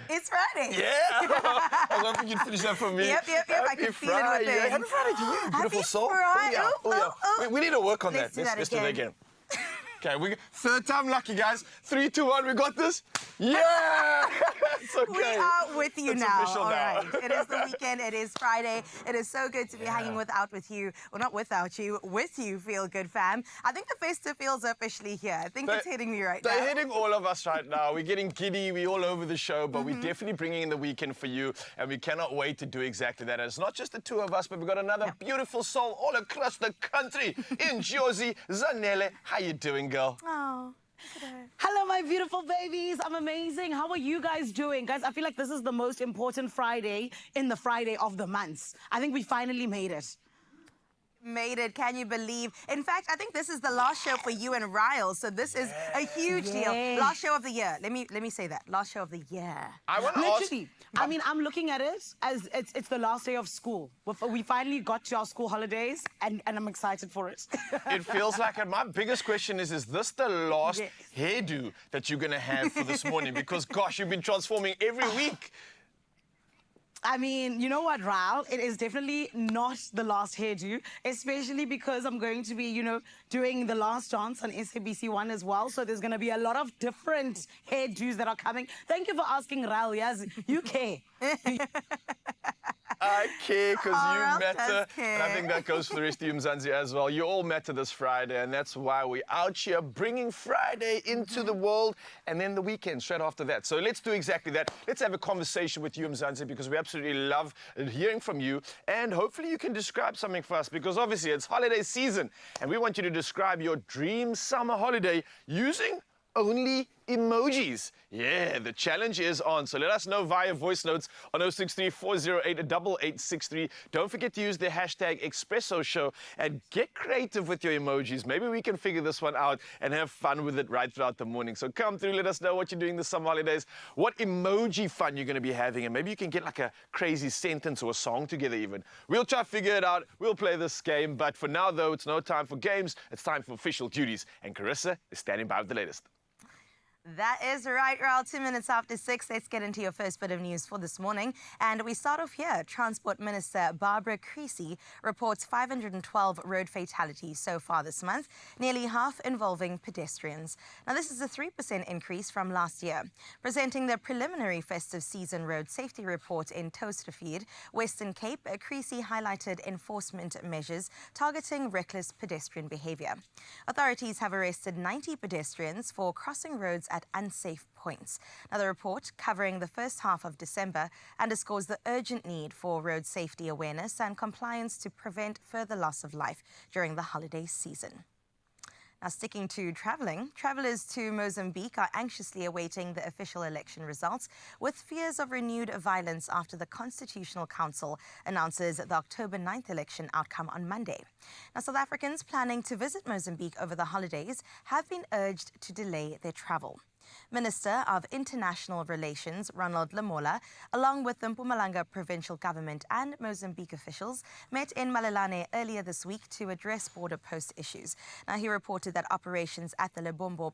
It's Friday. Yeah. I was hoping you'd finish that for me. Yep. I can feel it within. Yeah. Happy Friday to you, beautiful soul. Friday. We need to work on Let's that. Let's do that again. again. Okay, third time lucky, guys. 3, 2, 1, we got this. Yeah! It's okay. We are with you It's now. official All now. right. It is the weekend. It is Friday. It is so good to be hanging with you. Well, not without you. With you, Feel Good fam. I think the festive feels are officially here. I think it's hitting me right now. They're hitting all of us right now. We're getting giddy. We're all over the show, but we're definitely bringing in the weekend for you, and we cannot wait to do exactly that. And it's not just the two of us, but we've got another beautiful soul all across the country in Josie. Zanele, how you doing, girl? Oh. Hello, my beautiful babies. I'm amazing. How are you guys doing? Guys, I feel like this is the most important Friday in the Friday of the months. I think we finally made it. Made it, can you believe? In fact, I think this is the last show for you and Ryle, so this is a huge deal. Last show of the year. Let me say that. Last show of the year. I want to Literally. I mean, I'm looking at it as it's the last day of school. We finally got to our school holidays, and I'm excited for it. It feels like it. My biggest question is this the last hairdo that you're going to have for this morning? Because, gosh, you've been transforming every week. I mean, you know what, Ryle? It is definitely not the last hairdo, especially because I'm going to be, doing the last dance on SABC1 as well. So there's going to be a lot of different hairdos that are coming. Thank you for asking, Ryle. Yes, you care. I care because you matter, care. and I think that goes for the rest of you, Mzansi, as well. You all matter this Friday, and that's why we're out here bringing Friday into the world, and then the weekend straight after that. So let's do exactly that. Let's have a conversation with you, Mzansi, because we absolutely love hearing from you, and hopefully you can describe something for us, because obviously it's holiday season, and we want you to describe your dream summer holiday using only emojis. Yeah, the challenge is on. So let us know via voice notes on 063-408-8863. Don't forget to use the hashtag Expresso Show and get creative with your emojis. Maybe we can figure this one out and have fun with it right throughout the morning. So come through, let us know what you're doing this summer holidays, what emoji fun you're going to be having, and maybe you can get like a crazy sentence or a song together even. We'll try to figure it out. We'll play this game. But for now, though, it's no time for games. It's time for official duties. And Carissa is standing by with the latest. That is right, Ryle. 2 minutes after 6. Let's get into your first bit of news for this morning. And we start off here. Transport Minister Barbara Creecy reports 512 road fatalities so far this month, nearly half involving pedestrians. Now, this is a 3% increase from last year. Presenting the preliminary festive season road safety report in Toasterfield, Western Cape, Creecy highlighted enforcement measures targeting reckless pedestrian behaviour. Authorities have arrested 90 pedestrians for crossing roads at unsafe points. Now, the report, covering the first half of December, underscores the urgent need for road safety awareness and compliance to prevent further loss of life during the holiday season. Now, sticking to travelling, travellers to Mozambique are anxiously awaiting the official election results, with fears of renewed violence after the Constitutional Council announces the October 9th election outcome on Monday. Now, South Africans planning to visit Mozambique over the holidays have been urged to delay their travel. Minister of International Relations, Ronald Lamola, along with the Mpumalanga provincial government and Mozambique officials, met in Malelane earlier this week to address border post issues. Now, he reported that operations at the Lebombo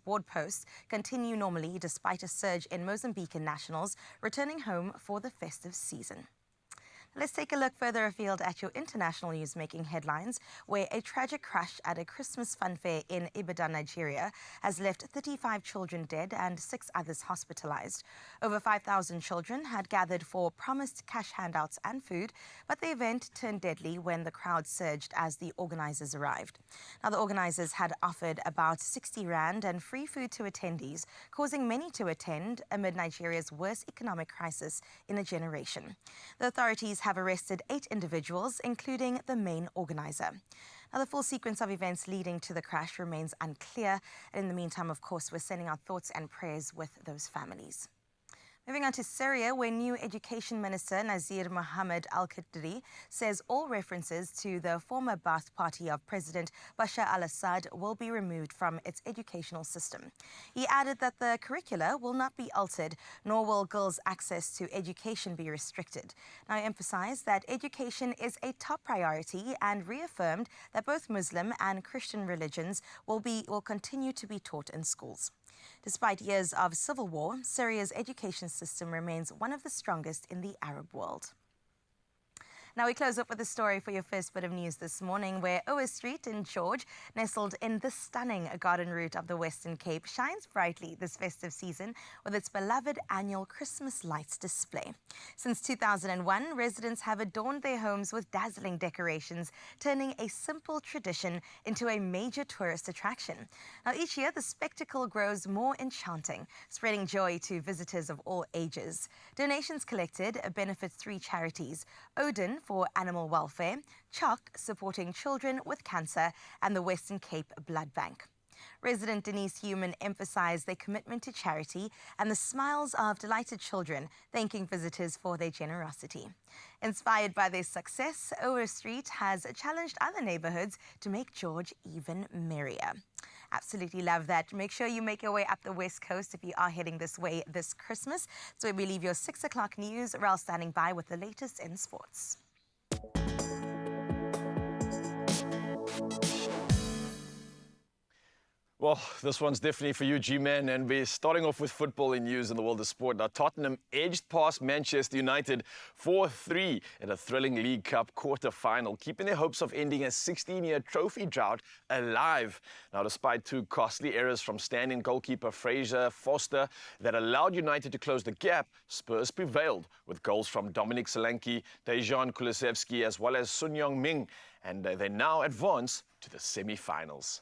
board post continue normally despite a surge in Mozambican nationals returning home for the festive season. Let's take a look further afield at your international news making headlines, where a tragic crash at a Christmas funfair in Ibadan, Nigeria, has left 35 children dead and 6 others hospitalized. Over 5,000 children had gathered for promised cash handouts and food, but the event turned deadly when the crowd surged as the organizers arrived. Now, the organizers had offered about 60 rand and free food to attendees, causing many to attend amid Nigeria's worst economic crisis in a generation. The authorities have arrested 8 individuals, including the main organizer. Now, the full sequence of events leading to the crash remains unclear. And in the meantime, of course, we're sending our thoughts and prayers with those families. Moving on to Syria, where new Education Minister Nazir Mohammed Al-Qadri says all references to the former Ba'ath Party of President Bashar al-Assad will be removed from its educational system. He added that the curricula will not be altered, nor will girls' access to education be restricted. Now, he emphasized that education is a top priority and reaffirmed that both Muslim and Christian religions will continue to be taught in schools. Despite years of civil war, Syria's education system remains one of the strongest in the Arab world. Now we close up with a story for your first bit of news this morning, where Ower Street in George, nestled in the stunning garden route of the Western Cape, shines brightly this festive season with its beloved annual Christmas lights display. Since 2001, residents have adorned their homes with dazzling decorations, turning a simple tradition into a major tourist attraction. Now each year, the spectacle grows more enchanting, spreading joy to visitors of all ages. Donations collected benefit 3 charities: Odin for animal welfare, Chalk supporting children with cancer, and the Western Cape Blood Bank. Resident Denise Human emphasized their commitment to charity and the smiles of delighted children, thanking visitors for their generosity. Inspired by their success, Ower Street has challenged other neighborhoods to make George even merrier. Absolutely love that. Make sure you make your way up the West Coast if you are heading this way this Christmas. So we leave your 6 o'clock news. Rel standing by with the latest in sports. Well, this one's definitely for you, G-Man, and we're starting off with football in news in the world of sport. Now, Tottenham edged past Manchester United 4-3 in a thrilling League Cup quarter-final, keeping their hopes of ending a 16-year trophy drought alive. Now, despite 2 costly errors from stand-in goalkeeper Fraser Foster that allowed United to close the gap, Spurs prevailed with goals from Dominic Solanke, Dejan Kulusevski, as well as Sun Young-min, and they now advance to the semi-finals.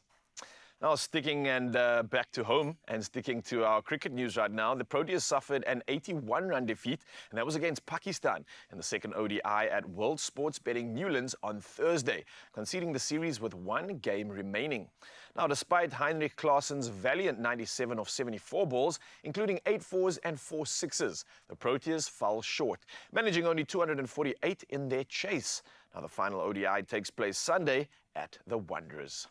Now, sticking and back to home and sticking to our cricket news right now, the Proteas suffered an 81-run defeat, and that was against Pakistan in the second ODI at World Sports Betting Newlands on Thursday, conceding the series with 1 game remaining. Now, despite Heinrich Klaassen's valiant 97 of 74 balls, including 8 fours and 4 sixes, the Proteas fell short, managing only 248 in their chase. Now, the final ODI takes place Sunday at the Wanderers.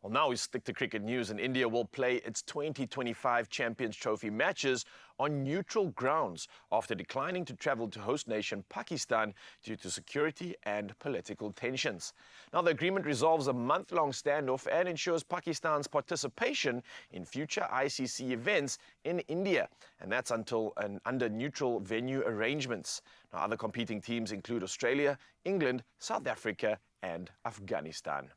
Well, now we stick to cricket news, and India will play its 2025 Champions Trophy matches on neutral grounds after declining to travel to host nation Pakistan due to security and political tensions. Now, the agreement resolves a month-long standoff and ensures Pakistan's participation in future ICC events in India, and that's under neutral venue arrangements. Now, other competing teams include Australia, England, South Africa, and Afghanistan.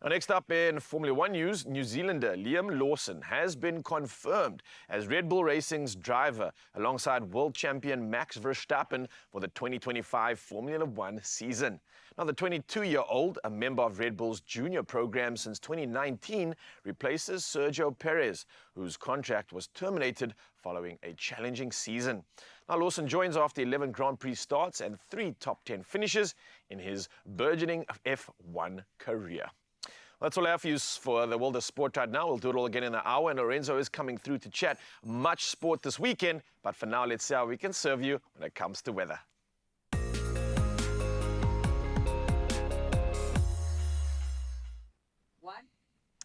Now, next up in Formula One news, New Zealander Liam Lawson has been confirmed as Red Bull Racing's driver alongside world champion Max Verstappen for the 2025 Formula One season. Now, the 22-year-old, a member of Red Bull's junior program since 2019, replaces Sergio Perez, whose contract was terminated following a challenging season. Now, Lawson joins after 11 Grand Prix starts and 3 top 10 finishes in his burgeoning F1 career. That's all I have for you for the world of sport right now. We'll do it all again in an hour, and Lorenzo is coming through to chat much sport this weekend. But for now, let's see how we can serve you when it comes to weather.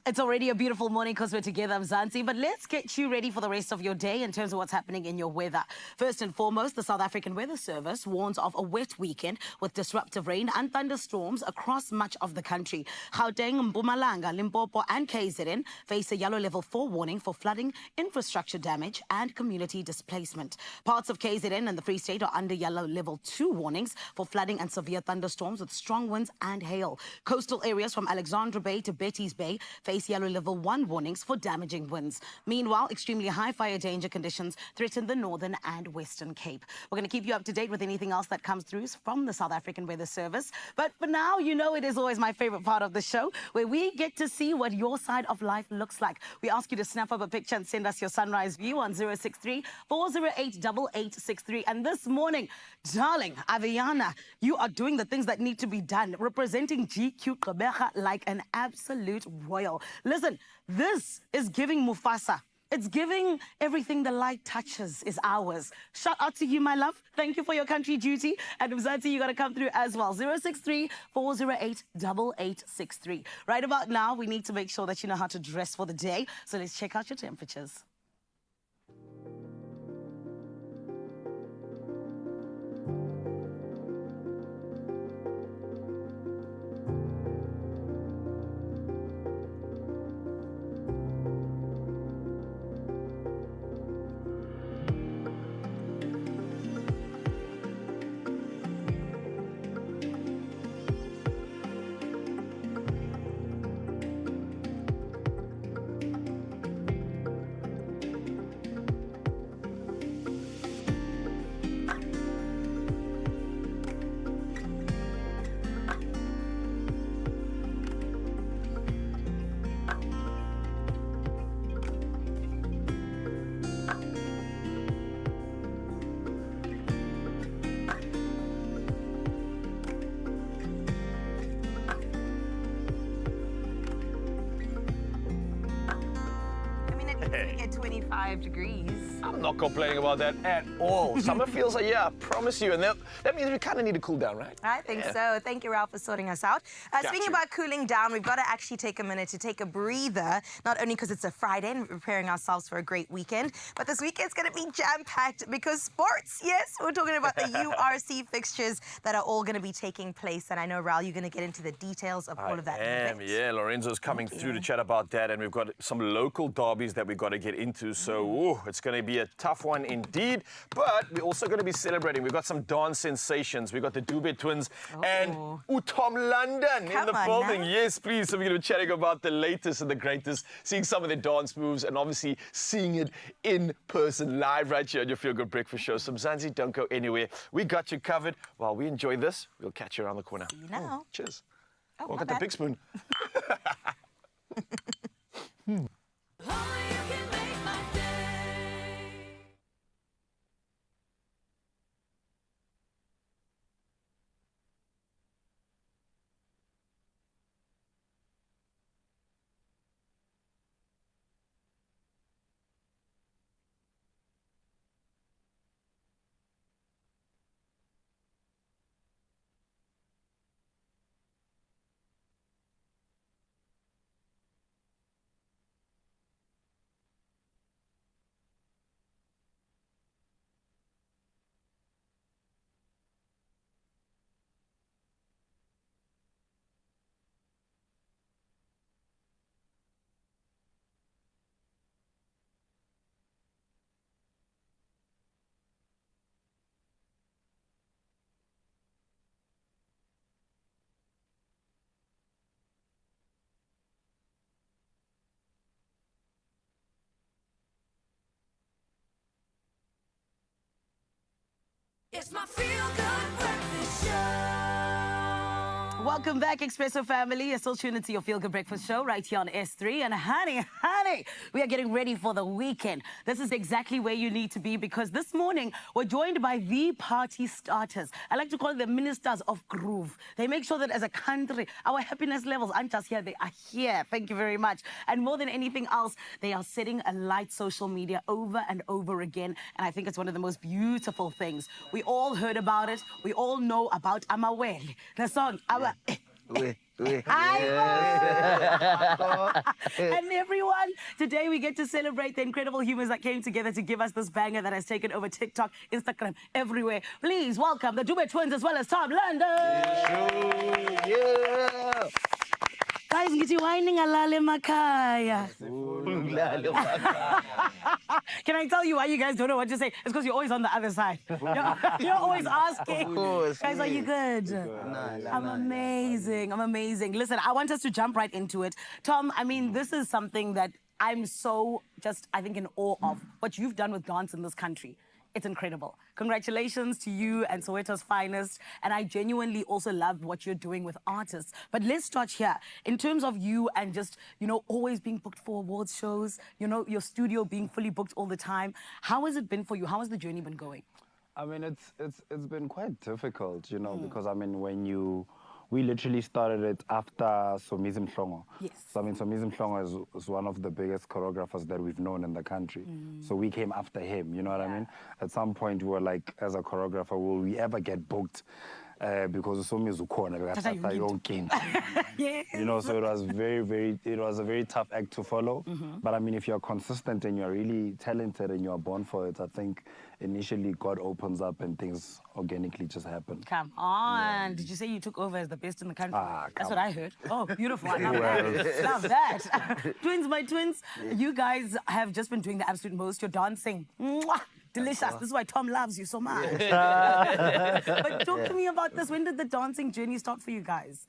It's already a beautiful morning because we're together, Mzansi, but let's get you ready for the rest of your day in terms of what's happening in your weather. First and foremost, the South African Weather Service warns of a wet weekend with disruptive rain and thunderstorms across much of the country. Gauteng, Mpumalanga, Limpopo and KZN face a yellow level 4 warning for flooding, infrastructure damage and community displacement. Parts of KZN and the Free State are under yellow level 2 warnings for flooding and severe thunderstorms with strong winds and hail. Coastal areas from Alexandra Bay to Betty's Bay face yellow level 1 warnings for damaging winds. Meanwhile, extremely high fire danger conditions threaten the Northern and Western Cape. We're going to keep you up to date with anything else that comes through from the South African Weather Service. But for now, you know it is always my favorite part of the show, where we get to see what your side of life looks like. We ask you to snap up a picture and send us your sunrise view on 063 408 8863. And this morning, darling, Aviana, you are doing the things that need to be done, representing GQ Gqeberha like an absolute royal. Listen, this is giving Mufasa. It's giving everything the light touches is ours. Shout out to you, my love. Thank you for your country duty. And Mzansi, you got to come through as well. 063 408 8863. Right about now, we need to make sure that you know how to dress for the day. So let's check out your temperatures. 5 degrees. I'm not complaining about that at all. Summer feels like, yeah, I promise you. And that means we kind of need to cool down, right? I think so. Thank you, Ralph, for sorting us out. Speaking you. about cooling down, we've got to actually take a minute to take a breather, not only because it's a Friday and we're preparing ourselves for a great weekend, but this weekend's going to be jam-packed because sports, yes, we're talking about the URC fixtures that are all going to be taking place. And I know, Ralph, you're going to get into the details of all of that. Yeah, Lorenzo's coming through to chat about that, and we've got some local derbies that we've got to get into, so it's going to be a tough one indeed, but we're also going to be celebrating. We've got some dance sensations. We've got the Dube twins and Tom London in the building. Now. Yes, please. So we're going to be chatting about the latest and the greatest, seeing some of the dance moves, and obviously seeing it in person, live right here on your Feel Good Breakfast Show. So Mzansi, don't go anywhere. We got you covered. While we enjoy this, we'll catch you around the corner. See you now. Cheers. Oh, Look at the big spoon. It's my Feel Good Breakfast Show. Welcome back, Expresso family. You're still tuned into your Feel Good Breakfast Show right here on S3. And honey, we are getting ready for the weekend. This is exactly where you need to be because this morning we're joined by the party starters. I like to call them ministers of groove. They make sure that as a country, our happiness levels aren't just here, they are here. Thank you very much. And more than anything else, they are setting alight social media over and over again. And I think it's one of the most beautiful things. We all heard about it. We all know about Amawele, the song. And everyone, today we get to celebrate the incredible humans that came together to give us this banger that has taken over TikTok, Instagram, everywhere. Please welcome the Dube twins as well as Tom London. Yeah. Guys, ngithi whining alale makhaya. Can I tell you why you guys don't know what to say? It's because you're always on the other side. You're always asking. Of course. Guys, are you good? I'm amazing. I'm amazing. Listen, I want us to jump right into it. Tom, I mean, this is something that I'm so I think, in awe of what you've done with dance in this country. It's incredible. Congratulations to you and Soweto's finest. And I genuinely also love what you're doing with artists. But let's start here. In terms of you and just, always being booked for awards shows, your studio being fully booked all the time. How has it been for you? How has the journey been going? I mean, it's been quite difficult, because I mean, we literally started it after Somizi Mhlongo. Yes. So I mean, Somizi Mhlongo is one of the biggest choreographers that we've known in the country. So we came after him, you know what I mean? At some point, we were like, as a choreographer, will we ever get booked? Because Somizi Ukona, so it was it was a very tough act to follow. But I mean, if you're consistent and you're really talented and you're born for it, I think initially God opens up and things organically just happen. Come on. Did you say you took over as the best in the country? That's what I heard. Oh, beautiful. I love that. Love that. Twins, my twins, you guys have just been doing the absolute most. You're dancing. Mwah! Delicious. This is why Tom loves you so much. But talk to me about this. When did the dancing journey start for you guys?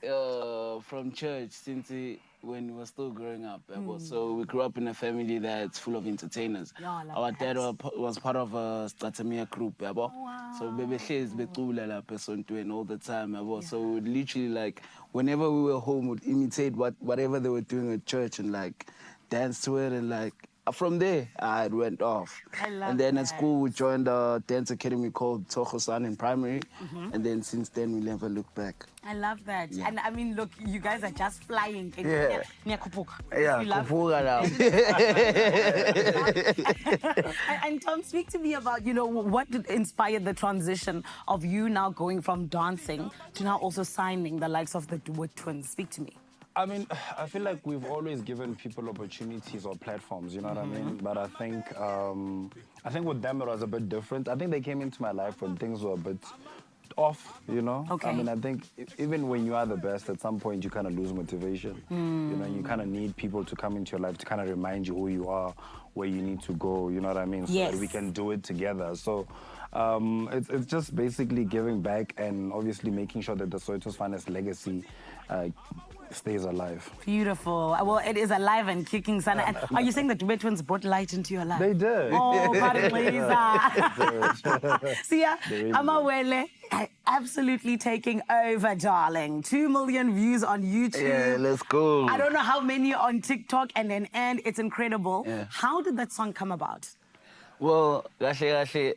From church, since when we were still growing up. So we grew up in a family that's full of entertainers. Our dad was part of a Stratamia group. So we all the time. So we would literally, whenever we were home, would imitate whatever they were doing at church and dance to it and from there, it went off. I love And then that. at school, we joined a dance academy called Togo-san in primary. And then since then, we never looked back. I love that. Yeah. And I mean, look, you guys are just flying. Yeah. Yeah, Kufuga now. and Tom, speak to me about, what inspired the transition of you now going from dancing to now also signing the likes of the Duet Twins. Speak to me. I mean, I feel like we've always given people opportunities or platforms, you know what I mean? But I think with them it was a bit different. I think they came into my life when things were a bit off, you know? Okay. I mean, I think even when you are the best, at some point you kind of lose motivation. You know, you kind of need people to come into your life to kind of remind you who you are, where you need to go, you know what I mean? So Yes. that we can do it together. So it's just basically giving back and obviously making sure that the Sowetos Finest legacy stays alive. Beautiful. Well, it is alive and kicking, son. And are you saying the Duet Twins brought light into your life? They did. Oh, Sia, really Amawele, absolutely taking over, darling. 2 million views on YouTube. Yeah, let's go. I don't know how many on TikTok, and it's incredible. Yeah. How did that song come about? Well, Gashi,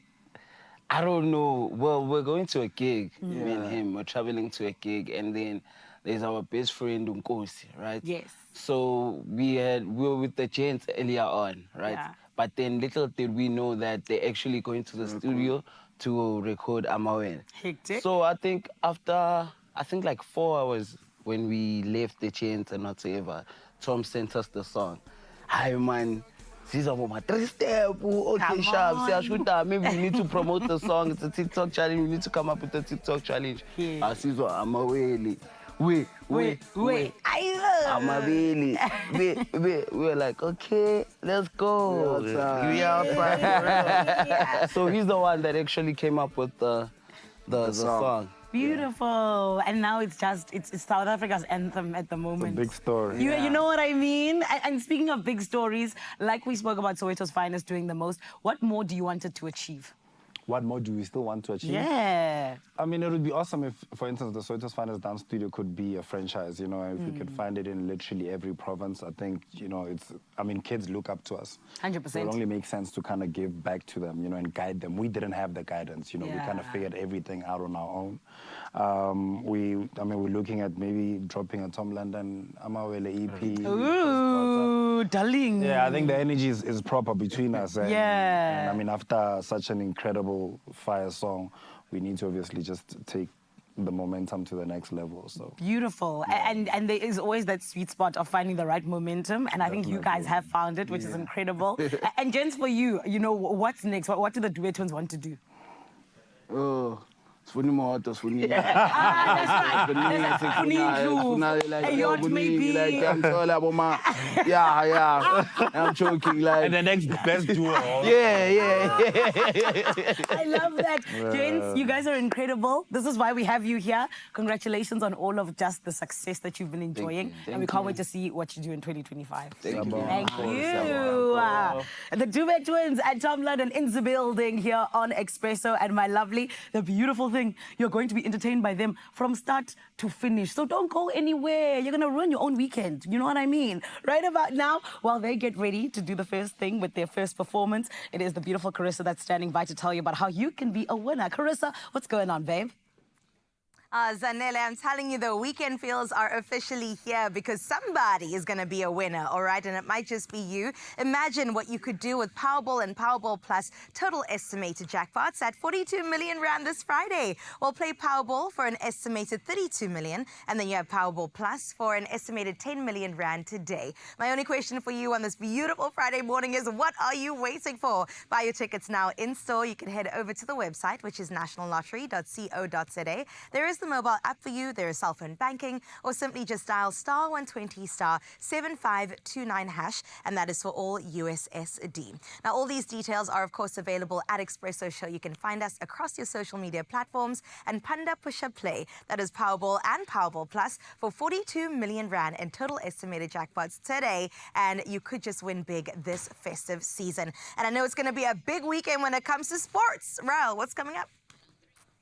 I don't know. Well, we're going to a gig, me and him. We're traveling to a gig, and then there's our best friend Unkosi, right? Yes. So we were with the gents earlier on, right? Yeah. But then little did we know that they're actually going to the studio to record Amawen. Hectic. So I think after like 4 hours when we left the gents and whatsoever, Tom sent us the song. Hi man. These are my 3 step. Okay, Come sharp. on. Say, Ashuta, maybe we need to promote the song. It's a TikTok challenge. We need to come up with a TikTok challenge. Yeah. Asizo, I'm away. Wait. I'm away. We're like, okay, let's go. We are fine. So he's the one that actually came up with the song. Beautiful. And now it's South Africa's anthem at the moment. Big story. You know what I mean? And speaking of big stories, like we spoke about Soweto's Finest doing the most, what more do you want it to achieve? What more do we still want to achieve? Yeah. I mean, it would be awesome if, for instance, the Sowetos Finest Dance Studio could be a franchise, you know, if we could find it in literally every province. I think, you know, kids look up to us. 100%. So it only makes sense to kind of give back to them, you know, and guide them. We didn't have the guidance, you know, we kind of Yeah. figured everything out on our own. We're looking at maybe dropping a Tom London Amawele EP. Ooh, darling. Yeah, I think the energy is proper between us. Yeah. And I mean, after such an incredible fire song, we need to obviously just take the momentum to the next level. So Beautiful. And there is always that sweet spot of finding the right momentum. And I think you guys have found it, which is incredible. And gents, for you, you know, what's next? What do the Duet Twins want to do? Oh. Sifuna imoto, sifuna That's right. A yacht maybe. Like, I'm sorry, Aboma. Yeah. I'm joking, like. and the next best duo. Yeah. I love that. Gents, you guys are incredible. This is why we have you here. Congratulations on all of just the success that you've been enjoying. And we can't wait to see what you do in 2025. Thank you. Thank you. The Duet Twins and Tom London in the building here on Expresso. And my lovely, the beautiful thing, you're going to be entertained by them from start to finish. So don't go anywhere. You're going to ruin your own weekend. You know what I mean? Right about now, while they get ready to do the first thing with their first performance, it is the beautiful Carissa that's standing by to tell you about how you can be a winner. Carissa, what's going on, babe? Zanele, I'm telling you, the weekend feels are officially here because somebody is going to be a winner, all right? And it might just be you. Imagine what you could do with Powerball and Powerball Plus total estimated jackpots at 42 million rand this Friday. We'll play Powerball for an estimated 32 million, and then you have Powerball Plus for an estimated 10 million rand today. My only question for you on this beautiful Friday morning is, what are you waiting for? Buy your tickets now in store. You can head over to the website, which is nationallottery.co.za. There is the mobile app for you, there is cell phone banking, or simply just dial *120 *7529#, and that is for all USSD. Now, all these details are, of course, available at Expresso Show. You can find us across your social media platforms, and Panda Pusha Play, that is Powerball and Powerball Plus for 42 million rand in total estimated jackpots today, and you could just win big this festive season. And I know it's going to be a big weekend when it comes to sports. Raul, what's coming up?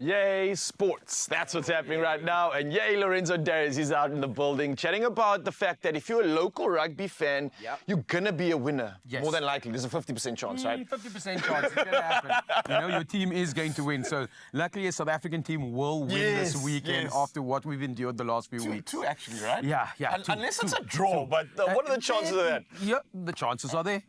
Yay, sports. That's what's happening right now. And yay, Lorenzo Darius, he's out in the building chatting about the fact that if you're a local rugby fan, you're going to be a winner. Yes. More than likely. There's a 50% chance, right? 50% chance it's going to happen. You know, your team is going to win. So luckily, a South African team will win this weekend after what we've endured the last few weeks. Two actually, right? Yeah. Unless it's a draw, but what are the chances of that? Yeah, the chances are there.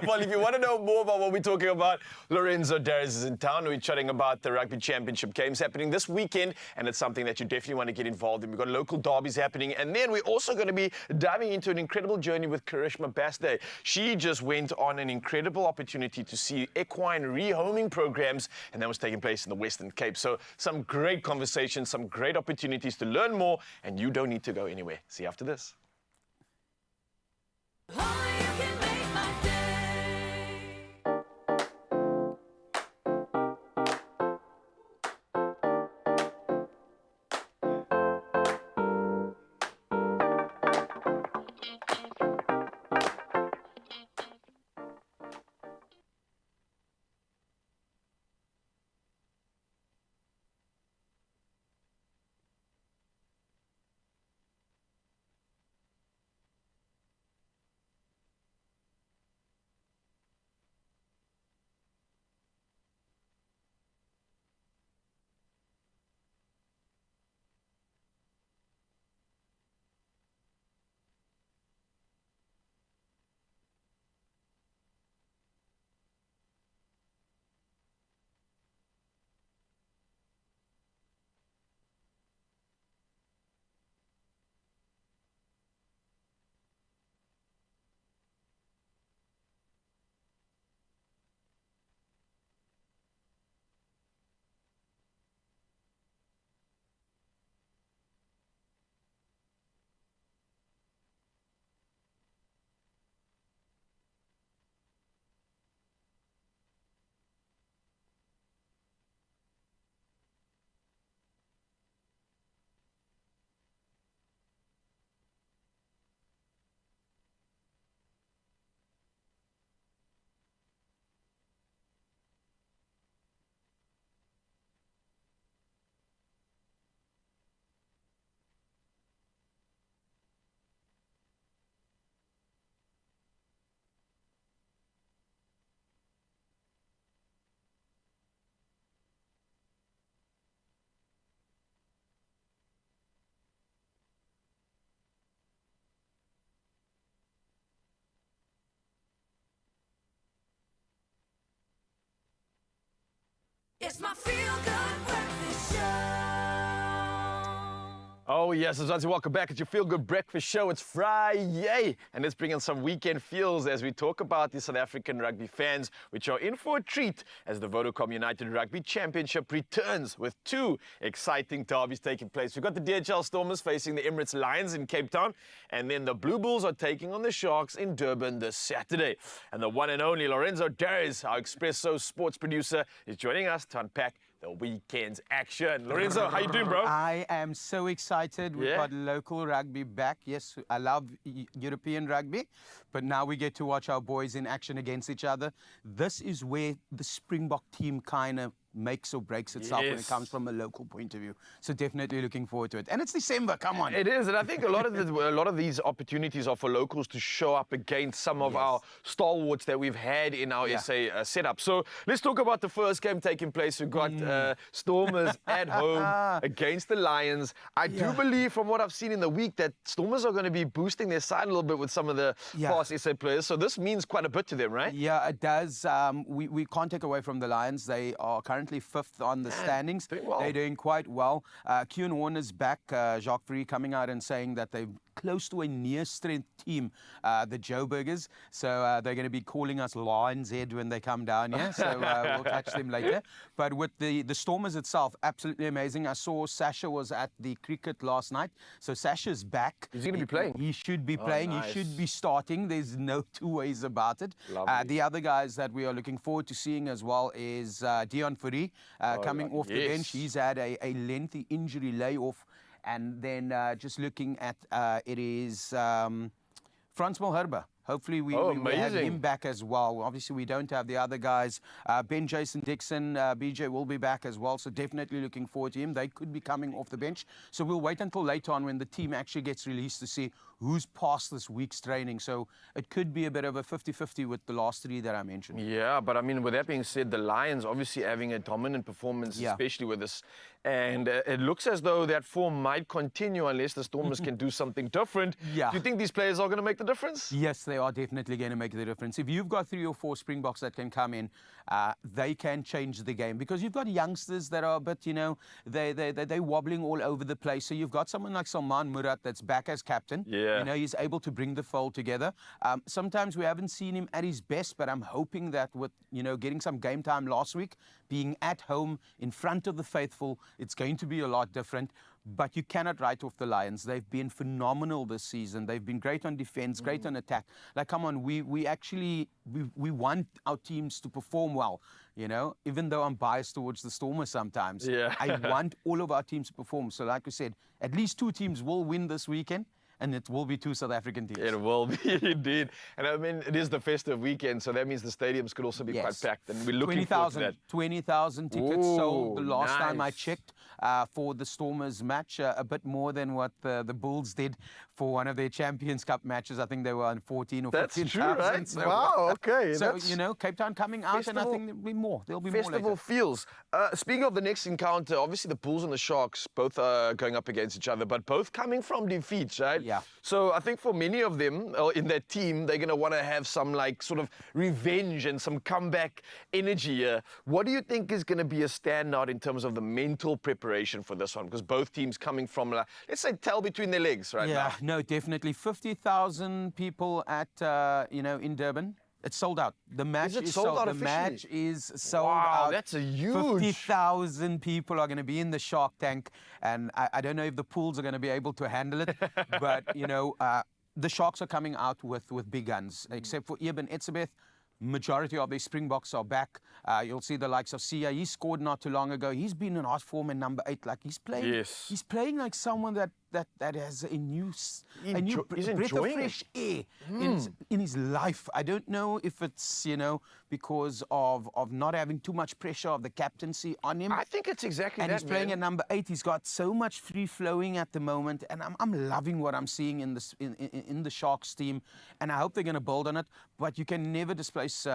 Well, if you want to know more about what we're talking about, Lorenzo Darius is in town. We're chatting about the Rugby Championship games happening this weekend, and it's something that you definitely want to get involved in. We've got local derbies happening, and then we're also going to be diving into an incredible journey with Karishma Basde. She just went on an incredible opportunity to see equine rehoming programs, and that was taking place in the Western Cape. So some great conversations, some great opportunities to learn more, and you don't need to go anywhere. See you after this. Only you can make my day. It's my feel-good breakfast show. Oh, yes, Azanzi, welcome back. It's your Feel Good Breakfast Show. It's Friday, and let's bring in some weekend feels as we talk about the South African rugby fans, which are in for a treat as the Vodacom United Rugby Championship returns with two exciting derbies taking place. We've got the DHL Stormers facing the Emirates Lions in Cape Town, and then the Blue Bulls are taking on the Sharks in Durban this Saturday. And the one and only Lorenzo Darius, our Expresso sports producer, is joining us to unpack the weekend's action. Lorenzo, how you doing, bro? I am so excited. We've got local rugby back. Yes, I love European rugby, but now we get to watch our boys in action against each other. This is where the Springbok team kind of makes or breaks itself when it comes from a local point of view. So definitely looking forward to it. And it's December, come on. It is, and I think a lot of these opportunities are for locals to show up against some of our stalwarts that we've had in our SA setup. So let's talk about the first game taking place. We've got Stormers at home against the Lions. I do believe, from what I've seen in the week, that Stormers are going to be boosting their side a little bit with some of the past SA players. So this means quite a bit to them, right? Yeah, it does. We can't take away from the Lions. They are currently fifth on the standings. They're doing quite well. Kean Warner's back. Jacques Fourie coming out and saying that they're close to a near-strength team, the Joburgers. So they're going to be calling us Lions Head when they come down here. So we'll catch them later. But with the Stormers itself, absolutely amazing. I saw Sasha was at the cricket last night. So Sasha's back. Is he going to be playing? He should be playing. Nice. He should be starting. There's no two ways about it. The other guys that we are looking forward to seeing as well is Deon Fourie coming off the bench. He's had a lengthy injury layoff. And then just looking at it is Frans Malherbe Hopefully we have amazing. him back as well. Obviously we don't have the other guys. Ben Jason Dixon, BJ will be back as well. So definitely looking forward to him. They could be coming off the bench. So we'll wait until later on when the team actually gets released to see who's passed this week's training. So it could be a bit of a 50-50 with the last three that I mentioned. Yeah, but I mean, with that being said, the Lions obviously having a dominant performance, Yeah. especially with this. And it looks as though that form might continue unless the Stormers can do something different. Yeah. Do you think these players are going to make the difference? Yes, they are definitely going to make the difference. If you've got 3 or 4 Springboks that can come in, they can change the game, because you've got youngsters that are a bit, you know, they're wobbling all over the place. So you've got someone like Salman Murat that's back as captain. Yeah. You know, he's able to bring the fold together. Sometimes we haven't seen him at his best, but I'm hoping that with, you know, getting some game time last week, being at home in front of the faithful, it's going to be a lot different. But you cannot write off the Lions. They've been phenomenal this season. They've been great on defense, great on attack. Like, come on, we want our teams to perform well, you know, even though I'm biased towards the Stormers sometimes. Yeah. I want all of our teams to perform. So like we said, at least 2 teams will win this weekend, and it will be 2 South African teams. It will be indeed. And I mean, it is the festive weekend, so that means the stadiums could also be quite packed. And we're looking forward to that. 20,000 tickets sold the Ooh, last time I nice. checked for the Stormers match, a bit more than what the Bulls did for one of their Champions Cup matches. I think they were on 14 or 15,000. That's true, right? Wow, okay. So, that's- you know, Cape Town coming out, and I think there'll be more. There'll be more Festival later. feels. Speaking of the next encounter, obviously the Bulls and the Sharks both are going up against each other, but both coming from defeats, right? Yeah. So I think for many of them in that team, they're going to want to have some like sort of revenge and some comeback energy. What do you think is going to be a standout in terms of the mental preparation for this one? Because both teams coming from, let's say, tail between their legs right Yeah, now. no, definitely. 50,000 people at, you know, in Durban. It's sold out. The match it is sold out The officially? match is sold Wow, out. that's a huge- 50,000 people are going to be in the Shark Tank, and I don't know if the pools are going to be able to handle it, but you know, the Sharks are coming out with big guns, except for Eben Etzebeth. Majority of the Springboks are back. You'll see the likes of Sia. He scored not too long ago. He's been in hot form in number 8. Like, he's playing. Yes. He's playing like someone that has a new He's breath of enjoying it. fresh air in his life. I don't know if it's, you know, because of not having too much pressure of the captaincy on him. I think it's exactly And that, he's playing man. at number 8. He's got so much free flowing at the moment, and I'm loving what I'm seeing in the Sharks team, and I hope they're going to build on it. But you can never displace,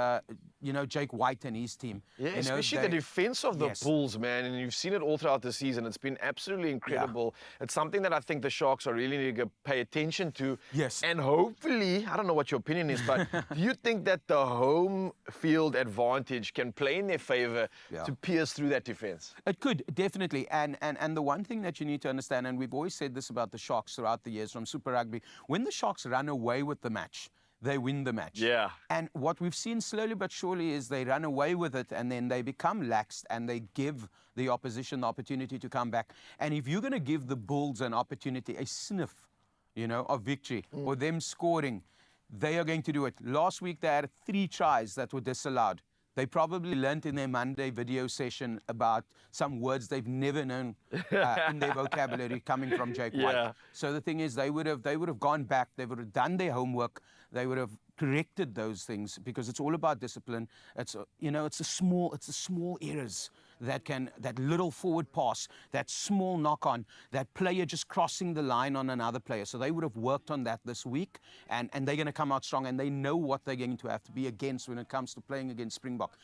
you know, Jake White and his team. Yeah, You know, especially the defense of the Yes. Bulls, man. And you've seen it all throughout the season. It's been absolutely incredible. It's something that I think the Sharks are really need to pay attention to. Yes. And hopefully, I don't know what your opinion is, but do you think that the home field advantage can play in their favor Yeah. to pierce through that defense? It could, definitely. And the one thing that you need to understand, and we've always said this about the Sharks throughout the years from Super Rugby, when the Sharks run away with the match, they win the match. Yeah. And what we've seen slowly but surely is they run away with it, and then they become laxed, and they give the opposition the opportunity to come back. And if you're going to give the Bulls an opportunity, a sniff, you know, of victory, or them scoring, they are going to do it. Last week they had 3 tries that were disallowed. They probably learnt in their Monday video session about some words they've never known in their vocabulary coming from Jake White. Yeah. So the thing is, they would have gone back. They would have done their homework. They would have corrected those things, because it's all about discipline. It's you know, it's the small errors that little forward pass, that small knock on, that player just crossing the line on another player. So they would have worked on that this week, and they're going to come out strong, and they know what they're going to have to be against when it comes to playing against Springbok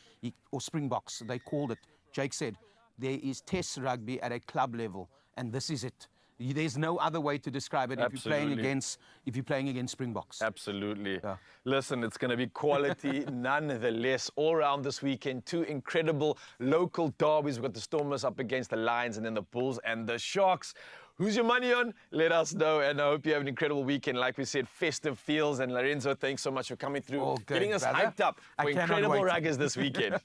or Springboks. They called it. Jake said there is test rugby at a club level, and this is it. There's no other way to describe it if you're playing against Springboks. Absolutely. Yeah. Listen, it's going to be quality nonetheless all around this weekend. 2 incredible local derbies. We've got the Stormers up against the Lions, and then the Bulls and the Sharks. Who's your money on? Let us know, and I hope you have an incredible weekend. Like we said, festive feels. And Lorenzo, thanks so much for coming through, All good, getting us brother. hyped up I for cannot incredible wait. ruggers this weekend.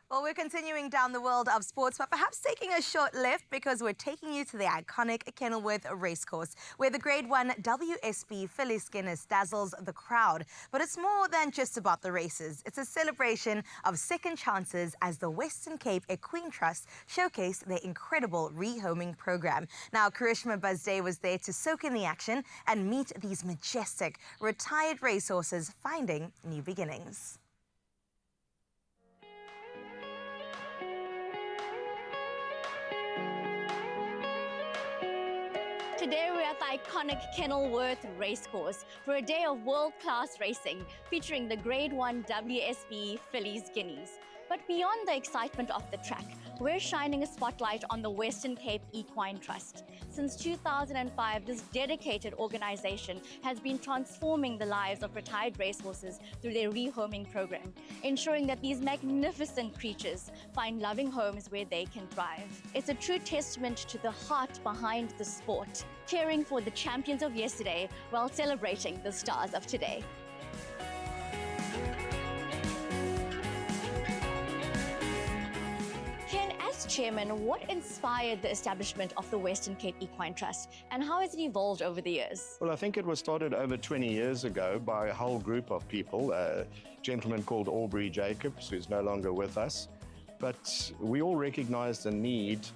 Well, we're continuing down the world of sports, but perhaps taking a short lift because we're taking you to the iconic Kenilworth Racecourse, where the Grade 1 WSB Filly Skinners dazzles the crowd. But it's more than just about the races. It's a celebration of second chances as the Western Cape Equine Trust showcase their incredible rehoming program. Now, Karishma Bazday was there to soak in the action and meet these majestic retired racehorses finding new beginnings. Today we're at the iconic Kenilworth Racecourse for a day of world-class racing featuring the Grade 1 WSB Fillies Guineas. But beyond the excitement of the track, we're shining a spotlight on the Western Cape Equine Trust. Since 2005, this dedicated organization has been transforming the lives of retired racehorses through their rehoming program, ensuring that these magnificent creatures find loving homes where they can thrive. It's a true testament to the heart behind the sport, caring for the champions of yesterday while celebrating the stars of today. As chairman, what inspired the establishment of the Western Cape Equine Trust and how has it evolved over the years? Well, I think it was started over 20 years ago by a whole group of people, a gentleman called Aubrey Jacobs, who's no longer with us. But we all recognized the need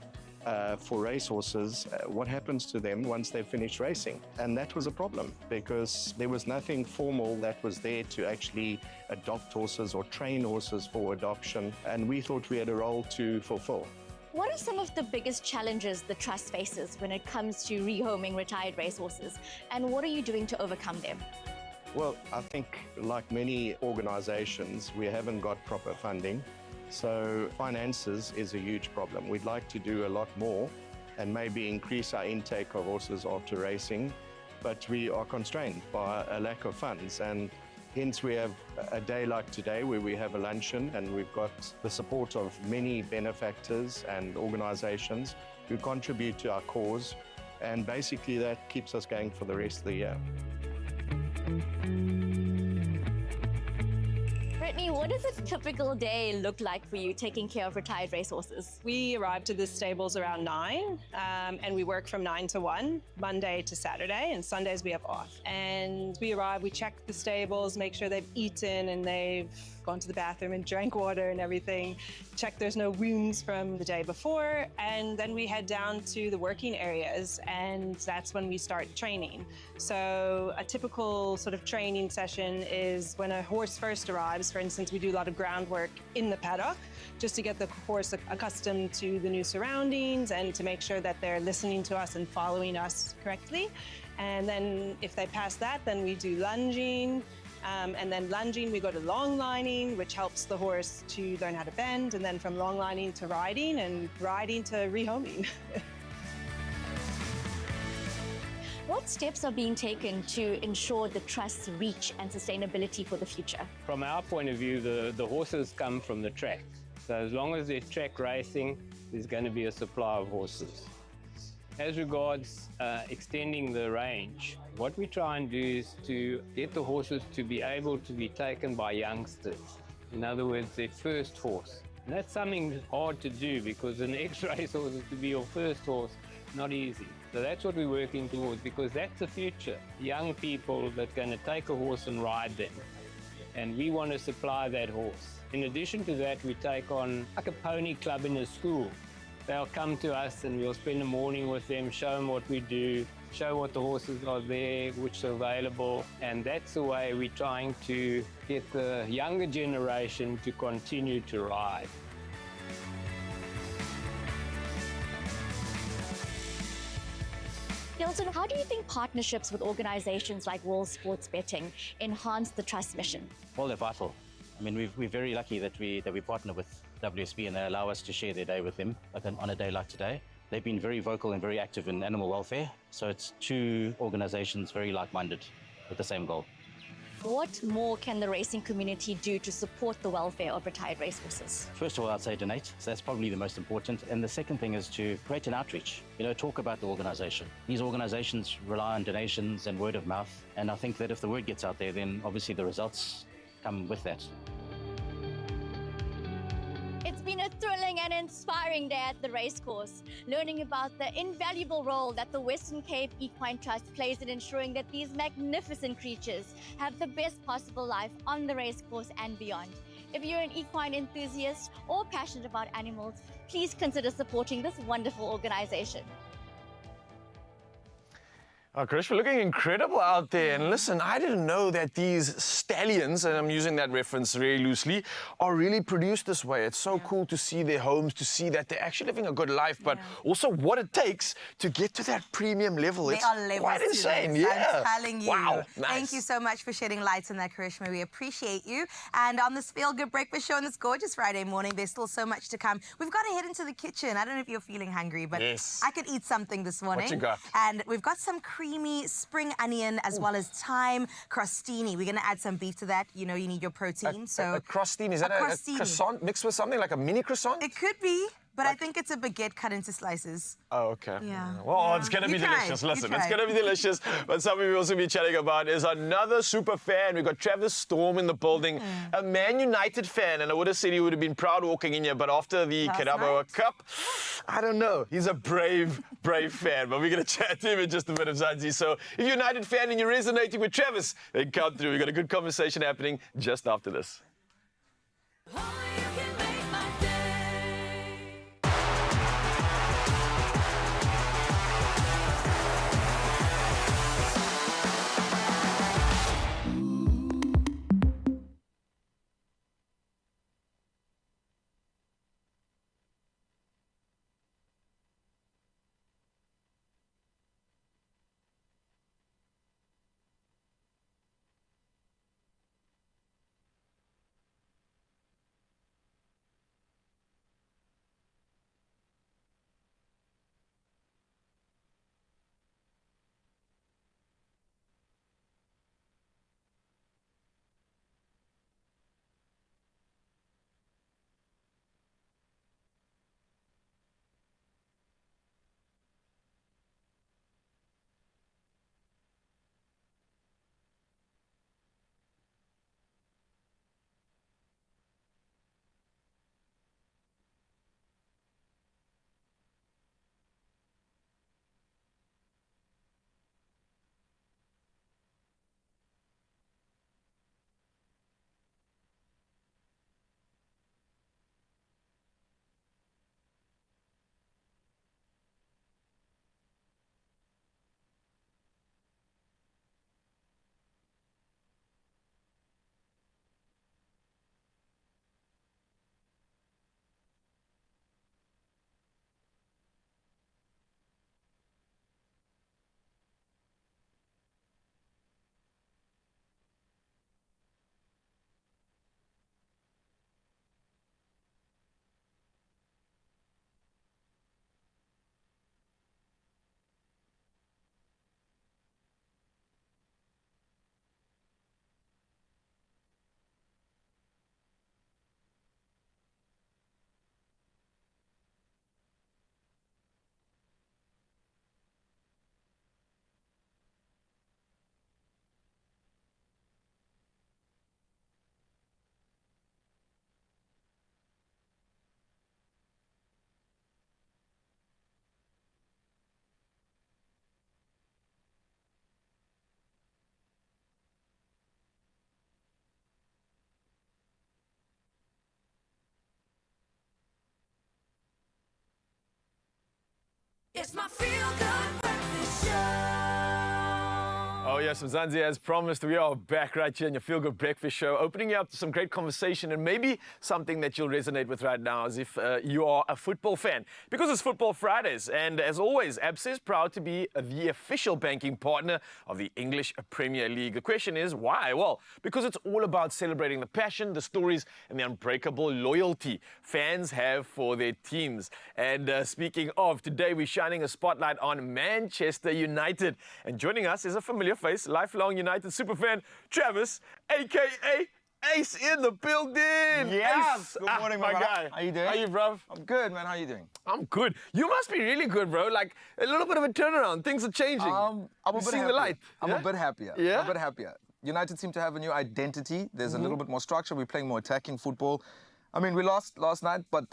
for racehorses, what happens to them once they've finished racing. And that was a problem because there was nothing formal that was there to actually adopt horses or train horses for adoption. And we thought we had a role to fulfill. What are some of the biggest challenges the Trust faces when it comes to rehoming retired racehorses? And what are you doing to overcome them? Well, I think like many organizations, we haven't got proper funding. So finances is a huge problem. We'd like to do a lot more and maybe increase our intake of horses after racing, but we are constrained by a lack of funds. And hence we have a day like today where we have a luncheon and we've got the support of many benefactors and organizations who contribute to our cause. And basically that keeps us going for the rest of the year. Brittany, what does a typical day look like for you taking care of retired racehorses? We arrive to the stables around 9 and we work from 9 to 1, Monday to Saturday, and Sundays we have off. And we arrive, we check the stables, make sure they've eaten and they've gone to the bathroom and drank water and everything, check there's no wounds from the day before, and then we head down to the working areas and that's when we start training. So a typical sort of training session is when a horse first arrives. For instance, we do a lot of groundwork in the paddock just to get the horse accustomed to the new surroundings and to make sure that they're listening to us and following us correctly. And then if they pass that, then we do lunging. And then lunging, we go to long lining, which helps the horse to learn how to bend. And then from long lining to riding and riding to rehoming. What steps are being taken to ensure the Trust's reach and sustainability for the future? From our point of view, the horses come from the track. So as long as there's track racing, there's going to be a supply of horses. As regards extending the range, what we try and do is to get the horses to be able to be taken by youngsters. In other words, their first horse. And that's something hard to do because an ex-race horse is to be your first horse, not easy. So that's what we're working towards because that's the future. Young people that's going to take a horse and ride them. And we want to supply that horse. In addition to that, we take on like a pony club in a school. They'll come to us and we'll spend the morning with them, show them what we do, show what the horses are there, which are available. And that's the way we're trying to get the younger generation to continue to ride. Hilton, how do you think partnerships with organizations like World Sports Betting enhance the Trust mission? Well, they're vital. I mean, we're very lucky that we partner with WSB and they allow us to share their day with them on a day like today. They've been very vocal and very active in animal welfare. So it's two organizations very like-minded with the same goal. What more can the racing community do to support the welfare of retired racehorses? First of all, I'd say donate. So that's probably the most important. And the second thing is to create an outreach. Talk about the organization. These organizations rely on donations and word of mouth. And I think that if the word gets out there, then obviously the results come with that. It's It's been a thrilling and inspiring day at the racecourse, learning about the invaluable role that the Western Cape Equine Trust plays in ensuring that these magnificent creatures have the best possible life on the racecourse and beyond. If you're an equine enthusiast or passionate about animals, please consider supporting this wonderful organization. Oh, Krish, we're looking incredible out there. And listen, I didn't know that these stallions, and I'm using that reference very loosely, are really produced this way. It's so cool to see their homes, to see that they're actually living a good life, but also what it takes to get to that premium level. They It's are levels quite to insane. this, Yeah. I'm telling you. Wow. Nice. Thank you so much for shedding light on that, Karishma. We appreciate you. And on this Feel Good Breakfast Show on this gorgeous Friday morning, there's still so much to come. We've got to head into the kitchen. I don't know if you're feeling hungry, but Yes. I could eat something this morning. What you got? And we've got some creamy spring onion as well as thyme crostini. We're going to add some beef to that. You know, you need your protein. So A crostini, is that a crostini. croissant mixed with something like a mini croissant? It could be, but I think it's a baguette cut into slices. Oh, okay. Yeah. Well, it's going to You be try. delicious. You Listen, it's try. going to be delicious. But something we'll also be chatting about is another super fan. We've got Travis Storm in the building, a Man United fan. And I would have said he would have been proud walking in here, but after the Last Carabao night? Cup, I don't know. He's a brave, brave fan. But we're going to chat to him in just a bit of Zanzi. So if you're a United fan and you're resonating with Travis, then come through. We've got a good conversation happening just after this. Only you can make my day. It's my Feel Good Breakfast Show. Oh yes, Mzansi, as promised, we are back right here in your Feel Good Breakfast Show, opening you up to some great conversation and maybe something that you'll resonate with right now as if you are a football fan. Because it's Football Fridays, and as always, ABSA is proud to be the official banking partner of the English Premier League. The question is, why? Well, because it's all about celebrating the passion, the stories, and the unbreakable loyalty fans have for their teams. And speaking of, today we're shining a spotlight on Manchester United. And joining us is a familiar face, lifelong United superfan, Travis, a.k.a. Ace in the building. Yeah. Ace. Good morning, my brother. guy. How you doing? How you, bruv? I'm good, man. How you doing? I'm good. You must be really good, bro. Like a little bit of a turnaround. Things are changing. I'm a You're bit seeing happier. the light. I'm Yeah? a bit happier. Yeah? I'm a bit happier. United seem to have a new identity. There's a little bit more structure. We're playing more attacking football. I mean, we lost last night, but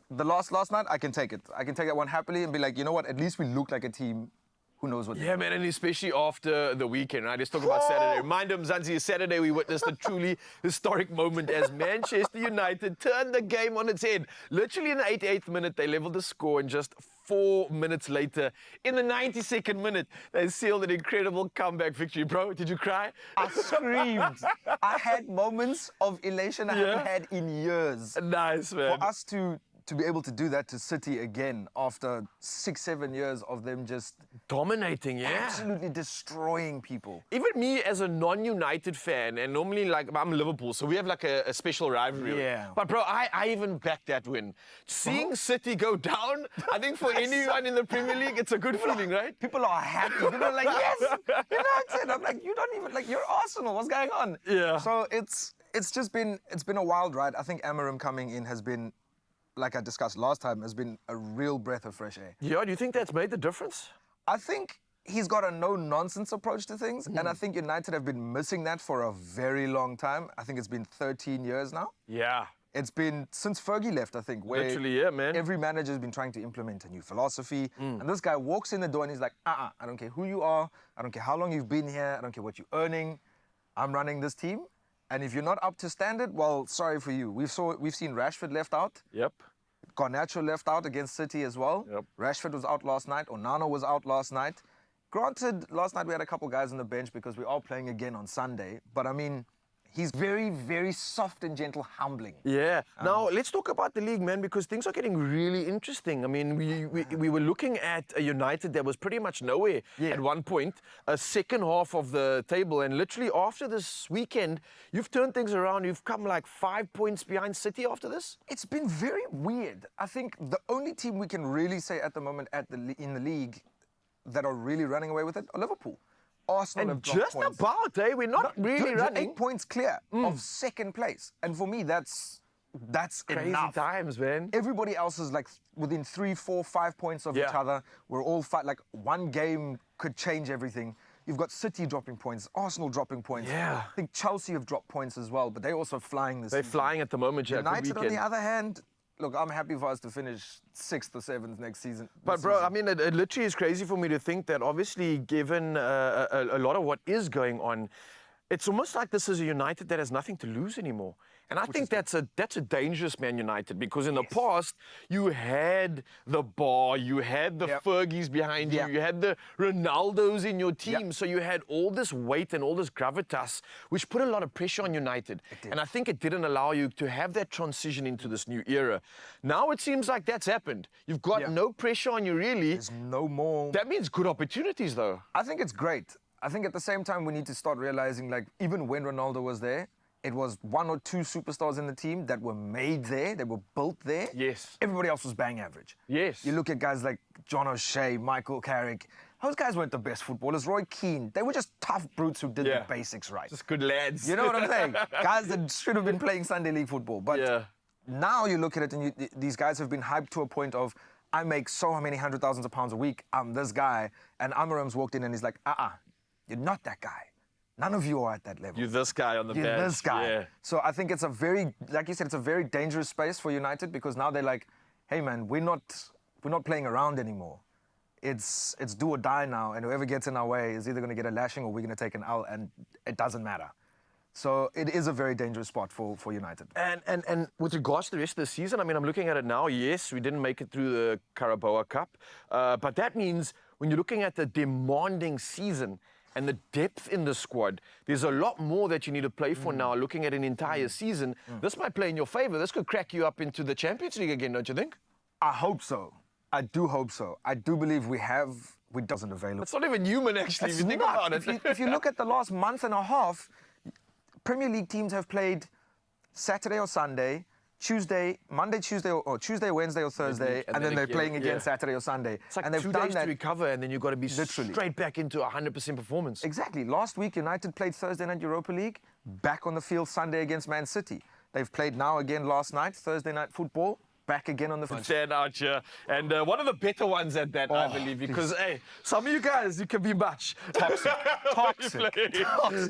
the last night, I can take it. I can take that one happily and be like, you know what? At least we look like a team who knows what. Yeah, man, and especially after the weekend, right? Let's talk about Saturday. Remind them, Zanzi, Saturday we witnessed a truly historic moment as Manchester United turned the game on its head. Literally in the 88th minute, they leveled the score, and just 4 minutes later, in the 92nd minute, they sealed an incredible comeback victory. Bro, did you cry? I screamed. I had moments of elation I haven't had in years. Nice, man. For us to be able to do that to City again after 6-7 years of them just dominating, yeah, absolutely destroying people. Even me as a non-United fan, and normally like I'm Liverpool, so we have like a special rivalry. Yeah. But bro, I even backed that win. Seeing City go down, I think for anyone in the Premier League, it's a good feeling, right? People are happy. People are like, yes, United. I'm like, you don't even like, you're Arsenal. What's going on? Yeah. So it's been a wild ride. I think Amarim coming in has been, like I discussed last time, has been a real breath of fresh air. Yeah, do you think that's made the difference? I think he's got a no-nonsense approach to things, and I think United have been missing that for a very long time. I think it's been 13 years now. Yeah. It's been since Fergie left, I think, where literally, yeah, man. Every manager has been trying to implement a new philosophy, and this guy walks in the door and he's like, I don't care who you are, I don't care how long you've been here, I don't care what you're earning, I'm running this team. And if you're not up to standard, well, sorry for you. We've seen Rashford left out. Yep. Garnacho left out against City as well. Yep. Rashford was out last night. Onana was out last night. Granted, last night we had a couple guys on the bench because we are playing again on Sunday. But I mean, he's very, very soft and gentle, humbling. Yeah. Now, let's talk about the league, man, because things are getting really interesting. I mean, we were looking at a United that was pretty much nowhere at one point, a second half of the table, and literally after this weekend, you've turned things around. You've come like 5 points behind City after this. It's been very weird. I think the only team we can really say at the moment in the league that are really running away with it are Liverpool. Arsenal have dropped just points. about, eh? We're not really running. 8 points clear of second place. And for me, that's Crazy enough. times, man. Everybody else is like within 3, 4, 5 points of each other. We're all like one game could change everything. You've got City dropping points, Arsenal dropping points. Yeah. I think Chelsea have dropped points as well, but they're also flying this They're season. flying at the moment, Jack. Good United, on weekend. the other hand, look, I'm happy for us to finish 6th or 7th next season. But bro, I mean, it literally is crazy for me to think that obviously given a lot of what is going on, it's almost like this is a United that has nothing to lose anymore. And I think that's a dangerous Man United, because in the past, you had the Bar, you had the Fergies behind you, you had the Ronaldos in your team. So you had all this weight and all this gravitas, which put a lot of pressure on United. And I think it didn't allow you to have that transition into this new era. Now it seems like that's happened. You've got no pressure on you, really. There's no more. That means good opportunities, though. I think it's great. I think at the same time, we need to start realizing, like, even when Ronaldo was there, it was 1 or 2 superstars in the team that were made there, they were built there. Yes. Everybody else was bang average. Yes. You look at guys like John O'Shea, Michael Carrick. Those guys weren't the best footballers. Roy Keane, they were just tough brutes who did the basics right. Just good lads. You know what I'm saying? Guys that should have been playing Sunday League football. But now you look at it and these guys have been hyped to a point of, I make so many hundred thousands of pounds a week, I'm this guy. And Amarim's walked in and he's like, you're not that guy. None of you are at that level. You're this guy on the bench. You're this guy. Yeah. So I think it's a very, like you said, it's a very dangerous space for United, because now they're like, hey man, we're not playing around anymore. It's do or die now, and whoever gets in our way is either going to get a lashing or we're going to take an L, and it doesn't matter. So it is a very dangerous spot for United. And with regards to the rest of the season, I mean, I'm looking at it now. Yes, we didn't make it through the Carabao Cup, but that means when you're looking at the demanding season and the depth in the squad, there's a lot more that you need to play for now, looking at an entire season. This might play in your favor. This could crack you up into the Champions League again, don't you think? I hope so. I do hope so. I do believe we doesn't available. It's not even human, actually, if you think about it. If you look at the last month and a half, Premier League teams have played Saturday or Sunday, Monday, Tuesday, or Tuesday, Wednesday, or Thursday, and then they're playing again Saturday or Sunday. It's like and they've 2 done days that to recover, and then you've got to be literally straight back into 100% performance. Exactly. Last week, United played Thursday night Europa League, back on the field Sunday against Man City. They've played now again last night, Thursday night football, back again on the Stand out here. And one of the better ones at that, I believe, because, hey, some of you guys, you can be much. Toxic. Toxic.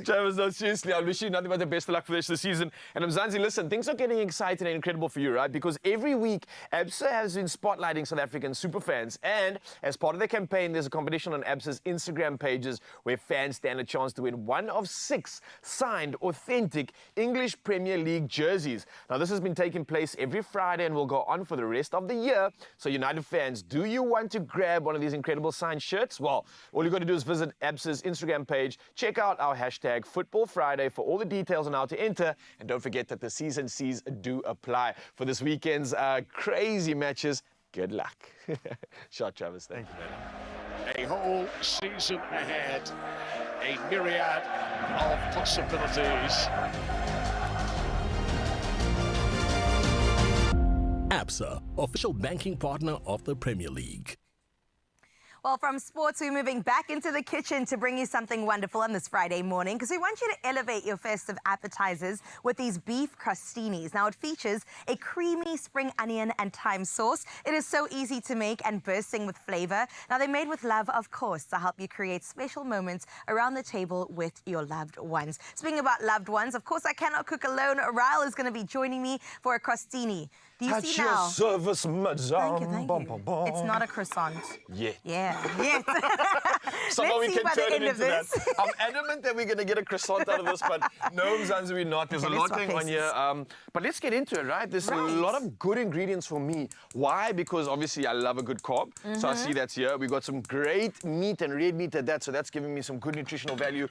Travis, no, seriously, I wish you nothing but the best of luck for the rest of the season. And Mzansi, listen, things are getting exciting and incredible for you, right? Because every week, ABSA has been spotlighting South African superfans. And as part of their campaign, there's a competition on ABSA's Instagram pages where fans stand a chance to win one of 6 signed, authentic English Premier League jerseys. Now, this has been taking place every Friday and will go on for the rest of the year. So, United fans, do you want to grab one of these incredible signed shirts? Well, all you got to do is visit ABSA's Instagram page, check out our hashtag Football Friday for all the details on how to enter, and don't forget that the C's and C's do apply for this weekend's crazy matches. Good luck. Shot, Travis. Thank you, A whole season ahead, a myriad of possibilities. ABSA, official banking partner of the Premier League. Well, from sports, we're moving back into the kitchen to bring you something wonderful on this Friday morning because we want you to elevate your festive appetizers with these beef crostinis. Now, it features a creamy spring onion and thyme sauce. It is so easy to make and bursting with flavor. Now, they're made with love, of course, to help you create special moments around the table with your loved ones. Speaking about loved ones, of course, I cannot cook alone. Ryle is going to be joining me for a crostini. Do you see now? At your service, madame. Thank you. It's not a croissant. Yeah. Yeah. Yes. Somehow we Let's see can by the turn it end of into that. this. I'm adamant that we're going to get a croissant out of this, but no, Mzansi, we're not. There's Okay, a let's lot swap going on here. But let's get into it, right? There's a lot of good ingredients for me. Why? Because obviously I love a good carb. So I see that's here. We've got some great meat and red meat at that. So that's giving me some good nutritional value.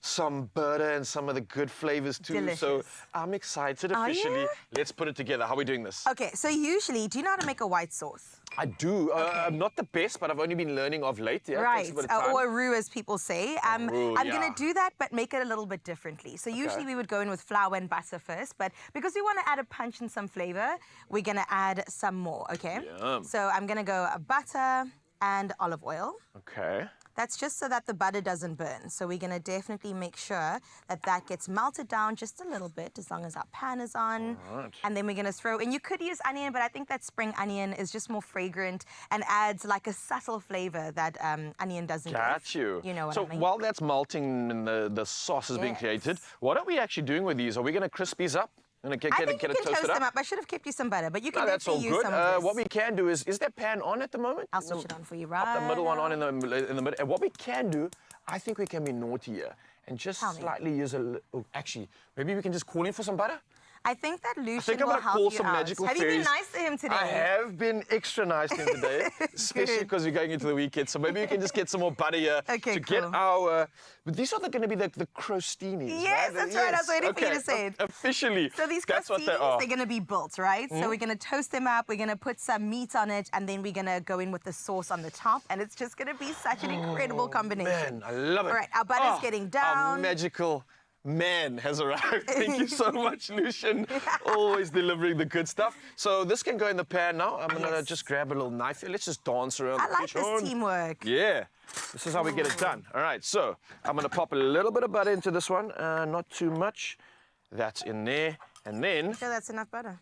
Some butter and some of the good flavors too. Delicious. So I'm excited officially. you? Let's put it together. How are we doing this? Okay, so usually, do you know how to make a white sauce? I do. I'm not the best, but I've only been learning of late. Yeah, it Right, takes a bit of time. or a roux as people say. roux, I'm yeah. going to do that, but make it a little bit differently. So usually we would go in with flour and butter first, but because we want to add a punch and some flavor, we're going to add some more, okay? Yum. So I'm going to go butter and olive oil. Okay. That's just so that the butter doesn't burn. So we're going to definitely make sure that that gets melted down just a little bit as long as our pan is on. Alright. And then we're going to throw, and you could use onion, but I think that spring onion is just more fragrant and adds like a subtle flavor that onion doesn't Got give. you. You know what so I mean? while that's melting and the sauce is being Yes. created, what are we actually doing with these? Are we going to crisp these up? And I think you can toast them up. I should have kept you some butter, but you can No, that's all definitely use good. some of this. What we can do is that pan on at the moment? I'll switch it on for you, Pop right? the middle one on in the middle. And what we can do, I think we can be naughty here and just Tell me. slightly use a little. Actually, maybe we can just call in for some butter? I think that I Lucian think I'm will going to help call you some out. magical Have fairies. you been nice to him today? I have been extra nice to him today, especially because we're going into the weekend. So maybe we can just get some more butter here Okay, to get cool. our. But these are going to be the crostinis, Yes, right? that's right. I was waiting for you to say it. Officially. So these that's what they crostinis, are. they're going to be built, right? So we're going to toast them up. We're going to put some meat on it, and then we're going to go in with the sauce on the top, and it's just going to be such an incredible combination. Man, I love it. All right, our butter's getting Our down. magical man has arrived. Thank you so much, Lucian. Always delivering the good stuff. So this can go in the pan now. I'm going to just grab a little knife here. Let's just dance around I the like this kitchen. teamwork. Yeah. This is how we get it done. All right, so I'm going to pop a little bit of butter into this one. Not too much. That's in there. And then Sure, that's enough butter.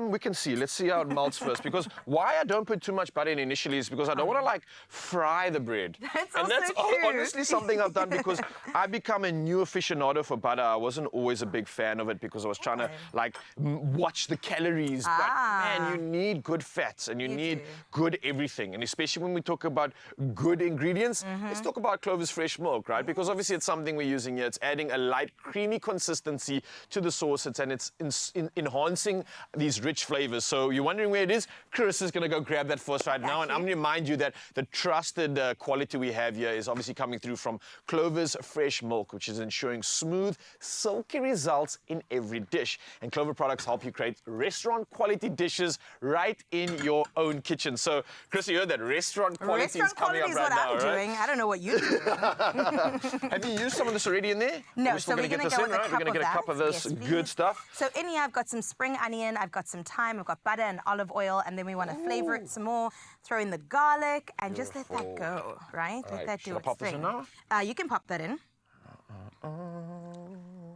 we can see. Let's see how it melts first. Because why I don't put too much butter in initially is because I don't want to like fry the bread. That's and also that's true. honestly something I've done because I become a new aficionado for butter. I wasn't always a big fan of it because I was trying to like watch the calories. But man, you need good fats and you need good everything. And especially when we talk about good ingredients, let's talk about Clover's fresh milk, right? Because obviously it's something we're using here. It's adding a light, creamy consistency to the sauce. And it's enhancing these rich flavors. So you're wondering where it is? Chris is going to go grab that for us right now. And I'm going to remind you that the trusted quality we have here is obviously coming through from Clover's fresh milk, which is ensuring smooth, silky results in every dish. And Clover products help you create restaurant quality dishes right in your own kitchen. So Chris, you heard that restaurant quality is coming up right now, Restaurant quality is what I'm doing. I don't know what you're doing. Have you used some of this already in there? No, We're still so we're gonna going to get go this with in, a right? We're cup going to get a cup of this Yes, good please. stuff. So in here, I've got some spring onion, I've got some thyme, I've got butter and olive oil, and then we want to flavor it some more. Throw in the garlic and just let that go, right? Let that do Should I its pop this thing. in now? You can pop that in.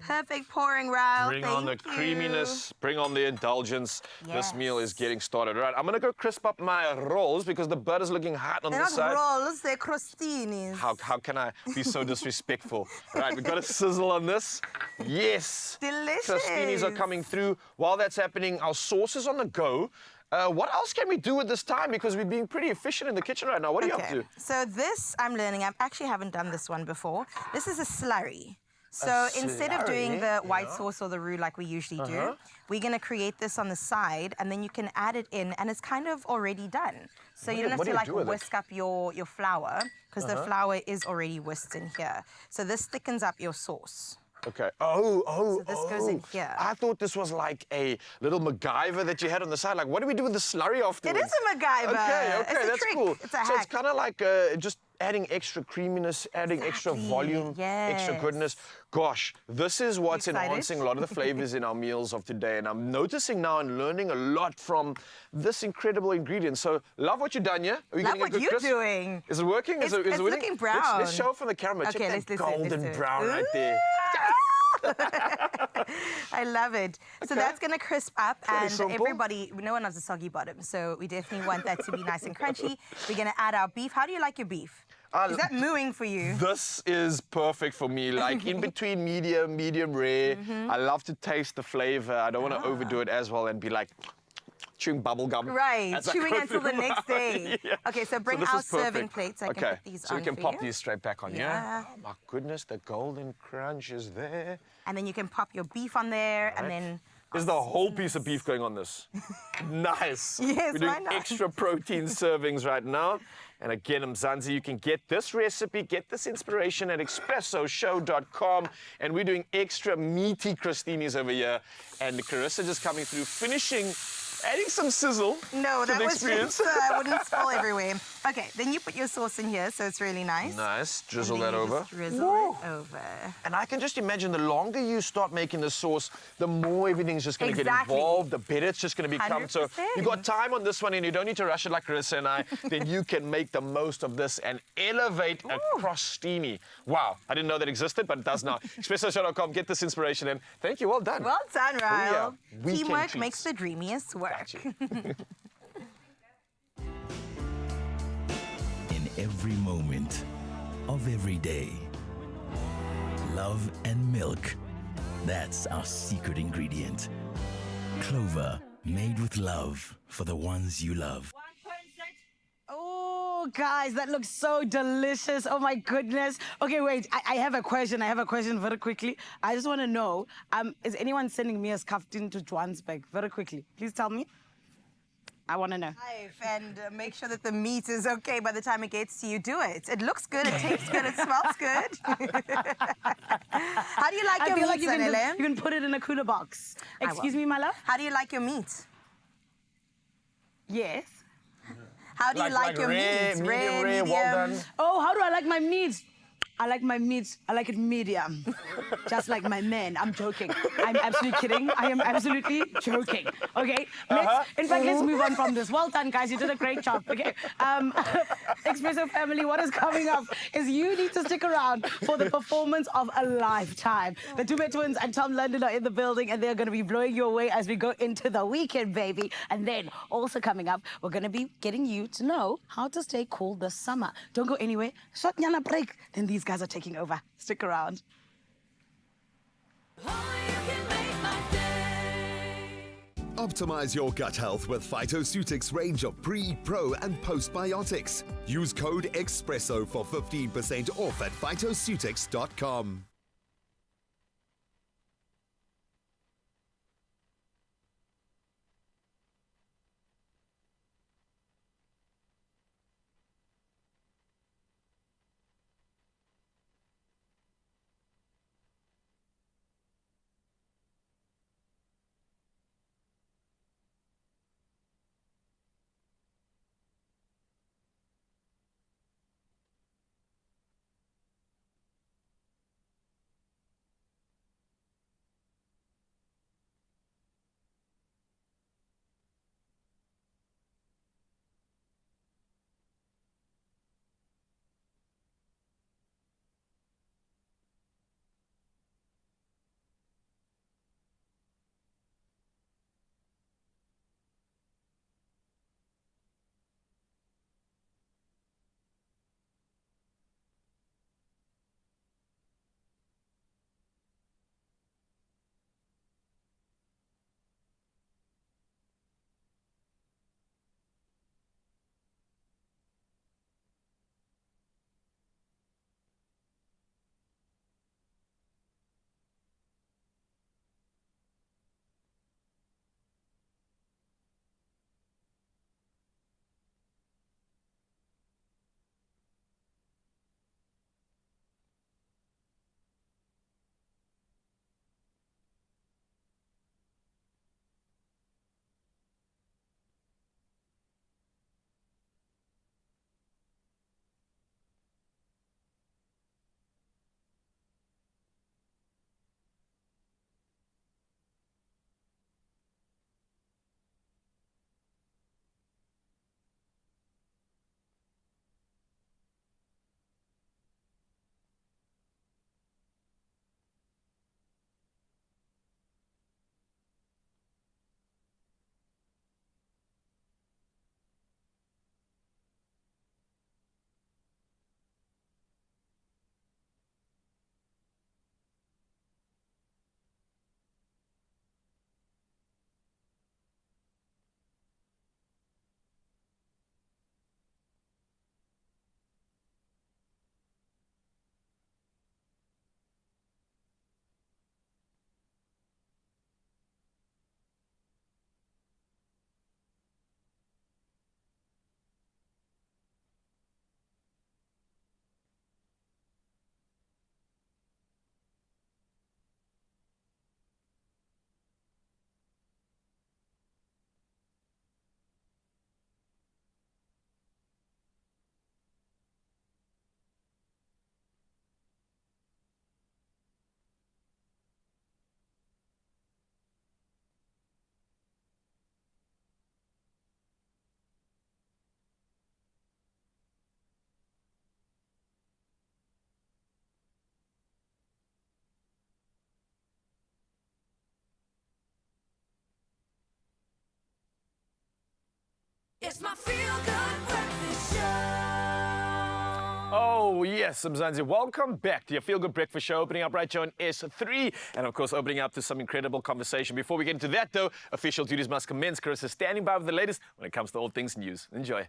Perfect pouring, Raul. Bring on the Thank you. creaminess, bring on the indulgence. This meal is Yes. getting started. All right, I'm gonna go crisp up my rolls because the butter's looking hot on They're this not side. rolls, they're crostinis. How can I be so disrespectful? All right, we've got a sizzle on this. Yes. Delicious. Crostinis are coming through. While that's happening, our sauce is on the go. What else can we do with this time? Because we're being pretty efficient in the kitchen right now. What are you up to? So this, I'm learning, I actually haven't done this one before. This is a slurry. So instead of doing the white sauce or the roux like we usually do, we're gonna create this on the side and then you can add it in and it's kind of already done. So you don't have to like whisk up your flour because the flour is already whisked in here. So this thickens up your sauce. Okay. So this goes in here. I thought this was like a little MacGyver that you had on the side. Like, what do we do with the slurry afterwards? It is a MacGyver. Okay, It's a that's trick. cool. It's a so it's hack. kind of like just adding extra creaminess, adding extra volume, extra goodness. Gosh, this is what's enhancing a lot of the flavors in our meals of today. And I'm noticing now and learning a lot from this incredible ingredient. So, love what you've done here. Are we Love getting a what good you're crisp? doing. Is it working? It's it winning? looking brown. Let's show it from the camera. Okay, Check let's that do it, let's golden do it. brown right there. I love it. So that's going to crisp up and simple. everybody, no one loves a soggy bottom. So we definitely want that to be nice and crunchy. We're going to add our beef. How do you like your beef? Is that mooing for you? This is perfect for me, like in between medium rare. I love to taste the flavor. I don't want to overdo it as well and be like chewing bubble gum. Right, as I chewing go until through the next day. Yeah. Okay, so bring this our is perfect. serving plates. I can put these so on we can for pop you. these straight back on, Yeah. Oh my goodness, the golden crunch is there. And then you can pop your beef on there and then... Is the whole piece of beef going on this? Nice. Yes, We're doing why not? extra protein servings right now. And again, Mzansi, you can get this recipe, get this inspiration at expressoshow.com. And we're doing extra meaty crostinis over here. And Carissa just coming through, finishing, adding some sizzle No, to that the was experience. just, I wouldn't spill everywhere. Okay, then you put your sauce in here, so it's really nice. Nice. And Drizzle then that you over. just drizzle it over. And I can just imagine the longer you start making the sauce, the more everything's just going to get Exactly. involved, the better it's just going to become. So 100%. you've got time on this one and you don't need to rush it like Carissa and I, then you can make the most of this and elevate a crostini. Wow, I didn't know that existed, but it does now. Expressoshow.com, get this inspiration and thank you, well done. Well done, Ryle. Weekend Teamwork treats. makes the dreamiest work. In every moment of every day. Love and milk. That's our secret ingredient. Clover, made with love for the ones you love. Oh, guys, that looks so delicious. Oh, my goodness. Okay, wait. I have a question. I have a question very quickly. I just want to know, is anyone sending me a skaftin to Johannesburg? Very quickly. Please tell me. I want to know. And make sure that the meat is okay by the time it gets to you. Do it. It looks good, it tastes good, it smells good. How do you like I your feel meat, like Zanele? you can put it in a cooler box. Excuse me, my love? How do you like your meat? Yes. How do you like your rare, meat? medium rare, well done. Oh, how do I like my meat? I like my meat. I like it medium. Just like my men. I'm joking. I'm absolutely kidding. I am absolutely joking. Okay? In fact, let's move on from this. Well done, guys. You did a great job. Okay? Expresso family, what is coming up is you need to stick around for the performance of a lifetime. The Dube twins and Tom London are in the building, and they're going to be blowing you away as we go into the weekend, baby. And then, also coming up, we're going to be getting you to know how to stay cool this summer. Don't go anywhere. Short nyana break. Then these guys are taking over. Stick around. Optimize your gut health with Phytoceutics range of pre, pro, and postbiotics. Use code EXPRESSO for 15% off at phytoceutics.com. It's my feel-good breakfast show. Oh, yes, Mzansi. Welcome back to your Feel Good Breakfast Show, opening up right here on S3. And, of course, opening up to some incredible conversation. Before we get into that, though, official duties must commence. Carissa is standing by with the latest when it comes to all things news. Enjoy.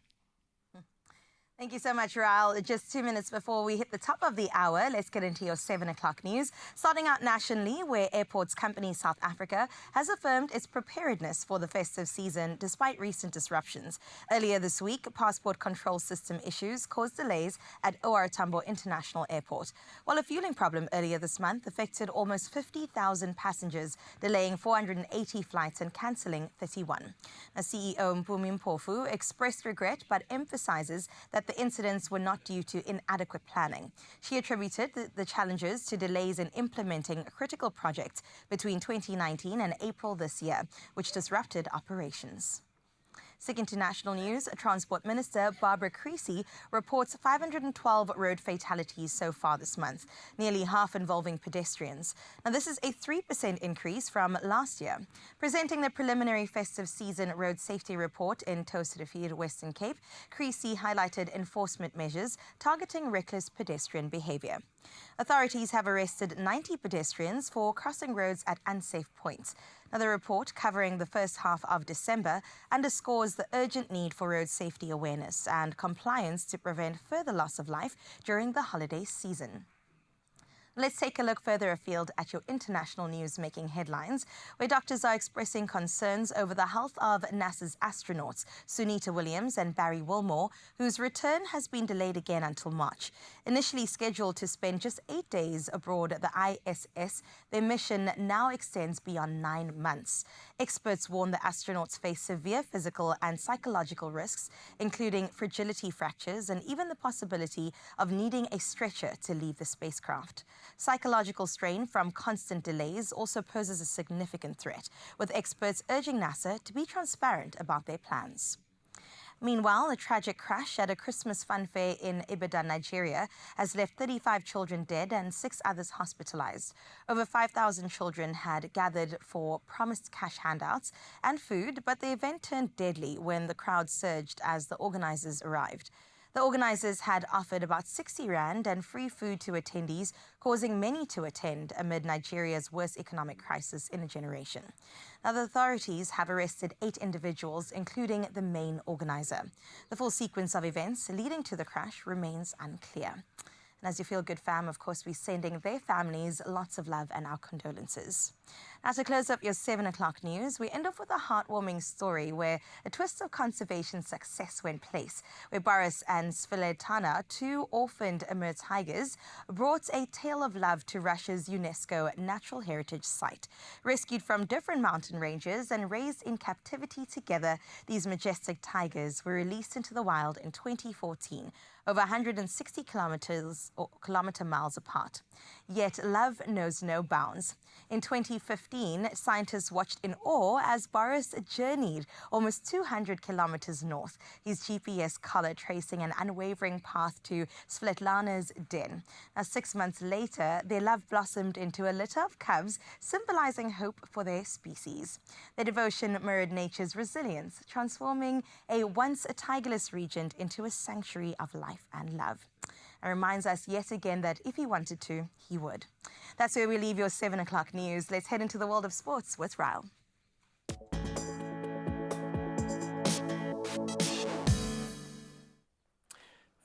Thank you so much, Raul. Just 2 minutes before we hit the top of the hour, let's get into your 7 o'clock news. Starting out nationally, where Airports Company South Africa has affirmed its preparedness for the festive season despite recent disruptions. Earlier this week, passport control system issues caused delays at OR Tambo International Airport, while a fueling problem earlier this month affected almost 50,000 passengers, delaying 480 flights and cancelling 31. Now, CEO Mpumi Mpofu expressed regret but emphasizes that the incidents were not due to inadequate planning. She attributed the challenges to delays in implementing critical projects between 2019 and April this year, which disrupted operations. Sticking to national news, Transport Minister Barbara Creecy reports 512 road fatalities so far this month, nearly half involving pedestrians. Now, this is a 3% increase from last year. Presenting the preliminary festive season road safety report in Toast-Rivier, Western Cape, Creecy highlighted enforcement measures targeting reckless pedestrian behavior. Authorities have arrested 90 pedestrians for crossing roads at unsafe points. Now, the report, covering the first half of December, underscores the urgent need for road safety awareness and compliance to prevent further loss of life during the holiday season. Let's take a look further afield at your international news making headlines, where doctors are expressing concerns over the health of NASA's astronauts, Sunita Williams and Barry Wilmore, whose return has been delayed again until March. Initially scheduled to spend just 8 days aboard the ISS, their mission now extends beyond 9 months. Experts warn the astronauts face severe physical and psychological risks, including fragility fractures and even the possibility of needing a stretcher to leave the spacecraft. Psychological strain from constant delays also poses a significant threat, with experts urging NASA to be transparent about their plans. Meanwhile, a tragic crash at a Christmas fun fair in Ibadan, Nigeria, has left 35 children dead and 6 others hospitalized. Over 5,000 children had gathered for promised cash handouts and food, but the event turned deadly when the crowd surged as the organizers arrived. The organizers had offered about 60 rand and free food to attendees, causing many to attend amid Nigeria's worst economic crisis in a generation. Now, the authorities have arrested 8 individuals, including the main organizer. The full sequence of events leading to the crash remains unclear. And as you feel good, fam, of course, we're sending their families lots of love and our condolences. Now, to close up your 7 o'clock news, we end off with a heartwarming story where a twist of conservation success went place, where Boris and Sviletana, 2 orphaned Amur tigers, brought a tale of love to Russia's UNESCO Natural Heritage Site. Rescued from different mountain ranges and raised in captivity together, these majestic tigers were released into the wild in 2014. Over 160 kilometer miles apart. Yet love knows no bounds. In 2015, scientists watched in awe as Boris journeyed almost 200 kilometers north, his GPS collar tracing an unwavering path to Svetlana's den. Now, 6 months later, their love blossomed into a litter of cubs, symbolizing hope for their species. Their devotion mirrored nature's resilience, transforming a once tigerless region into a sanctuary of life and love. And reminds us yet again that if he wanted to, he would. That's where we leave your 7 o'clock news. Let's head into the world of sports with Ryle.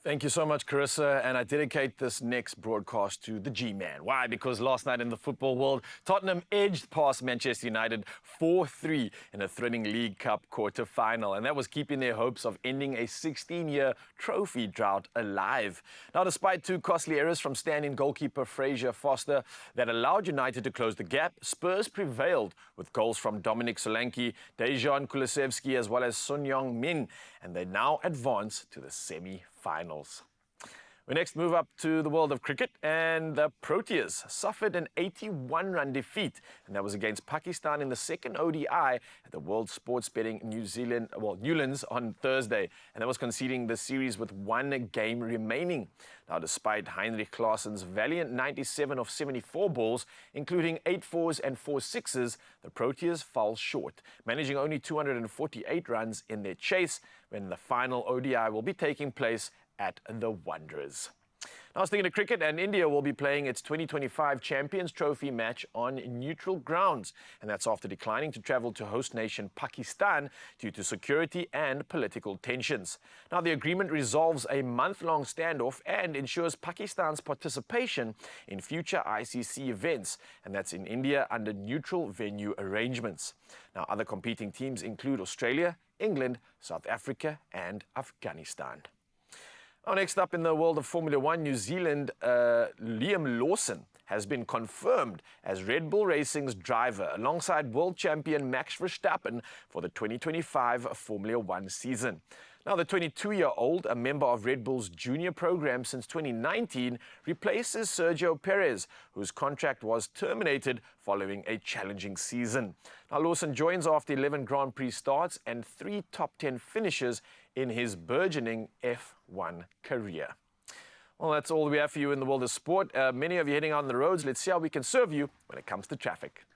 Thank you so much, Carissa, and I dedicate this next broadcast to the G-Man. Why? Because last night in the football world, Tottenham edged past Manchester United 4-3 in a thrilling League Cup quarter-final, and that was keeping their hopes of ending a 16-year trophy drought alive. Now, despite 2 costly errors from stand-in goalkeeper Fraser Foster that allowed United to close the gap, Spurs prevailed with goals from Dominic Solanke, Dejan Kulusevski, as well as Son Heung-min, and they now advance to the semi-finals. We next move up to the world of cricket, and the Proteas suffered an 81-run defeat, and that was against Pakistan in the second ODI at the World Sports Betting Newlands on Thursday, and that was conceding the series with one game remaining. Now, despite Heinrich Klaassen's valiant 97 of 74 balls, including 8 fours and 4 sixes, the Proteas fell short, managing only 248 runs in their chase when the final ODI will be taking place at the Wanderers. Now, sticking to cricket, and India will be playing its 2025 Champions Trophy match on neutral grounds, and that's after declining to travel to host nation Pakistan due to security and political tensions. Now, the agreement resolves a month-long standoff and ensures Pakistan's participation in future ICC events, and that's in India under neutral venue arrangements. Now, other competing teams include Australia, England, South Africa, and Afghanistan. Now, next up in the world of Formula One, New Zealand, Liam Lawson has been confirmed as Red Bull Racing's driver alongside world champion Max Verstappen for the 2025 Formula One season. Now, the 22-year-old, a member of Red Bull's junior program since 2019, replaces Sergio Perez, whose contract was terminated following a challenging season. Now, Lawson joins after 11 Grand Prix starts and 3 top 10 finishes in his burgeoning F1 career. Well, that's all we have for you in the world of sport. Many of you heading on the roads. Let's see how we can serve you when it comes to traffic.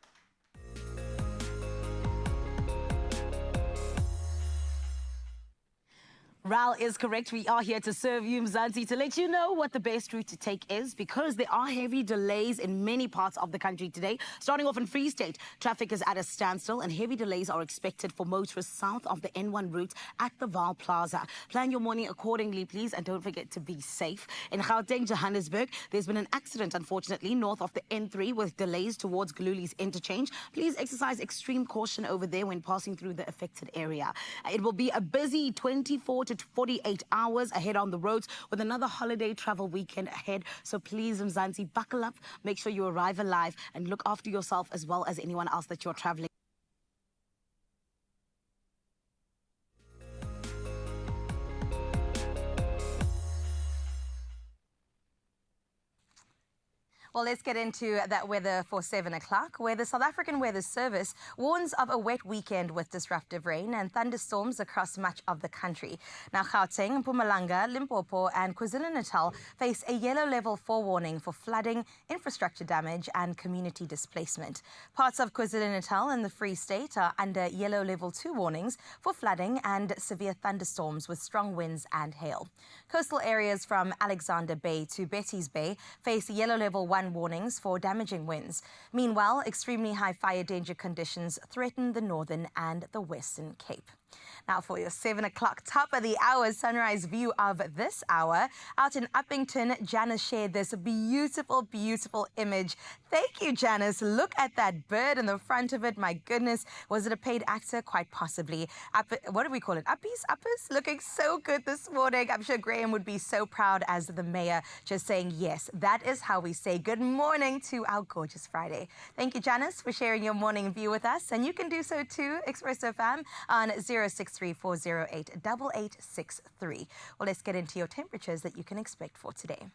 Ral is correct. We are here to serve you, Mzansi, to let you know what the best route to take is, because there are heavy delays in many parts of the country today. Starting off in Free State, traffic is at a standstill and heavy delays are expected for motorists south of the N1 route at the Val Plaza. Plan your morning accordingly, please, and don't forget to be safe. In Gauteng, Johannesburg, there's been an accident, unfortunately, north of the N3 with delays towards Gululi's interchange. Please exercise extreme caution over there when passing through the affected area. It will be a busy 24 to 48 hours ahead on the roads with another holiday travel weekend ahead. So please, Mzansi, buckle up, make sure you arrive alive and look after yourself as well as anyone else that you're traveling. Well, let's get into that weather for 7 o'clock, where the South African Weather Service warns of a wet weekend with disruptive rain and thunderstorms across much of the country. Now, Gauteng, Mpumalanga, Limpopo and KwaZulu-Natal face a yellow level 4 warning for flooding, infrastructure damage and community displacement. Parts of KwaZulu-Natal and the Free State are under yellow level 2 warnings for flooding and severe thunderstorms with strong winds and hail. Coastal areas from Alexander Bay to Betty's Bay face yellow level 1 warnings for damaging winds. Meanwhile, extremely high fire danger conditions threaten the northern and the Western Cape. Now for your 7 o'clock top of the hour sunrise view of this hour. Out in Uppington, Janice shared this beautiful, beautiful image. Thank you, Janice. Look at that bird in the front of it. My goodness, was it a paid actor? Quite possibly. What do we call it? Uppies? Uppers? Looking so good this morning. I'm sure Graham would be so proud as the mayor, just saying, yes, that is how we say good morning to our gorgeous Friday. Thank you, Janice, for sharing your morning view with us. And you can do so too, Expresso fam, on 0634088863. Well, let's get into your temperatures that you can expect for today.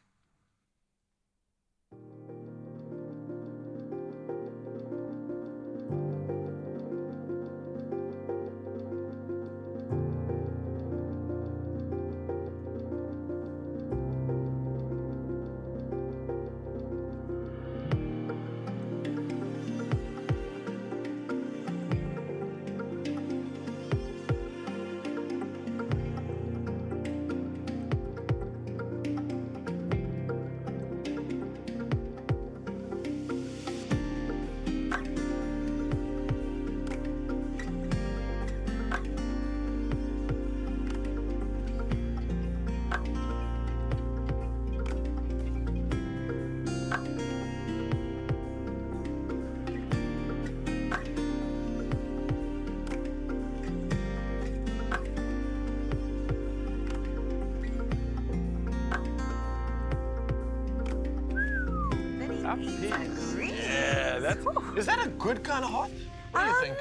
Yeah, is that a good kind of hot? What do you think?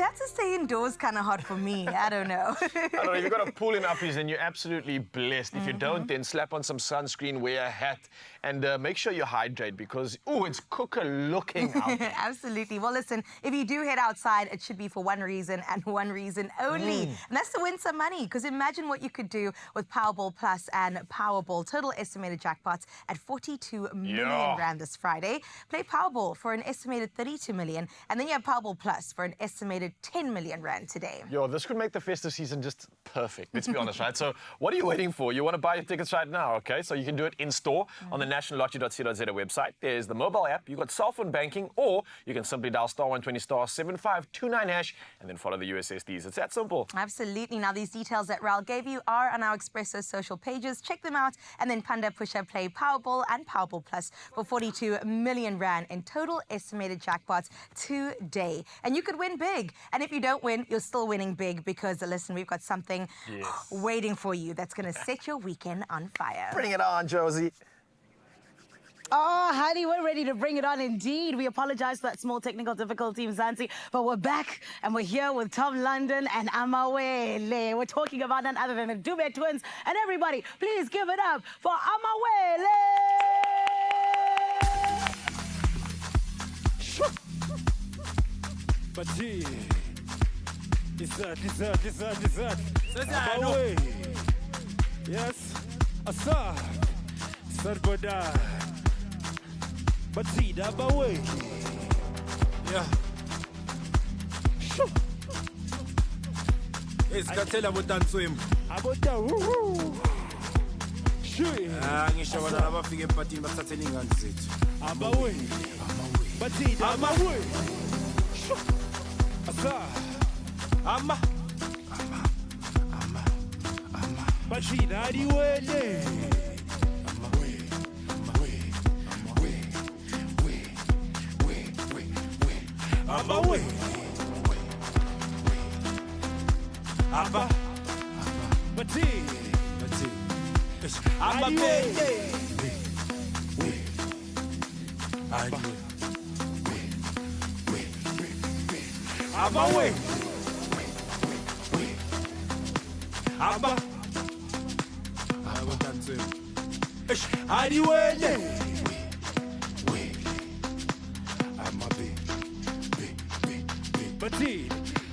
that's to stay indoors kind of hot for me. I don't know. I don't know, if you've got a pool in Uppies, then you're absolutely blessed. If you don't, then slap on some sunscreen, wear a hat, and make sure you hydrate because, ooh, it's cooker looking out there. Absolutely. Well, listen, if you do head outside, it should be for one reason and one reason only. And that's to win some money, because imagine what you could do with Powerball Plus and Powerball. Total estimated jackpots at 42 million rand this Friday. Play Powerball for an estimated 32 million, and then you have Powerball Plus for an estimated 10 million rand today. Yo, this could make the festive season just perfect, let's be honest, right? So what are you waiting for? You want to buy your tickets right now, okay? So you can do it in store on the nationallottery.co.za website. There's the mobile app, you've got cell phone banking, or you can simply dial *120 *7529# and then follow the USSDs. It's that simple. Absolutely. Now, these details that Raul gave you are on our Expresso social pages. Check them out. And then Panda Pusher play Powerball and Powerball Plus for 42 million rand in total estimated jackpots today. And you could win big. And if you don't win, you're still winning big because, listen, we've got something waiting for you that's going to set your weekend on fire. Bring it on, Josie. Oh, honey, we're ready to bring it on indeed. We apologize for that small technical difficulty, Mzansi, but we're back and we're here with Tom London and Amawele. We're talking about none other than the Dube twins. And everybody, please give it up for Amawele! But gee, dessert. Amawele. Yes, Asa, Sargoda. But see, that way. Yeah. Hey, Skatela mutantswim. Abota woo. Shui. Ngisho bona abafike empatini basathathe ingane zethu. Abawe. But see, that way. Asa. Ama. But see, that way. Abba way. Abba. Bati. Abba baby. Abba way. Abba. Adiwele. Bati.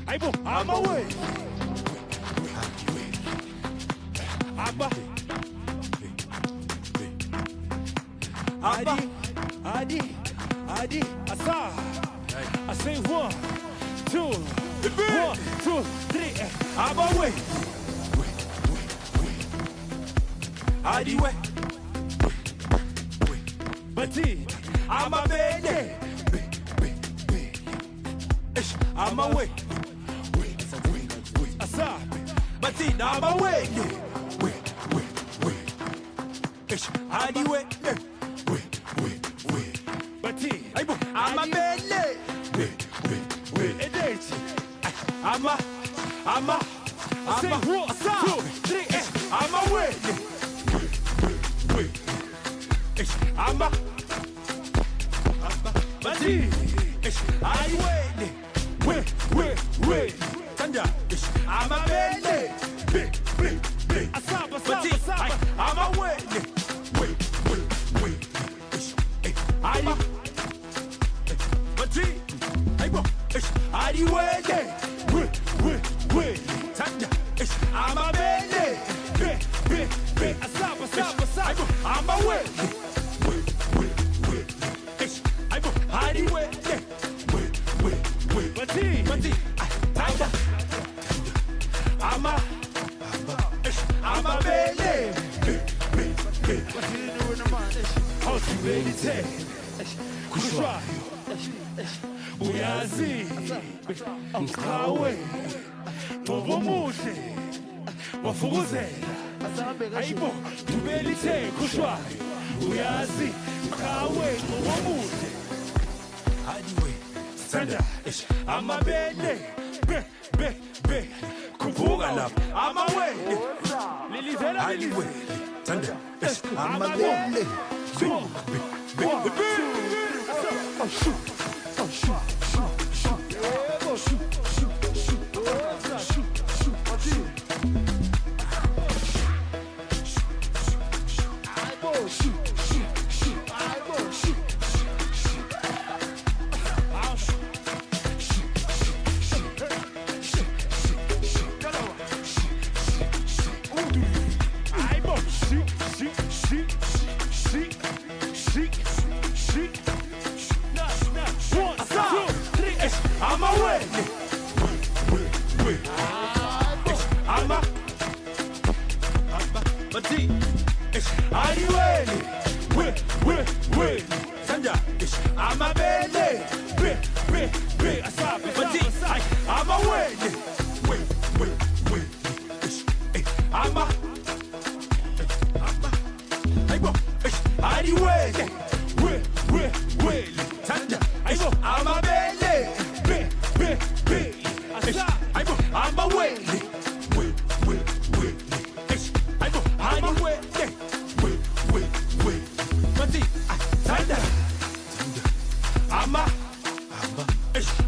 Aibo, I'm away. Abba. Adi. Asa. I say 1, 2, 1, 2, 3. Abba way. Adi way. Bati. I'm a baby. I'm away. Asa. But I'm away. Adi way. Bati. I'm a baby. I'm a. Say 1, 2, 3. I'm away. I'm a. Bati. Adi way. Wait. Tanda. I'm a baby. Asaba. I'm away. I'm a. Adi way. Tanda. I'm a baby. Asaba. I'm away. Adi way. Bati. Tanda. I'm a baby. What you doing, man? How to really take? Kushwa. Uyazi. Mkawe. Tobomushe. Wafukuzela. Aibo. Tubeli take. Kushwa. Uyazi. Mkawe. Tobomushe. Tanda. I'm a baby. Kuvuga lapha. I'm away. Lilizela. Tanda. I'm a baby. Shoot. Mati, Adiwele, we, Sanja, I'm a baby, be, Mati, I'm a wele, we, I'm a, Adiwele, we, Sanja, I'm a baby, be, I'm a wele,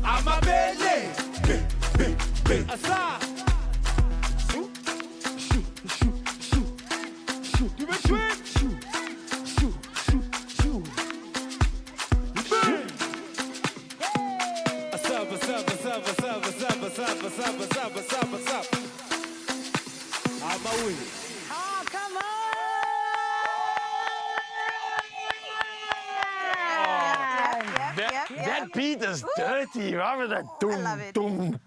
I'm a belly, be, asa. Shoot, give it quick. Shoot. What's up? I'm a winner. Oh, come on! That beat is dirty. Remember that? Doom.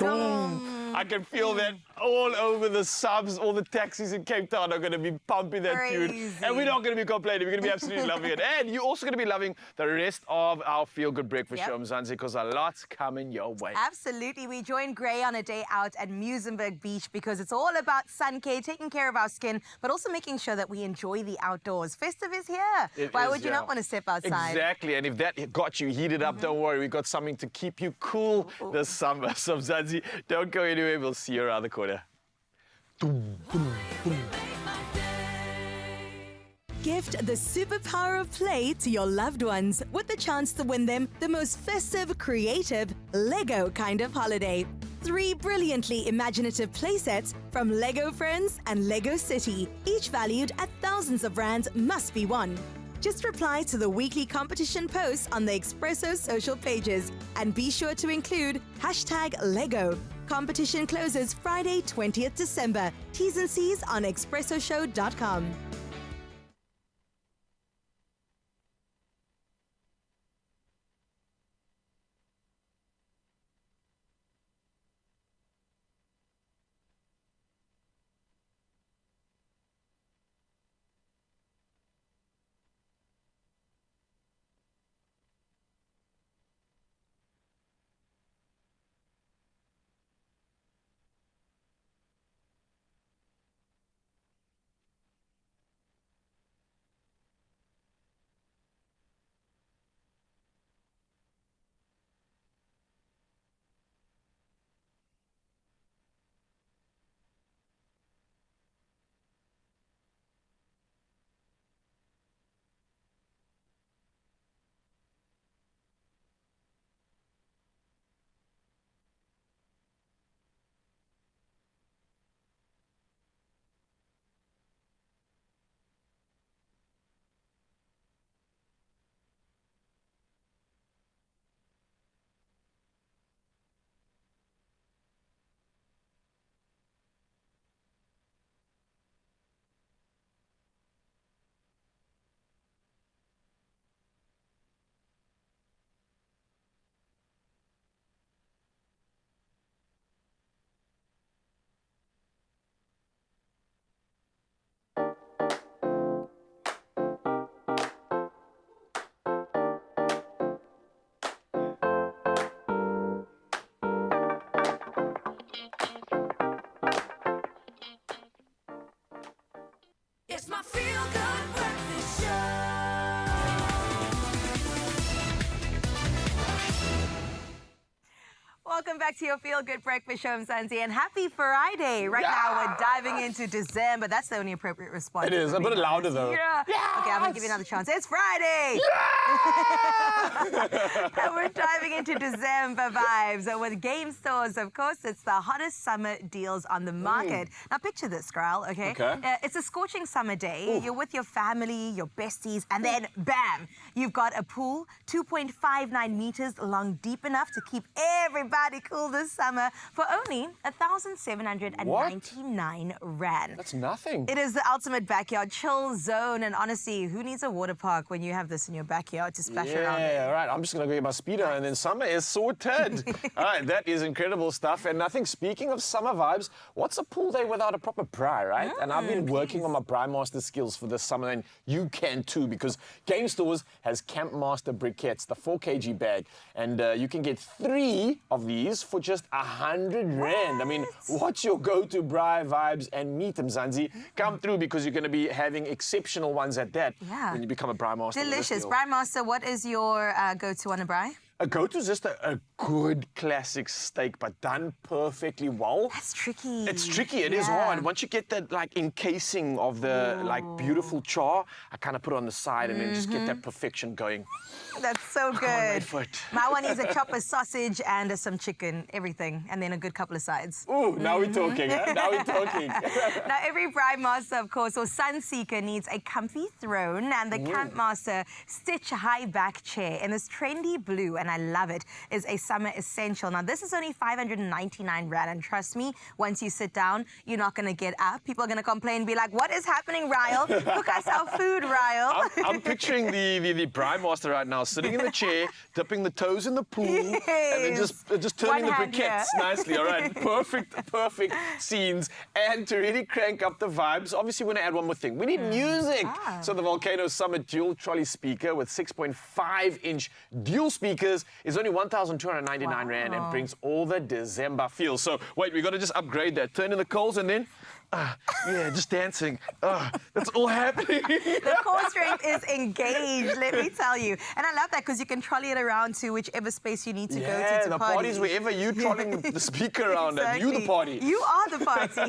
I can feel that all over the subs. All the taxis in Cape Town are going to be pumping that tune. And we're not going to be complaining. We're going to be absolutely loving it. And you're also going to be loving the rest of our Feel Good Breakfast show, Mzansi, because a lot's coming your way. Absolutely. We joined Gray on a day out at Muizenberg Beach because it's all about sun care, taking care of our skin, but also making sure that we enjoy the outdoors. Festive is here. Why would you not want to step outside? Exactly. And if that got you heated up, don't worry. We've got something to keep you cool this summer. So, Mzansi, don't go anywhere. We'll see you around the corner. Gift the superpower of play to your loved ones with the chance to win them the most festive, creative, Lego kind of holiday. 3 brilliantly imaginative playsets from Lego Friends and Lego City, each valued at thousands of rands, must be won. Just reply to the weekly competition posts on the Expresso social pages and be sure to include #Lego. Competition closes Friday, 20th December. T's and C's on expressoshow.com. It's my Feel Good Breakfast Show. Welcome back to your Feel Good Breakfast Show, Mzansi, and happy Friday. Right now, we're diving into December. That's the only appropriate response. It is. A bit louder, though. Yeah. Okay, I'm going to give you another chance. It's Friday. And we're diving into December vibes. With game stores, of course, it's the hottest summer deals on the market. Now, picture this, Grell, okay? It's a scorching summer day. You're with your family, your besties, and then, bam, you've got a pool 2.59 meters long, deep enough to keep everybody party cool this summer for only 1,799 rand. That's nothing. It is the ultimate backyard chill zone, and honestly, who needs a water park when you have this in your backyard to splash around in? Yeah, all right. I'm just going to go get my speedo, and then summer is sorted. All right, that is incredible stuff. And I think speaking of summer vibes, what's a pool day without a proper braai, right? And I've been working on my braai master skills for this summer, and you can too, because Game Stores has Camp Master briquettes, the 4 kg bag, and you can get 3 of these for just 100 rand. I mean, what's your go-to braai vibes? And meet them, Zanzi. Come through, because you're going to be having exceptional ones at that when you become a braai master. Delicious. Braai master, what is your go-to on a braai? A go-to is just a good classic steak, but done perfectly well. That's tricky. It's tricky. It is hard. Once you get that encasing of the beautiful char, I kind of put it on the side and then just get that perfection going. That's so good. Can't wait for it. My one is a chopper sausage and some chicken, everything, and then a good couple of sides. Ooh, now we're talking. Huh? Now we're talking. Now, every braai master, of course, or sun seeker needs a comfy throne, and the Camp Master Stitch high back chair in this trendy blue, and I love it, is a summer essential. Now, this is only 599 rand, and trust me, once you sit down, you're not going to get up. People are going to complain and be like, what is happening, Ryle? Cook us our food, Ryle. I'm picturing the braai master right now, sitting in the chair, dipping the toes in the pool, and then just turning the briquettes nicely. All right, perfect scenes. And to really crank up the vibes, obviously we're going to add one more thing. We need music. So the Volcano Summit dual trolley speaker with 6.5-inch dual speakers is only 1,299 rand and brings all the December feel. So wait, we got to just upgrade that. Turn in the coals and then just dancing. That's all happening. The core strength is engaged, let me tell you. And I love that, because you can trolley it around to whichever space you need to go to the party. party's wherever you trolling the speaker around at. You the party. You are the party.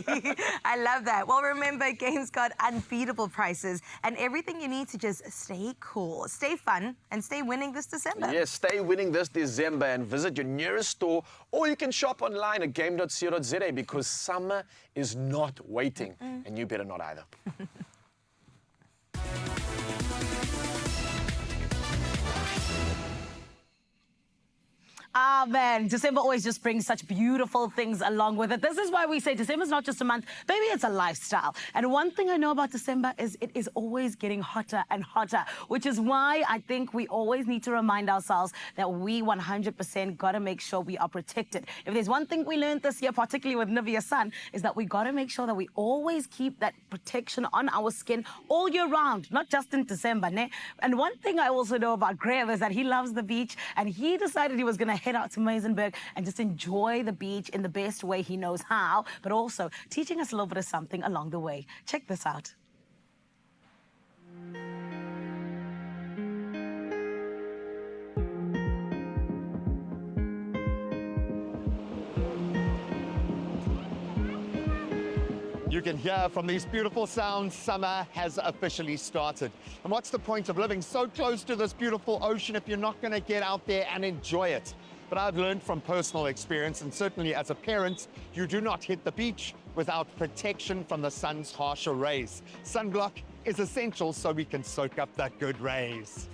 I love that. Well, remember, Game's got unbeatable prices and everything you need to just stay cool, stay fun, and stay winning this December. Yes, stay winning this December and visit your nearest store, or you can shop online at game.co.za, because summer is not waiting, and you better not either. Ah, man, December always just brings such beautiful things along with it. This is why we say December's not just a month, baby, it's a lifestyle. And one thing I know about December is it is always getting hotter and hotter, which is why I think we always need to remind ourselves that we 100% got to make sure we are protected. If there's one thing we learned this year, particularly with Nivea Sun, is that we got to make sure that we always keep that protection on our skin all year round, not just in December, ne? And one thing I also know about Graham is that he loves the beach, and he decided he was going to head out to Meisenberg and just enjoy the beach in the best way he knows how, but also teaching us a little bit of something along the way. Check this out. You can hear from these beautiful sounds, summer has officially started. And what's the point of living so close to this beautiful ocean if you're not going to get out there and enjoy it? But I've learned from personal experience, and certainly as a parent, you do not hit the beach without protection from the sun's harsher rays. Sunblock is essential so we can soak up that good rays.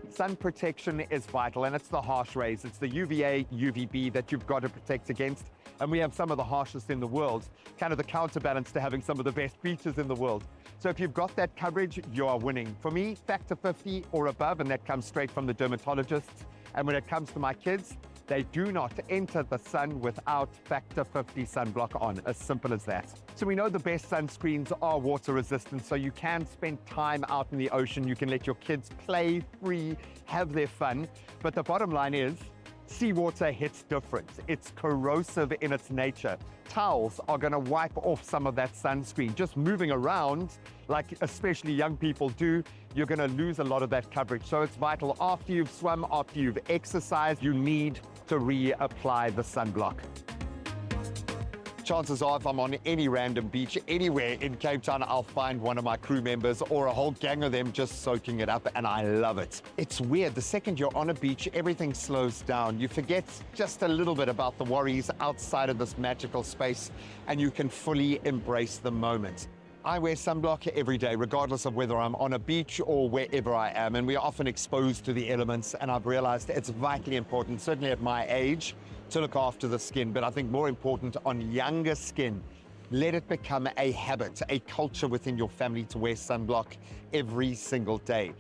Sun protection is vital, and it's the harsh rays. It's the UVA, UVB that you've got to protect against. And we have some of the harshest in the world, kind of the counterbalance to having some of the best beaches in the world. So if you've got that coverage, you are winning. For me, factor 50 or above, and that comes straight from the dermatologists. And when it comes to my kids, they do not enter the sun without factor 50 sunblock on, as simple as that. So we know the best sunscreens are water resistant, so you can spend time out in the ocean. You can let your kids play free, have their fun. But the bottom line is, seawater hits different. It's corrosive in its nature. Towels are going to wipe off some of that sunscreen. Just moving around, like especially young people do, you're going to lose a lot of that coverage. So it's vital after you've swum, after you've exercised, you need to reapply the sunblock. Chances are if I'm on any random beach anywhere in Cape Town, I'll find one of my crew members or a whole gang of them just soaking it up, and I love it. It's weird, the second you're on a beach, everything slows down. You forget just a little bit about the worries outside of this magical space, and you can fully embrace the moment. I wear sunblock every day, regardless of whether I'm on a beach or wherever I am, and we are often exposed to the elements, and I've realized it's vitally important, certainly at my age, to look after the skin, but I think more important on younger skin. Let it become a habit, a culture within your family to wear sunblock every single day.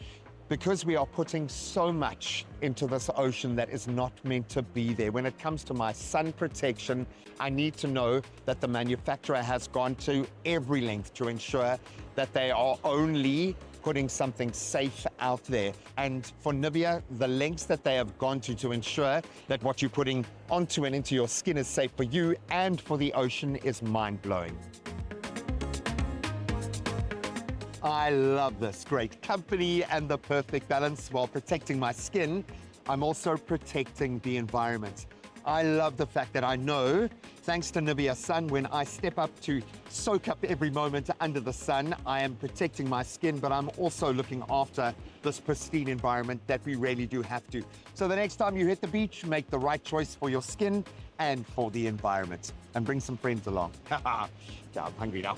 Because we are putting so much into this ocean that is not meant to be there. When it comes to my sun protection, I need to know that the manufacturer has gone to every length to ensure that they are only putting something safe out there. And for Nivea, the lengths that they have gone to ensure that what you're putting onto and into your skin is safe for you and for the ocean is mind-blowing. I love this. Great company and the perfect balance. While protecting my skin, I'm also protecting the environment. I love the fact that I know, thanks to Nivea Sun, when I step up to soak up every moment under the sun, I am protecting my skin, but I'm also looking after this pristine environment that we really do have to. So the next time you hit the beach, make the right choice for your skin and for the environment. And bring some friends along. Yeah, I'm hungry now.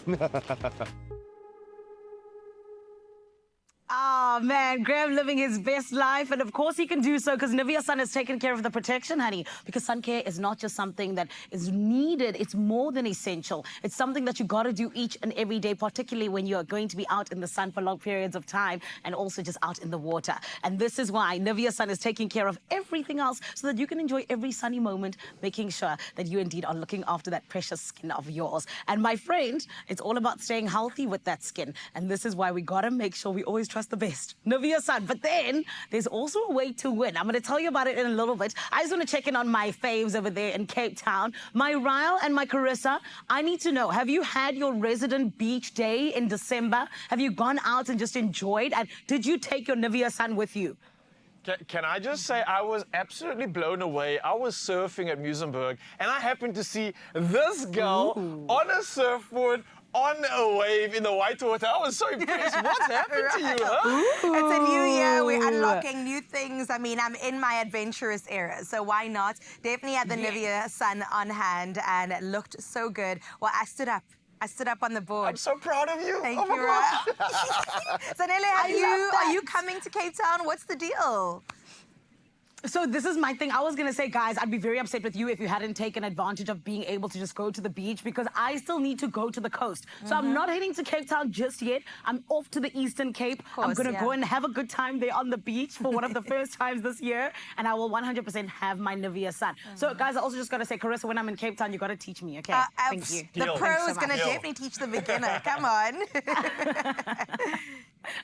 Oh man, Graham living his best life, and of course he can do so because Nivea Sun has taken care of the protection, honey. Because sun care is not just something that is needed, it's more than essential. It's something that you got to do each and every day, particularly when you're going to be out in the sun for long periods of time and also just out in the water. And this is why Nivea Sun is taking care of everything else so that you can enjoy every sunny moment, making sure that you indeed are looking after that precious skin of yours. And my friend, it's all about staying healthy with that skin. And this is why we got to make sure we always trust the best, Nivea Sun. But then there's also a way to win. I'm going to tell you about it in a little bit. I just want to check in on my faves over there in Cape Town. My Ryle and my Carissa, I need to know, have you had your resident beach day in December? Have you gone out and just enjoyed? And did you take your Nivea Sun with you? Can I just say I was absolutely blown away. I was surfing at Muizenberg and I happened to see this girl on a surfboard on a wave in the white water. I was so impressed. What's happened to you, huh? It's a new year. We're unlocking new things. I mean, I'm in my adventurous era, so why not? Definitely had the Nivea Sun on hand and it looked so good. Well, I stood up on the board. I'm so proud of you. Thank oh you, Ryle. Zanele, are you coming to Cape Town? What's the deal? So this is my thing. I was going to say, guys, I'd be very upset with you if you hadn't taken advantage of being able to just go to the beach because I still need to go to the coast. So I'm not heading to Cape Town just yet. I'm off to the Eastern Cape. I'm going to go and have a good time there on the beach for one of the first times this year. And I will 100% have my Nivea Sun. So, guys, I also just got to say, Carissa, when I'm in Cape Town, you got to teach me, okay? Thank you. The pro is going to definitely teach the beginner. Come on.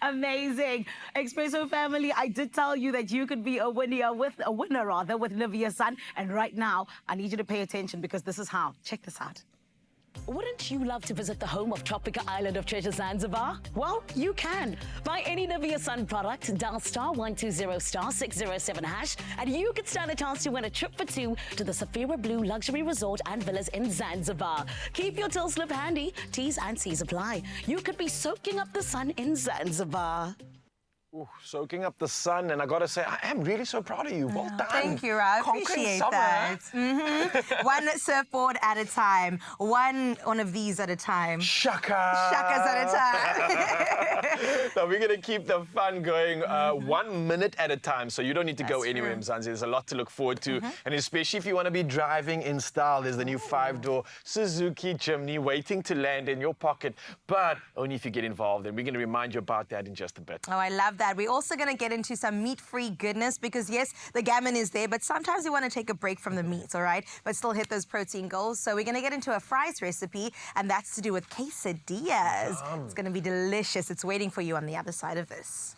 Amazing. Expresso family, I did tell you that you could be a winner with Nivea Sun. And right now, I need you to pay attention because this is how. Check this out. Wouldn't you love to visit the home of tropical island of treasure Zanzibar? Well, you can. Buy any Nivea Sun product, dial *120*607# and you could stand a chance to win a trip for two to the Safira Blue Luxury Resort and Villas in Zanzibar. Keep your till slip handy. T's and C's apply. You could be soaking up the sun in Zanzibar. Ooh, soaking up the sun, and I gotta say, I am really so proud of you. Well done. Thank you, I appreciate that. One surfboard at a time, one of these at a time. Shakas at a time. So we're gonna keep the fun going 1 minute at a time, so you don't need to go anywhere in Mzansi. There's a lot to look forward to, and especially if you want to be driving in style, there's the new 5-door Suzuki Jimny waiting to land in your pocket, but only if you get involved, and we're gonna remind you about that in just a bit. Oh, I love that. We're also going to get into some meat-free goodness because, yes, the gammon is there, but sometimes we want to take a break from the meat, all right, but still hit those protein goals. So we're going to get into a fries recipe, and that's to do with quesadillas. It's going to be delicious. It's waiting for you on the other side of this.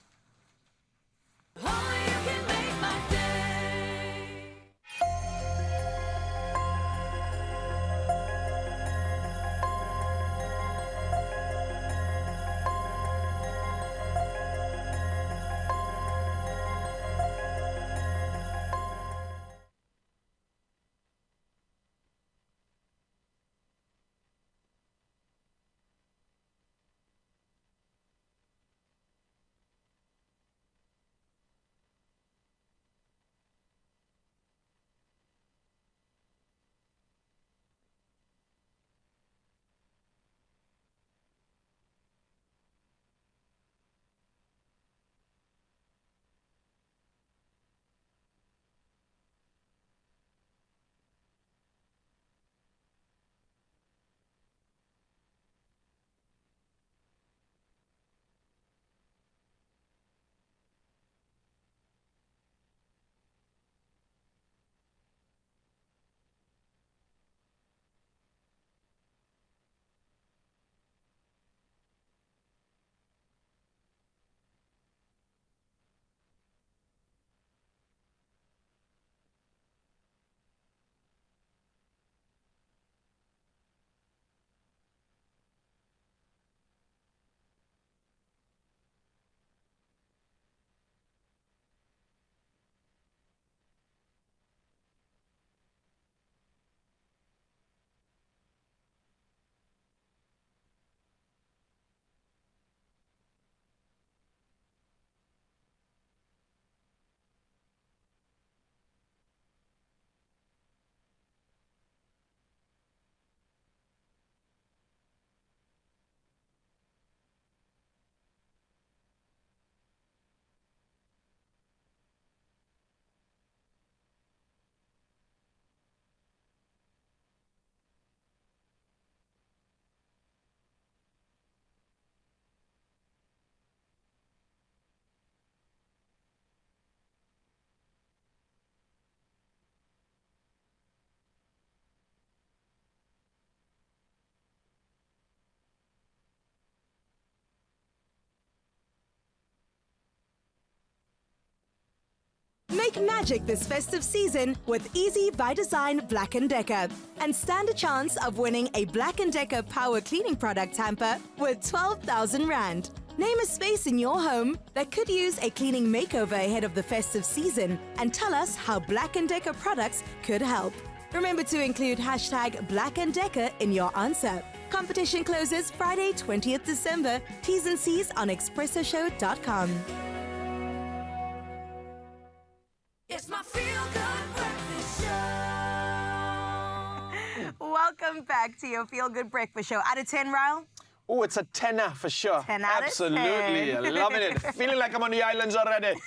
Make magic this festive season with Easy by Design Black & Decker and stand a chance of winning a Black & Decker power cleaning product hamper worth 12,000 Rand. Name a space in your home that could use a cleaning makeover ahead of the festive season and tell us how Black & Decker products could help. Remember to include hashtag Black & Decker in your answer. Competition closes Friday, 20th December. T's and C's on expressoshow.com. It's my feel-good breakfast show. Welcome back to your Feel Good Breakfast Show. Out of 10, Ryle? Oh, it's a 10 for sure. 10 out of Absolutely. 10. Loving it. Feeling like I'm on the islands already.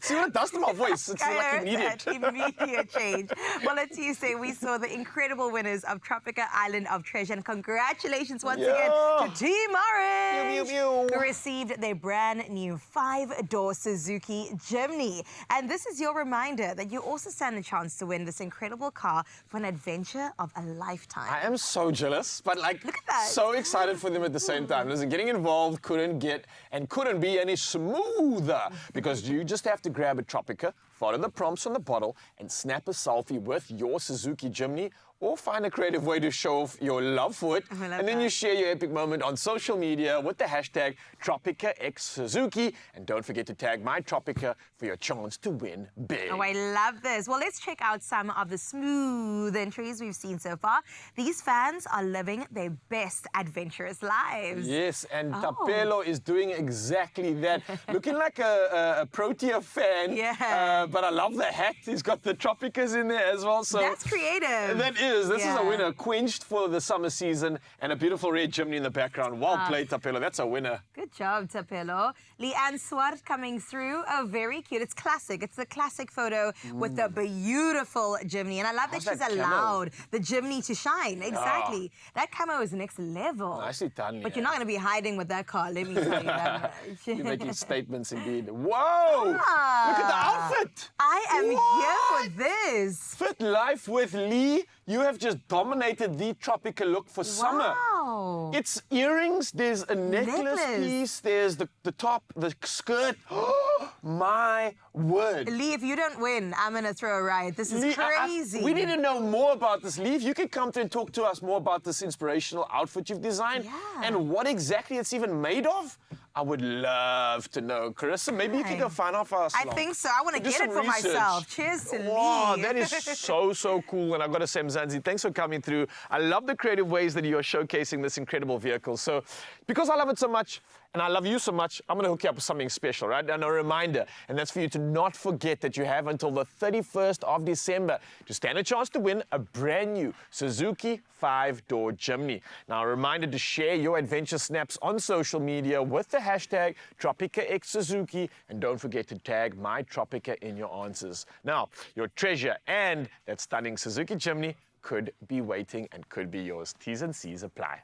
See what it does to my voice? It's like immediate. Immediate change. Well, on Tuesday, we saw the incredible winners of Tropica Island of Treasure. And congratulations once again to Team Orange, who received their brand new 5-door Suzuki Jimny. And this is your reminder that you also stand a chance to win this incredible car for an adventure of a lifetime. I am so jealous, but like Look at that. so excited for them at the same time. Listen, getting involved couldn't be any smoother because you just have to grab a Tropica, follow the prompts on the bottle, and snap a selfie with your Suzuki Jimny, or find a creative way to show off your love for it. And then you share your epic moment on social media with the hashtag TropicaXSuzuki. And don't forget to tag my Tropica for your chance to win big. Oh, I love this. Well, let's check out some of the smooth entries we've seen so far. These fans are living their best adventurous lives. Yes, and Tapelo is doing exactly that. Looking like a Protea fan. Yeah. But I love the hat. He's got the Tropicas in there as well. So that's creative. That is. This is a winner. Quenched for the summer season and a beautiful red chimney in the background. Well played, Tapelo. That's a winner. Good job, Tapelo. Leanne Swart coming through. Oh, very cute. It's classic. It's the classic photo with the beautiful Jimny. And I love that she's allowed the Jimny to shine. Exactly. That camo is next level. Nicely done. But you're not going to be hiding with that car, let me tell you that much. You're making statements indeed. Whoa! Look at the outfit. I am here for this. Fit life with Lee. You have just dominated the Tropica look for summer. Wow. It's earrings, there's a necklace piece, there's the top, the skirt. Oh, my word. Lee, if you don't win, I'm going to throw a riot. This is crazy. We need to know more about this. Lee, if you could come through and talk to us more about this inspirational outfit you've designed and what exactly it's even made of, I would love to know. Carissa, maybe you can go find out for us. I think so. I want to get it for myself. Cheers to Lee. Wow, that is so cool. And I've got to say, Mzansi, thanks for coming through. I love the creative ways that you're showcasing this incredible vehicle. So, because I love it so much, and I love you so much, I'm going to hook you up with something special, right? And a reminder, and that's for you to not forget that you have until the 31st of December to stand a chance to win a brand new Suzuki 5-door Jimny. Now, a reminder to share your adventure snaps on social media with the hashtag TropicaXSuzuki, and don't forget to tag my Tropica in your answers. Now, your treasure and that stunning Suzuki Jimny could be waiting and could be yours. T's and C's apply.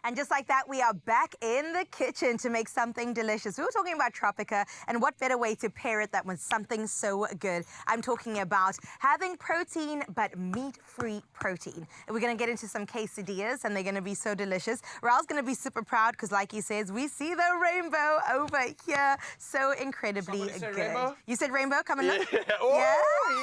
And just like that, we are back in the kitchen to make something delicious. We were talking about Tropica, and what better way to pair it than with something so good. I'm talking about having protein, but meat-free protein. And we're going to get into some quesadillas, and they're going to be so delicious. Raul's going to be super proud because, like he says, we see the rainbow over here. So incredibly good. Rainbow? You said rainbow? Come and look. Oh, Yeah?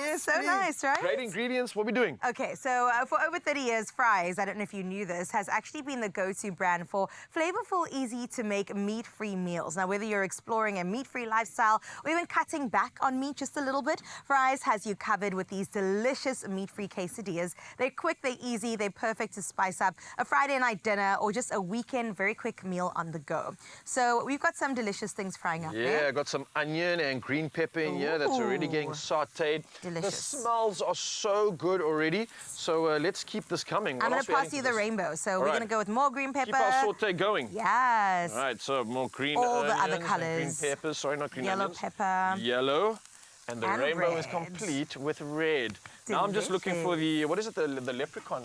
yes, So please. nice, right? Great ingredients. What are we doing? Okay, so for over 30 years, Fry's, I don't know if you knew this, has actually been the go-to brand for flavorful, easy-to-make meat-free meals. Now, whether you're exploring a meat-free lifestyle or even cutting back on meat just a little bit, Fry's has you covered with these delicious meat-free quesadillas. They're quick, they're easy, they're perfect to spice up a Friday night dinner or just a weekend, very quick meal on the go. So we've got some delicious things frying up there. Yeah, I got some onion and green pepper in here that's already getting sauteed. Delicious. The smells are so good already. So let's keep this coming. I'm going to pass you the rainbow. So we're going to go with more green pepper. Keep our saute going. Yes. All right, so more green All onions, the other and colors. green peppers, sorry, not green Yellow onions. pepper. Yellow. And the And rainbow is red. complete with red. Now I'm just looking for the, what is it, the leprechaun?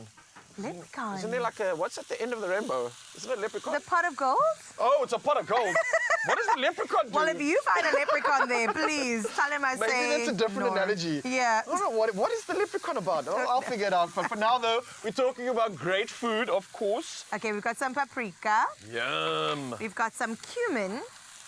Leprechaun. Isn't there like a, what's at the end of the rainbow? Isn't it a leprechaun? The pot of gold? Oh, it's a pot of gold. What does the leprechaun do? Well, if you find a leprechaun there, please tell him I Maybe say that's a different no. analogy. Yeah. I don't know, what is the leprechaun about? Oh, I'll figure it out. But for now, though, we're talking about great food, of course. Okay, we've got some paprika. Yum. We've got some cumin.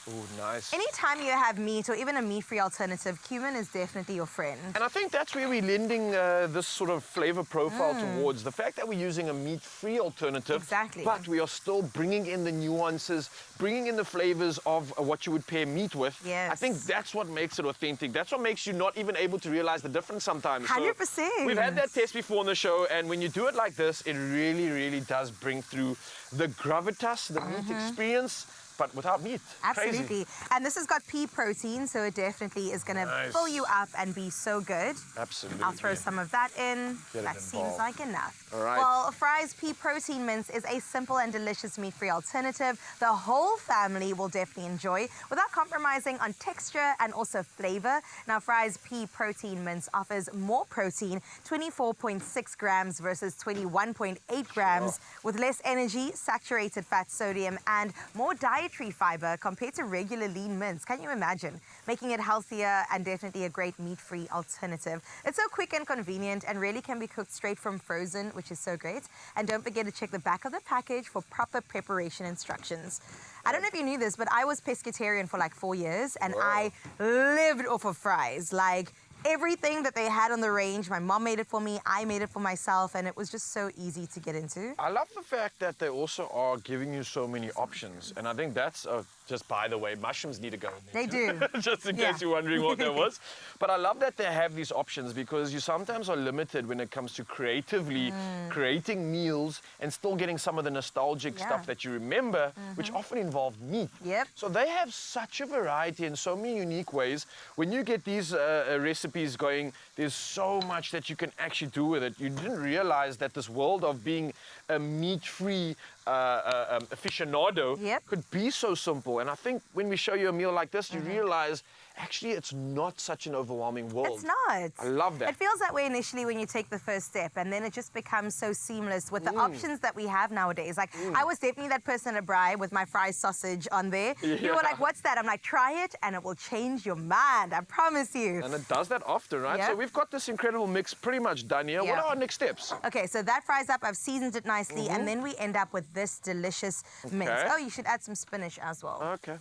Oh, nice. Anytime you have meat or even a meat-free alternative, cumin is definitely your friend. And I think that's where we're lending this sort of flavor profile towards the fact that we're using a meat-free alternative. Exactly. But we are still bringing in the nuances, bringing in the flavors of what you would pair meat with. Yes. I think that's what makes it authentic. That's what makes you not even able to realize the difference sometimes. 100%. We've had that test before on the show, and when you do it like this, it really, really does bring through the gravitas, the meat experience, but without meat. Absolutely. Crazy. And this has got pea protein, so it definitely is going to Nice. fill you up and be so good. Absolutely. I'll throw some of that in. Get it That seems involved. like enough. All right. Well, Fry's pea protein mince is a simple and delicious meat-free alternative the whole family will definitely enjoy without compromising on texture and also flavor. Now, Fry's pea protein mince offers more protein, 24.6 grams versus 21.8 grams, with less energy, saturated fat, sodium, and more dietary fiber compared to regular lean mince. Can you imagine? Making it healthier and definitely a great meat-free alternative. It's so quick and convenient and really can be cooked straight from frozen, which is so great. And don't forget to check the back of the package for proper preparation instructions. I don't know if you knew this, but I was pescatarian for like 4 years and I lived off of fries. Like, everything that they had on the range, my mom made it for me, I made it for myself, and it was just so easy to get into. I love the fact that they also are giving you so many options. And I think that's, just by the way, mushrooms need to go in there. They do. Just in case you're wondering what that was. But I love that they have these options because you sometimes are limited when it comes to creatively creating meals and still getting some of the nostalgic stuff that you remember, which often involved meat. Yep. So they have such a variety in so many unique ways. When you get these recipes going, there's so much that you can actually do with it. You didn't realize that this world of being a meat-free aficionado could be so simple. And I think when we show you a meal like this, you realize actually it's not such an overwhelming world. It's not. I love that. It feels that way initially when you take the first step, and then it just becomes so seamless with the options that we have nowadays. Like, I was definitely that person at Bri with my fried sausage on there. You were like, what's that? I'm like, try it and it will change your mind. I promise you. And it does that often, right? Yep. So we've got this incredible mix pretty much done here. What Yep. are our next steps? Okay, so that fries up. I've seasoned it nicely, and then we end up with this delicious mince. Okay. Oh, you should add some spinach as well. Okay.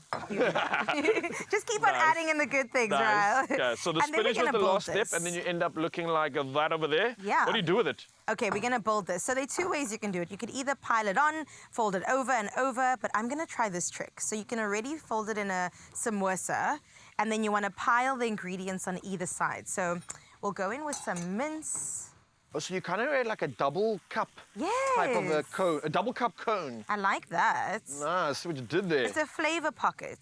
Just keep on adding in the good things, right? Okay, so the And then we're spinach was gonna the build last step, this. and then you end up looking like that over there. Yeah. What do you do with it? Okay, we're gonna build this. So there are two ways you can do it. You could either pile it on, fold it over and over, but I'm gonna try this trick. So you can already fold it in a samosa, and then you wanna pile the ingredients on either side. So we'll go in with some mince. Oh, so you kind of made like a double cup type of a Yes. cone, a double cup cone. I like that. Nice, what you did there. It's a flavor pocket,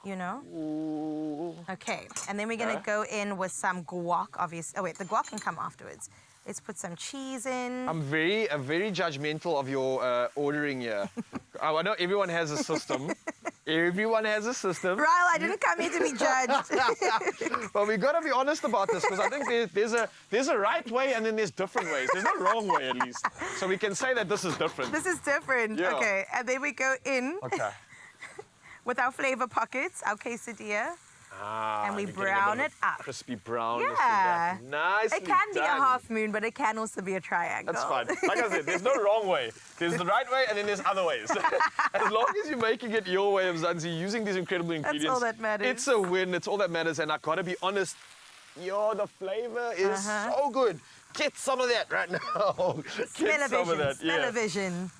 you know? Okay, and then we're gonna go in with some guac, obviously. Oh wait, the guac can come afterwards. Let's put some cheese in. I'm very judgmental of your ordering here. I know everyone has a system. Everyone has a system. Ryle, I didn't come here to be judged. But we got to be honest about this because I think there's a right way and then there's different ways. There's no wrong way at least. So we can say that this is different. This is different. Yeah. Okay, and then we go in Okay. with our flavor pockets, our quesadilla. And we you're getting a brown bit it of up. Crispy brown. Yeah. Nicely It can be a done. half moon, but it can also be a triangle. That's fine. Like I said, there's no wrong way. There's the right way and then there's other ways. As long as you're making it your way of Zanzi, using these incredible ingredients. That's all that matters. It's a win. It's all that matters. And I gotta be honest, the flavor is so good. Get some of that right now. Get some of that. Smell-o-vision.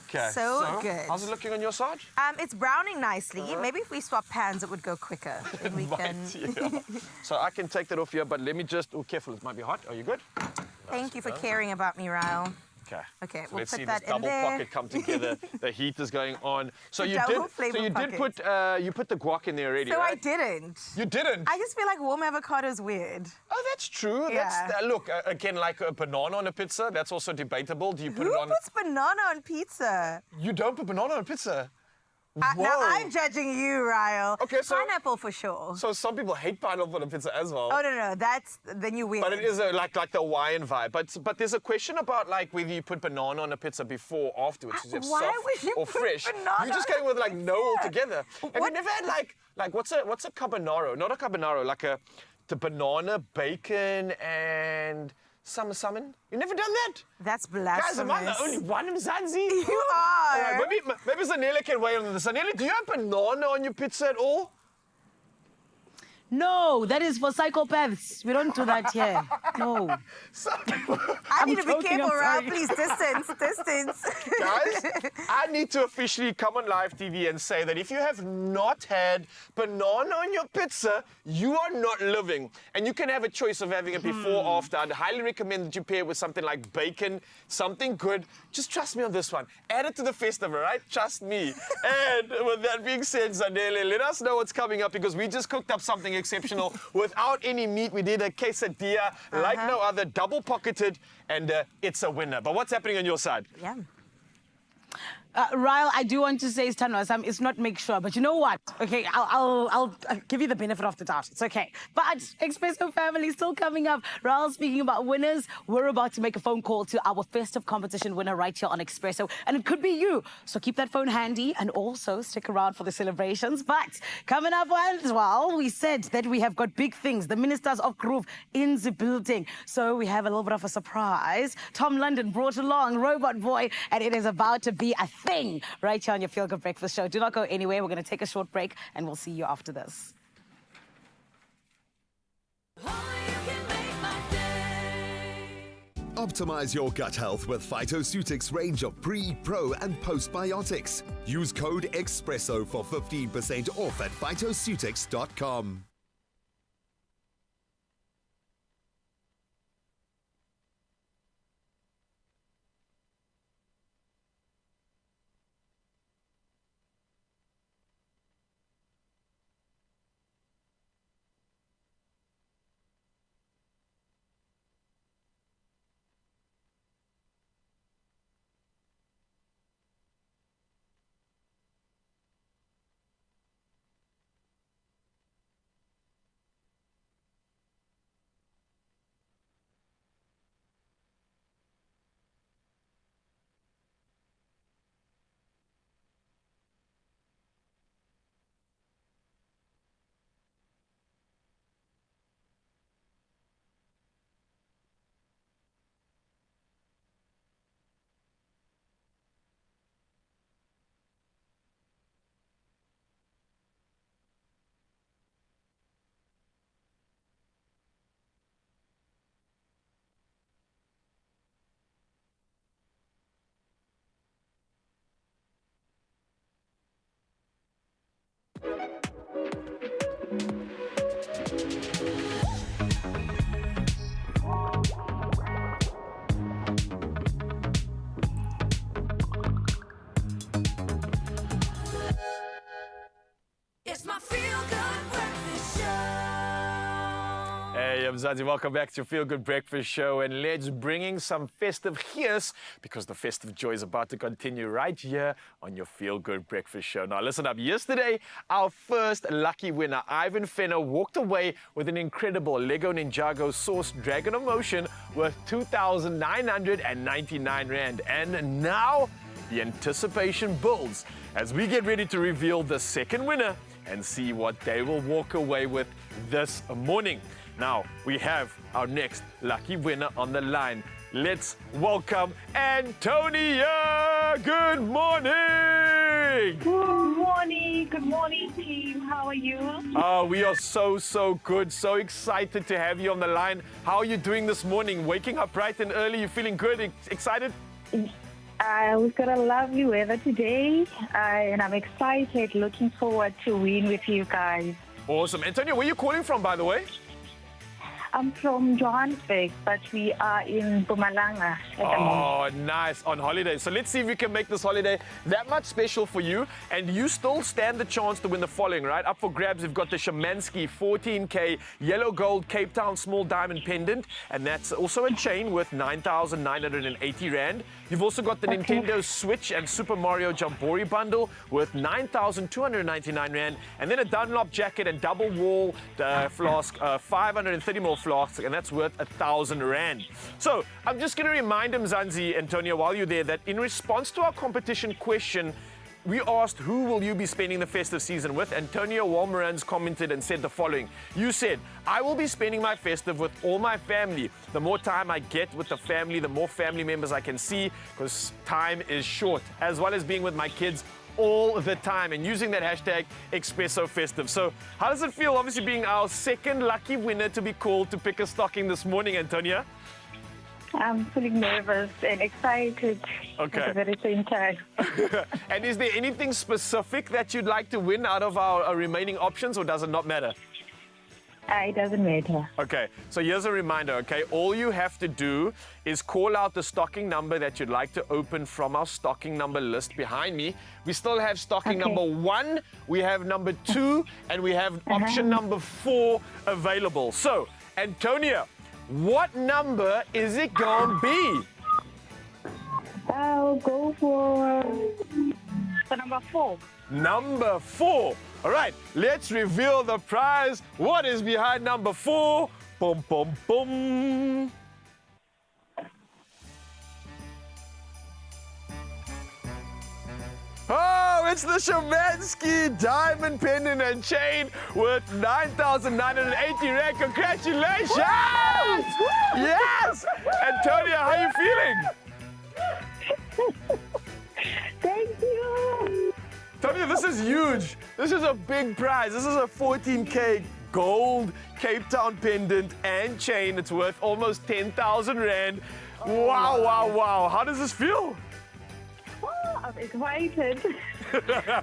Okay. So good. How's it looking on your side? It's browning nicely. Maybe if we swap pans, it would go quicker. Then we can. Yeah. So I can take that off here, but let me just. Oh, careful, it might be hot. Are you good? Thank you for caring about me, Ryle. Okay. Okay, So we'll let's put see that this in double there. pocket come together. The heat is going on. So The you double did. flavor So you did pocket. put. You put the guac in there already, So I right? didn't. You didn't. I just feel like warm avocado is weird. Oh, that's true. Yeah. That's look again like a banana on a pizza. That's also debatable. Do you put Who it on? puts banana on pizza? You don't put banana on pizza. Now Whoa. I'm judging you, Ryle. Okay, so pineapple for sure. So some people hate pineapple on a pizza as well. Oh no, that's then you weird. But it is like the Hawaiian vibe. But there's a question about like whether you put banana on a pizza before or afterwards. Is it Why soft would you or put fresh? banana You're just on going with like no altogether. Have you What? never had like what's a carbonaro? Not a carbonaro, like the banana, bacon, and Summer summon? You never done that? That's Guys, am I blasphemous. the only one in Mzansi? You All are. right, maybe Zanele can weigh in on this. Zanele, do you have banana on your pizza at all? No, that is for psychopaths. We don't do that here. No. I need to be joking, careful, I'm Ralph. sorry. Please, distance. Guys, I need to officially come on live TV and say that if you have not had banana on your pizza, you are not living. And you can have a choice of having it before or after. I'd highly recommend that you pair it with something like bacon, something good. Just trust me on this one. Add it to the festival, right? Trust me. And with that being said, Zanele, let us know what's coming up because we just cooked up something exceptional without any meat. We did a quesadilla like no other, double-pocketed, and it's a winner. But what's happening on your side? Yeah. Ryle, I do want to say, it's not make sure, but you know what? Okay, I'll give you the benefit of the doubt. It's okay. But Expresso family still coming up. Ryle, speaking about winners, we're about to make a phone call to our festive competition winner right here on Expresso, and it could be you. So keep that phone handy and also stick around for the celebrations. But coming up as well, we said that we have got big things. The ministers of Groove in the building. So we have a little bit of a surprise. Tom London brought along Robot Boy, and it is about to be a thing right here on your Feel Good Breakfast Show. Do not go anywhere. We're going to take a short break and we'll see you after this. Optimize your gut health with Phytoceutics range of pre, pro, and postbiotics. Use code EXPRESSO for 15% off at phytoceutics.com. It's my Feel Good Breakfast Show. Hey, I'm Zazi. Welcome back to your Feel Good Breakfast Show. And let's bring in some festive cheers because the festive joy is about to continue right here on your Feel Good Breakfast Show. Now, listen up. Yesterday, our first lucky winner, Ivan Fenner, walked away with an incredible Lego Ninjago sourced Dragon of Motion worth 2,999 Rand. And now the anticipation builds as we get ready to reveal the second winner and see what they will walk away with this morning. Now, we have our next lucky winner on the line. Let's welcome Antonia. Good morning. Good morning, team. How are you? We are so good, so excited to have you on the line. How are you doing this morning? Waking up bright and early, you feeling good, excited? We've got a lovely weather today, and I'm excited, looking forward to win with you guys. Awesome. Antonia, where are you calling from, by the way? I'm from Johannesburg, but we are in Mpumalanga at the moment. Oh, nice. On holiday. So let's see if we can make this holiday that much special for you. And you still stand the chance to win the following, right? Up for grabs, we've got the Shemansky 14K Yellow Gold Cape Town Small Diamond Pendant. And that's also a chain worth 9,980 Rand. You've also got the Nintendo Switch and Super Mario Jambori bundle worth 9,299 Rand. And then a Dunlop jacket and double wall flask, 530 ml flask, and that's worth 1,000 Rand. So I'm just going to remind Mzansi, Antonia, while you're there, that in response to our competition question, we asked who will you be spending the festive season with. Antonio Walmerans commented and said the following. You said, I will be spending my festive with all my family. The more time I get with the family, the more family members I can see, because time is short, as well as being with my kids all the time and using that hashtag Expresso Festive. So how does it feel, obviously being our second lucky winner to be called to pick a stocking this morning, Antonia? I'm feeling nervous and excited at the very same time. And is there anything specific that you'd like to win out of our remaining options, or does it not matter? It doesn't matter. Okay, so here's a reminder, okay? All you have to do is call out the stocking number that you'd like to open from our stocking number list behind me. We still have stocking number 1, we have number 2, and we have option number 4 available. So, Antonia, what number is it gonna be? I'll go for number 4. Number 4. All right, let's reveal the prize. What is behind number 4? Boom, boom, boom. Oh, it's the Shemansky diamond pendant and chain with 9,980 rand. Congratulations! Yes! Antonia, how are you feeling? Thank you. Antonia, this is huge. This is a big prize. This is a 14K gold Cape Town pendant and chain. It's worth almost 10,000 rand. Wow, wow, wow. How does this feel? I'm excited.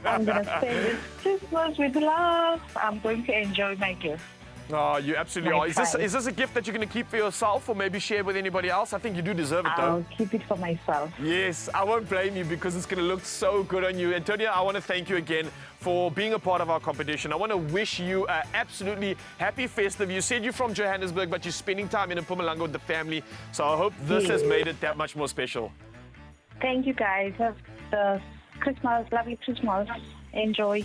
I'm going to spend this Christmas with love. I'm going to enjoy my gift. Oh, you absolutely are. Is this a gift that you're going to keep for yourself or maybe share with anybody else? I think you do deserve it, though. I'll keep it for myself. Yes, I won't blame you because it's going to look so good on you. Antonia, I want to thank you again for being a part of our competition. I want to wish you an absolutely happy festive. You said you're from Johannesburg, but you're spending time in Mpumalanga with the family. So I hope this has made it that much more special. Thank you, guys. Have the Christmas, lovely Christmas. Enjoy.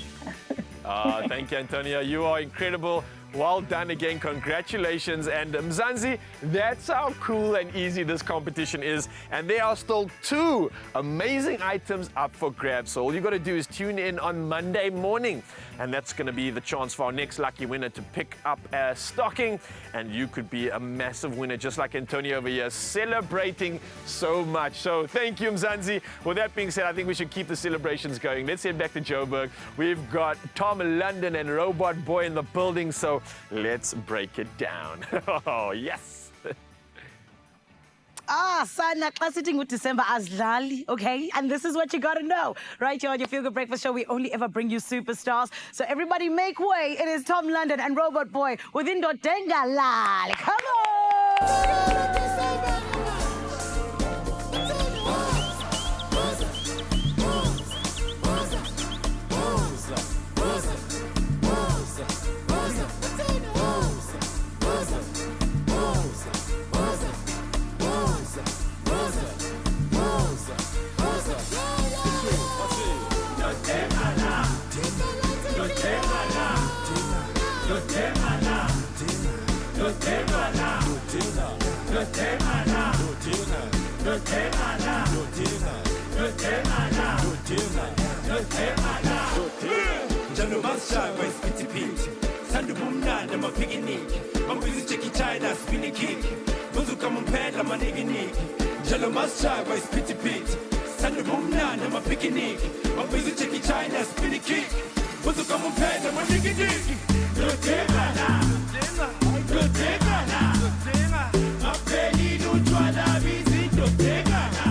Thank you, Antonia. You are incredible. Well done again. Congratulations. And Mzansi, that's how cool and easy this competition is. And there are still 2 amazing items up for grabs. So all you got to do is tune in on Monday morning. And that's going to be the chance for our next lucky winner to pick up a stocking. And you could be a massive winner, just like Antonia over here, celebrating so much. So thank you, Mzansi. With that being said, I think we should keep the celebrations going. Let's head back to Joburg. We've got Tom London and Robot Boy in the building. So let's break it down. Oh, yes. Sana, xa sitting with December azidlali, okay? And this is what you gotta know. Right here on your Feel Good Breakfast Show, we only ever bring you superstars. So everybody make way. It is Tom London and Robot Boy with Indodenga Lali. Come on! Njalo masishaywa isiphithiphithi sanda ubumnandi amapikiniki mambizi Jackie China spinning kick buzukama umphedla manikiniki njalo masishaywa isiphithiphithi sanda ubumnandi amapikiniki mambizi Jackie China spinning kick buzukama umphedla manikiniki Dodengana Dodengana Apeli nutshwala bizi Dodengana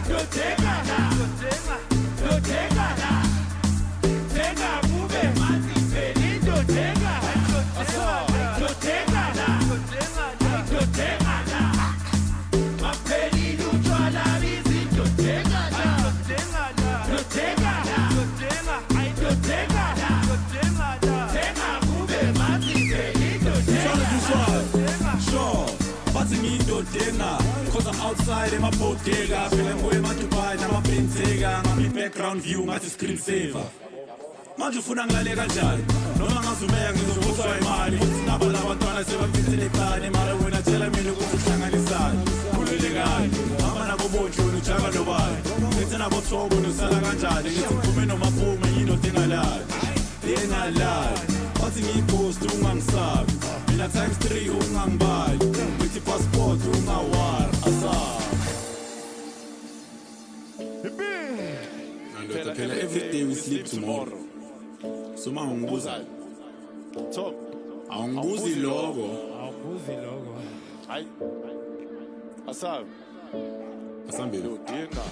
Dodengana Dodengana Tenga bube manzi peli Dodengana Dodengana Dodengana Apeli nutshwala bizi Dodengana Dodengana Dodengana Tenga bube manzi peli Dodengana Sure, but me Dodenga, cause I'm outside in my bodega, feeling boy my Dubai, now my Bentayga, my background view, my screensaver. manje ufuna ngilale kanjani noma ngazumeya ngizovuswa imali futhi nabo labantwana sebaphethele eplani mara wena tshela mina ukuthi uhlanganisani khululekani hamba nabo bonhloni ujaka nobani ngithi nabo thobo nosala kanjani ngithi ngiphume nomaphume yindoda engalali engalali wathi ngiyiphost ungangisabi mina times 3 ungangibali ngithi passport ungawari asabi phela every day we sleep tomorrow so ma ungibuza top awungibuzi logo hayi asabi asambile udinga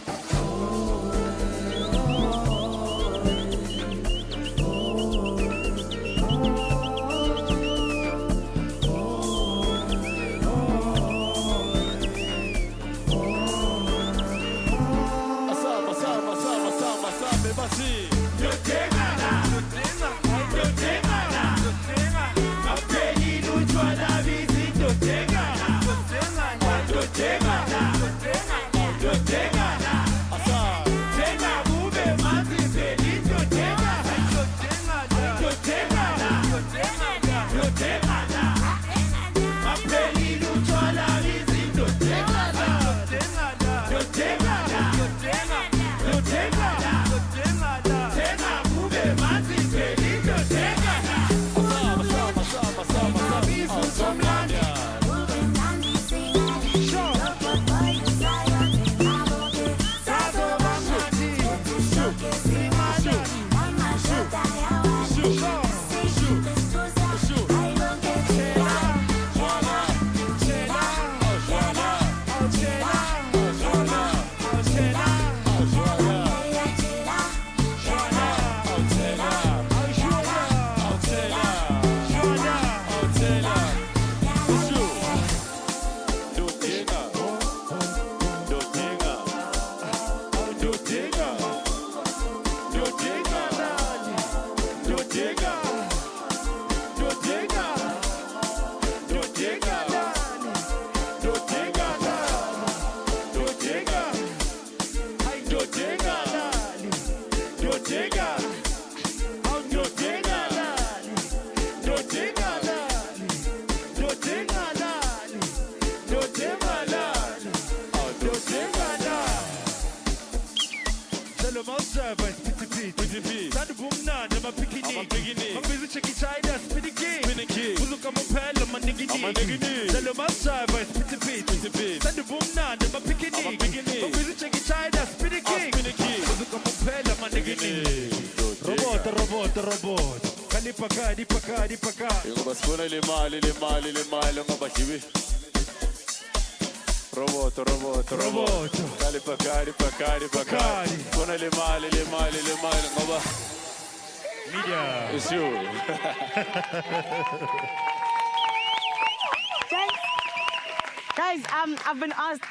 Guys, I've been asked,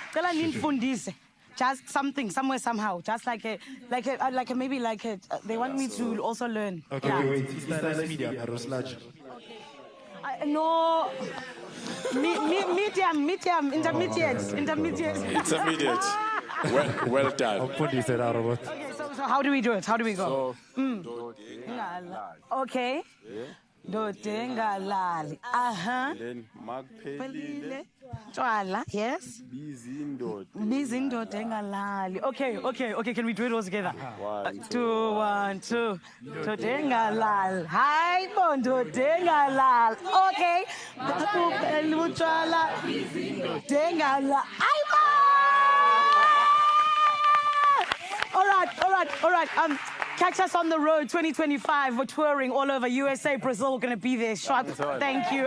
just something, somewhere, somehow, just maybe they want me to also learn. Okay, Yeah. wait. Is that medium or large? No, medium, intermediate. Intermediate. Well done. Okay, so how do we do it? How do we go? Okay. Dodengalali. Then Pelile. Twala, yes. Bizindoda engalali. Okay, can we do it all together? 1, 2, 1, 2. Doda engalali. Hi, doda engalali. Okay. Utshwala. Doda engalali. All right. Catch us on the road 2025. We're touring all over USA, Brazil. We're going to be there. Sharp. Thank you.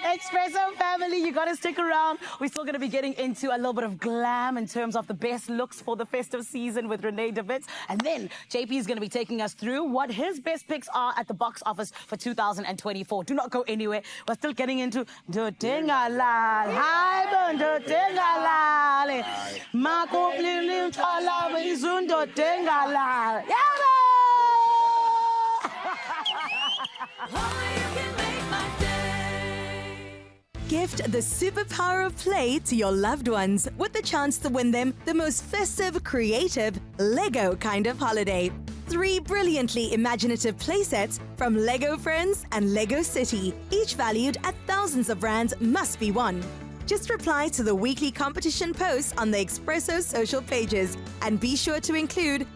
Expresso family, you got to stick around. We're still going to be getting into a little bit of glam in terms of the best looks for the festive season with Renee DeWitt. And then JP is going to be taking us through what his best picks are at the box office for 2024. Do not go anywhere. We're still getting into Dodengalal. Hi, Dodengalal. Mako Blilim Chala Izun Dodengalal. Gift the superpower of play to your loved ones with the chance to win them the most festive, creative, Lego kind of holiday. 3 brilliantly imaginative playsets from Lego Friends and Lego City, each valued at thousands of rands, must be won. Just reply to the weekly competition posts on the Expresso social pages and be sure to include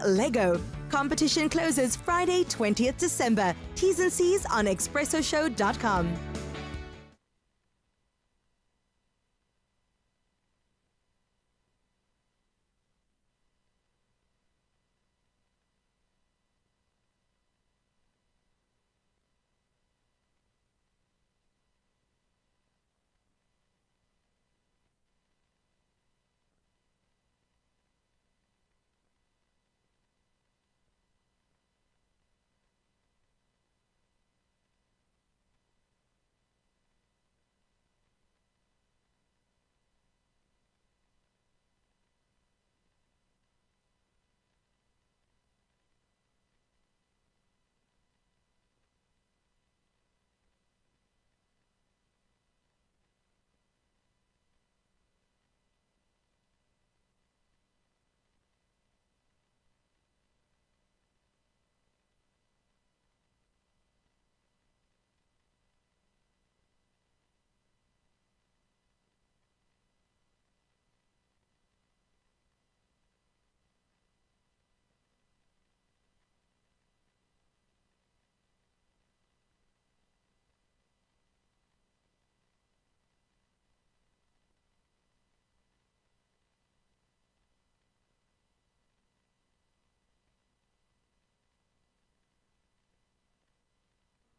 #Lego. Competition closes Friday, 20th December. T's and C's on expressoshow.com.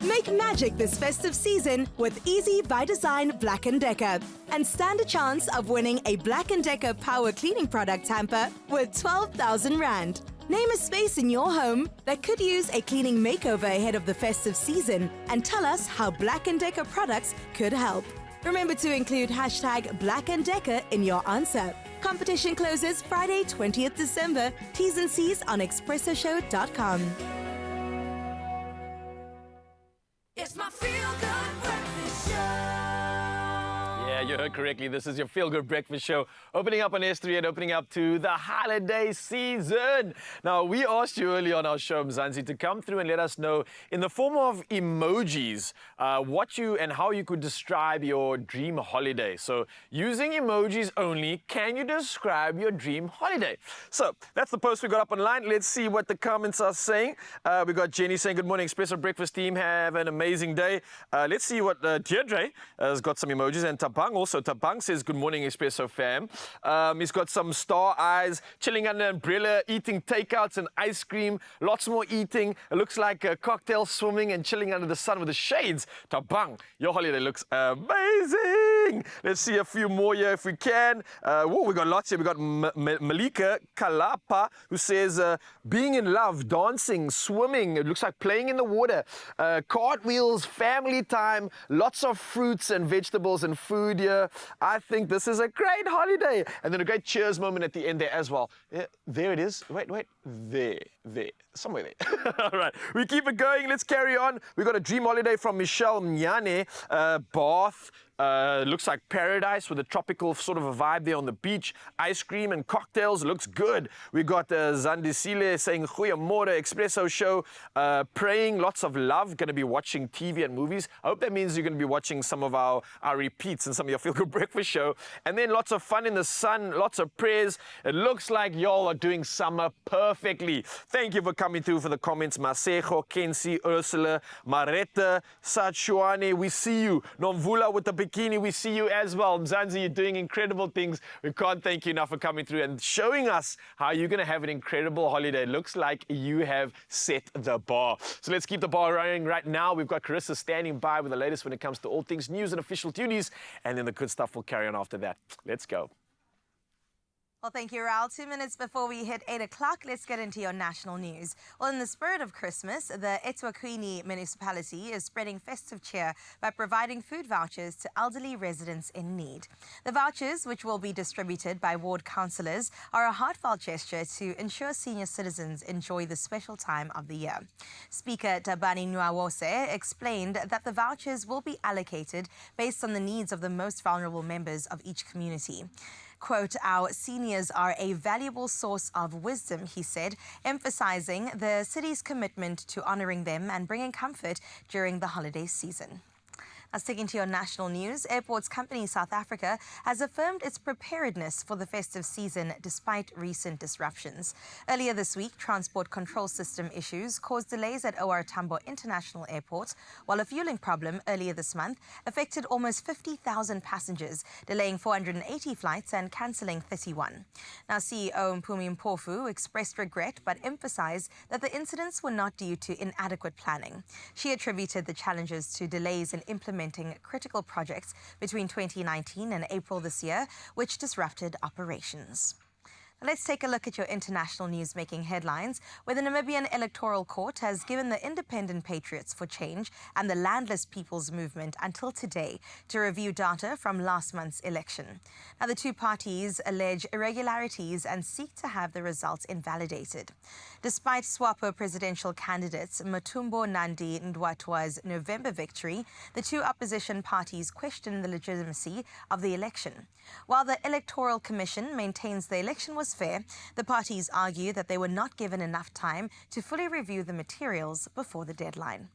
Make magic this festive season with Easy by Design Black & Decker and stand a chance of winning a Black & Decker power cleaning product hamper worth 12,000 Rand. Name a space in your home that could use a cleaning makeover ahead of the festive season and tell us how Black & Decker products could help. Remember to include #Black & Decker in your answer. Competition closes Friday, 20th December. T's and C's on expressoshow.com. It's my feel-good breakfast show. Yeah, you heard correctly. This is your Feel Good Breakfast Show, opening up on S3 and opening up to the holiday season. Now, we asked you early on our show, Mzansi, to come through and let us know in the form of emojis what you and how you could describe your dream holiday. So, using emojis only, can you describe your dream holiday? So, that's the post we got up online. Let's see what the comments are saying. We got Jenny saying, good morning, Expresso Breakfast team. Have an amazing day. Let's see what Deirdre has got some emojis. And Tabang also. Tabang says, good morning, Expresso fam. He's got some star eyes, chilling under an umbrella, eating takeouts and ice cream. Lots more eating. It looks like a cocktail, swimming and chilling under the sun with the shades. Tabang, your holiday looks amazing. Let's see a few more here if we can. We got lots here. We got Malika Kalapa, who says, being in love, dancing, swimming. It looks like playing in the water. Cartwheels, family time, lots of fruits and vegetables and food here. I think this is a great holiday. And then a great cheers moment at the end there as well. Yeah, there it is. Wait. There. Somewhere there. All right. We keep it going. Let's carry on. We got a dream holiday from Michelle Mnyane. Bath. Looks like paradise with a tropical sort of a vibe there on the beach. Ice cream and cocktails. Looks good. We got Zandisile saying, Goeiemorgen, Expresso show. Praying, lots of love. Going to be watching TV and movies. I hope that means you're going to be watching some of our repeats and some of your Feel Good Breakfast show. And then lots of fun in the sun. Lots of prayers. It looks like y'all are doing summer perfectly. Thank you for coming through for the comments. Masejo, Kensi, Ursula, Maretta, Sachuane. We see you. Nomvula with the bikini, we see you as well. Mzansi, you're doing incredible things. We can't thank you enough for coming through and showing us how you're going to have an incredible holiday. Looks like you have set the bar. So let's keep the bar running right now. We've got Carissa standing by with the latest when it comes to all things news and official duties, and then the good stuff will carry on after that. Let's go. Well, thank you, Raul. 2 minutes before we hit 8 o'clock, let's get into your national news. Well, in the spirit of Christmas, the eThekwini municipality is spreading festive cheer by providing food vouchers to elderly residents in need. The vouchers, which will be distributed by ward councillors, are a heartfelt gesture to ensure senior citizens enjoy the special time of the year. Speaker Tabani Nwawose explained that the vouchers will be allocated based on the needs of the most vulnerable members of each community. Quote, "Our seniors are a valuable source of wisdom," he said, emphasizing the city's commitment to honoring them and bringing comfort during the holiday season. Now, sticking to your national news, Airports Company South Africa has affirmed its preparedness for the festive season despite recent disruptions. Earlier this week, transport control system issues caused delays at OR Tambo International Airport, while a fueling problem earlier this month affected almost 50,000 passengers, delaying 480 flights and cancelling 31. Now, CEO Mpumi Mpofu expressed regret but emphasized that the incidents were not due to inadequate planning. She attributed the challenges to delays in implementing critical projects between 2019 and April this year, which disrupted operations. Let's take a look at your international news making headlines, where the Namibian Electoral Court has given the Independent Patriots for Change and the Landless People's Movement until today to review data from last month's election. Now, the two parties allege irregularities and seek to have the results invalidated. Despite SWAPO presidential candidates Matumbo Nandi Ndwatwa's November victory, the two opposition parties question the legitimacy of the election. While the Electoral Commission maintains the election was fair, the parties argue that they were not given enough time to fully review the materials before the deadline.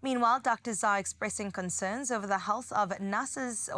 Meanwhile, doctors are expressing concerns over the health of NASA's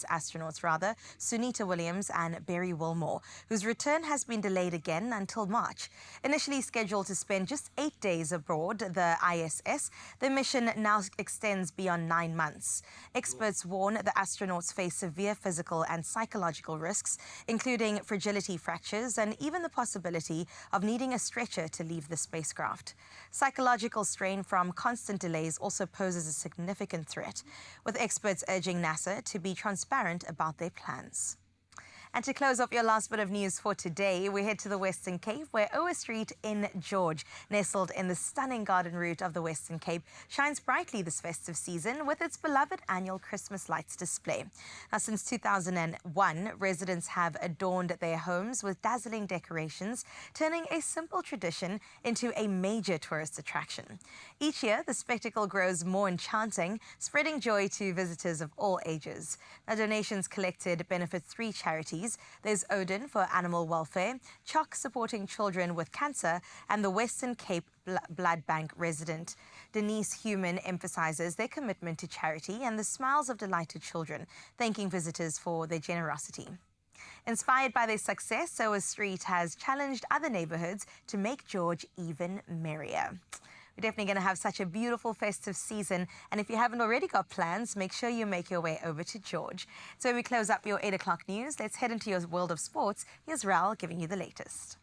astronauts, Sunita Williams and Barry Wilmore, whose return has been delayed again until March. Initially scheduled to spend just 8 days aboard the ISS, the mission now extends beyond 9 months. Experts warn the astronauts face severe physical and psychological risks, including fragility fractures and even the possibility of needing a stretcher to leave the spacecraft. Psychological strain from constant delays also poses a significant threat, with experts urging NASA to be transparent about their plans. And to close off your last bit of news for today, we head to the Western Cape, where Oa Street in George, nestled in the stunning garden route of the Western Cape, shines brightly this festive season with its beloved annual Christmas lights display. Now, since 2001, residents have adorned their homes with dazzling decorations, turning a simple tradition into a major tourist attraction. Each year, the spectacle grows more enchanting, spreading joy to visitors of all ages. Now, donations collected benefit 3 charities. There's Odin for animal welfare, CHOC supporting children with cancer, and the Western Cape Blood Bank resident. Denise Human emphasizes their commitment to charity and the smiles of delighted children, thanking visitors for their generosity. Inspired by their success, Oa Street has challenged other neighborhoods to make George even merrier. We're definitely going to have such a beautiful festive season. And if you haven't already got plans, make sure you make your way over to George. So when we close up your 8 o'clock news, let's head into your world of sports. Here's Raul giving you the latest.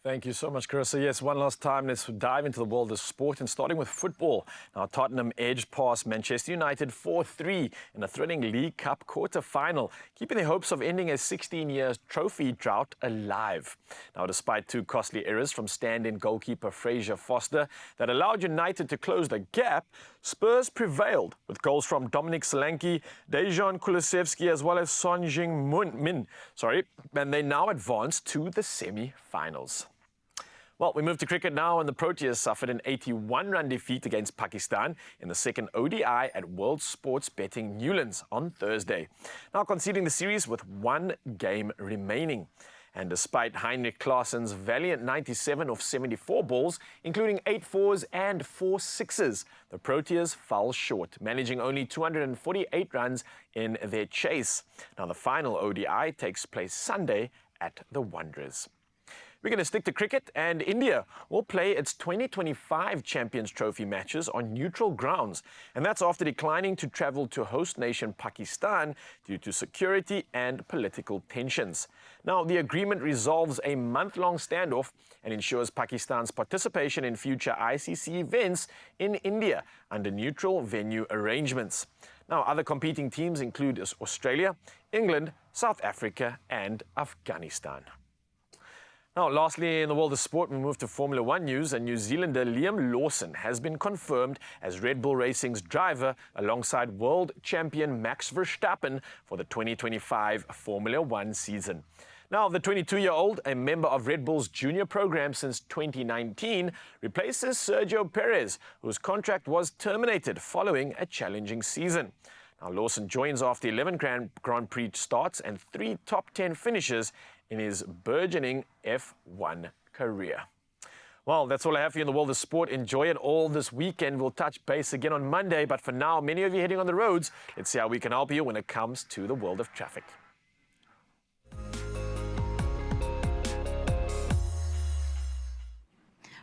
Thank you so much, Carissa. Yes, one last time, let's dive into the world of sport, and starting with football. Now, Tottenham edged past Manchester United 4-3 in a thrilling League Cup quarter-final, keeping their hopes of ending a 16-year trophy drought alive. Now, despite 2 costly errors from stand-in goalkeeper Fraser Foster that allowed United to close the gap, Spurs prevailed with goals from Dominic Solanke, Dejan Kulusevski, as well as Son Heung-min. And they now advance to the semi-finals. Well, we move to cricket now, and the Proteas suffered an 81-run defeat against Pakistan in the second ODI at World Sports Betting Newlands on Thursday, now conceding the series with 1 game remaining. And despite Heinrich Klaassen's valiant 97 off 74 balls, including 8 fours and 4 sixes, the Proteas fell short, managing only 248 runs in their chase. Now, the final ODI takes place Sunday at the Wanderers. We're going to stick to cricket, and India will play its 2025 Champions Trophy matches on neutral grounds. And that's after declining to travel to host nation Pakistan due to security and political tensions. Now, the agreement resolves a month-long standoff and ensures Pakistan's participation in future ICC events in India under neutral venue arrangements. Now, other competing teams include Australia, England, South Africa, and Afghanistan. Now, lastly, in the world of sport, we move to Formula One news, and New Zealander Liam Lawson has been confirmed as Red Bull Racing's driver alongside world champion Max Verstappen for the 2025 Formula One season. Now, the 22-year-old, a member of Red Bull's junior program since 2019, replaces Sergio Perez, whose contract was terminated following a challenging season. Now, Lawson joins after 11 Grand Prix starts and 3 top 10 finishes in his burgeoning F1 career. Well, that's all I have for you in the world of sport. Enjoy it all this weekend. We'll touch base again on Monday, but for now, many of you heading on the roads, let's see how we can help you when it comes to the world of traffic.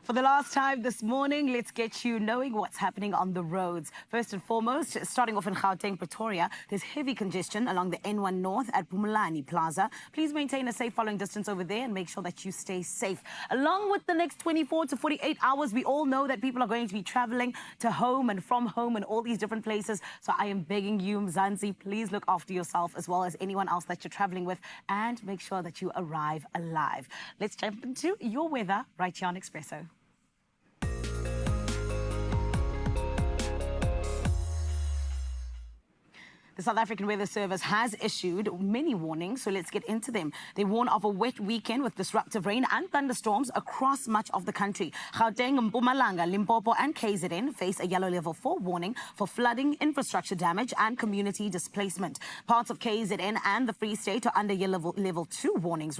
For the last time this morning, let's get you knowing what's happening on the roads. First and foremost, starting off in Gauteng, Pretoria, there's heavy congestion along the N1 North at Pumulani Plaza. Please maintain a safe following distance over there and make sure that you stay safe. Along with the next 24 to 48 hours, we all know that people are going to be traveling to home and from home and all these different places. So I am begging you, Mzansi, please look after yourself as well as anyone else that you're traveling with and make sure that you arrive alive. Let's jump into your weather right here on Expresso. The South African Weather Service has issued many warnings, so let's get into them. They warn of a wet weekend with disruptive rain and thunderstorms across much of the country. Gauteng, Mpumalanga, Limpopo and KZN face a yellow level 4 warning for flooding, infrastructure damage and community displacement. Parts of KZN and the Free State are under yellow level 2 warnings,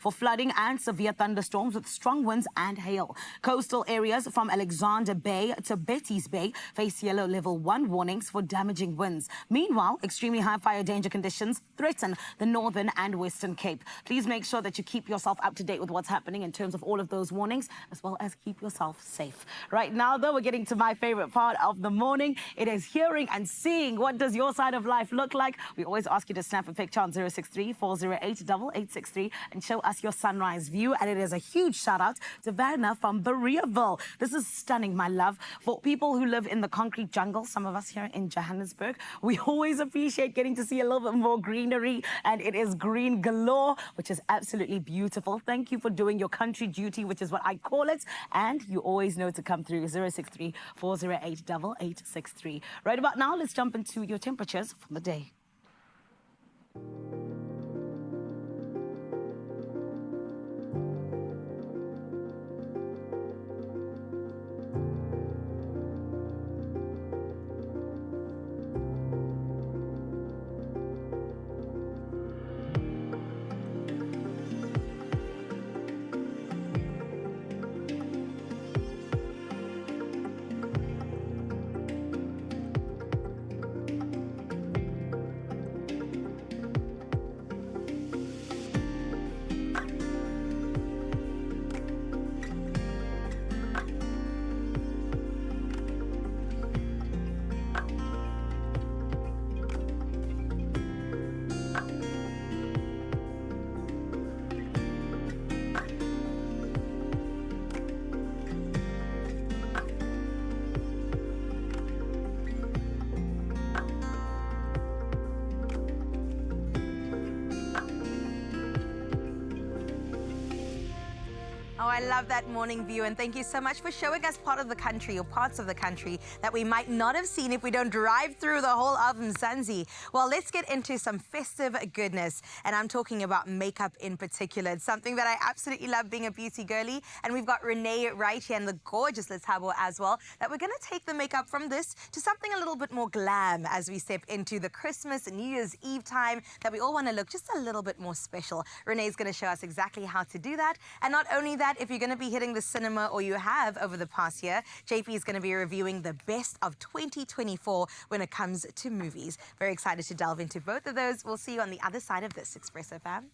for flooding and severe thunderstorms with strong winds and hail. Coastal areas from Alexander Bay to Betty's Bay face yellow level 1 warnings for damaging winds. Meanwhile, extremely high fire danger conditions threaten the Northern and Western Cape. Please make sure that you keep yourself up to date with what's happening in terms of all of those warnings, as well as keep yourself safe. Right now, though, we're getting to my favorite part of the morning. It is hearing and seeing. What does your side of life look like? We always ask you to snap a picture on 063-408-8863 and show us your sunrise view. And it is a huge shout out to Vanna from Bereaville. This is stunning, my love. For people who live in the concrete jungle, some of us here in Johannesburg, we always appreciate getting to see a little bit more greenery, and it is green galore, which is absolutely beautiful. Thank you for doing your country duty, which is what I call it, and you always know to come through 063-408-8863. Right about now, let's jump into your temperatures from the day. Oh, I love that morning view, and thank you so much for showing us part of the country or parts of the country that we might not have seen if we don't drive through the whole of Mzansi. Well, let's get into some festive goodness, and I'm talking about makeup in particular. It's something that I absolutely love, being a beauty girly, and we've got Renee right here and the gorgeous Lethabo as well, that we're going to take the makeup from this to something a little bit more glam as we step into the Christmas and New Year's Eve time, that we all want to look just a little bit more special. Renee's going to show us exactly how to do that, and not only that, if you're going to be hitting the cinema, or you have over the past year, JP is going to be reviewing the best of 2024 when it comes to movies. Very excited to delve into both of those. We'll see you on the other side of this, Expresso fam.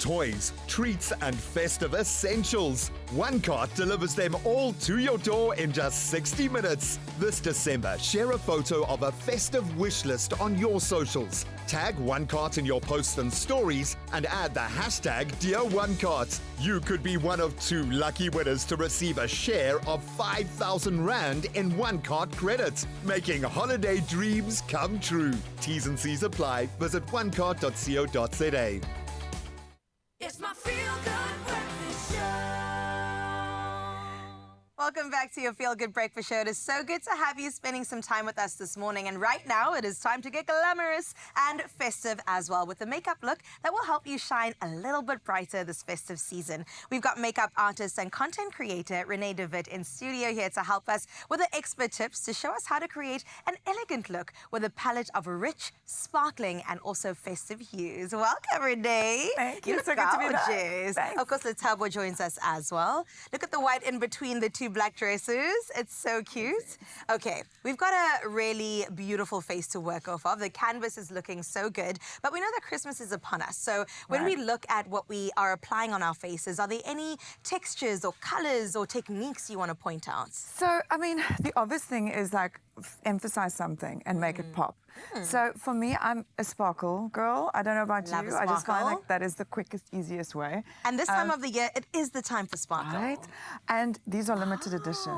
toys, treats, and festive essentials. One cart delivers them all to your door in just 60 minutes. This December, share a photo of a festive wish list on your socials. Tag One Cart in your posts and stories and add the hashtag Dear One Cart. You could be one of 2 lucky winners to receive a share of 5,000 Rand in One Cart credit, making holiday dreams come true. T's and C's apply. Visit onecart.co.za. It's my feel-good breakfast show. Welcome back to your Feel Good Breakfast Show. It is so good to have you spending some time with us this morning. And right now, it is time to get glamorous and festive as well with a makeup look that will help you shine a little bit brighter this festive season. We've got makeup artist and content creator Renee DeWitt in studio here to help us with the expert tips to show us how to create an elegant look with a palette of rich, sparkling, and also festive hues. Welcome, Renee. Thank you. You look So good to be back. gorgeous. Thanks. Of course, Letabo joins us as well. Look at the white in between the 2 black dresses. It's so cute. Okay, we've got a really beautiful face to work off of. The canvas is looking so good, but we know that Christmas is upon us. So when we look at what we are applying on our faces, are there any textures or colors or techniques you want to point out? So, I mean, the obvious thing is like emphasize something and make it pop. So for me, I'm a sparkle girl. I don't know about Love you. a I just find sparkle. like that is the quickest, easiest way. And this time of the year, it is the time for sparkle. Right? And these are limited edition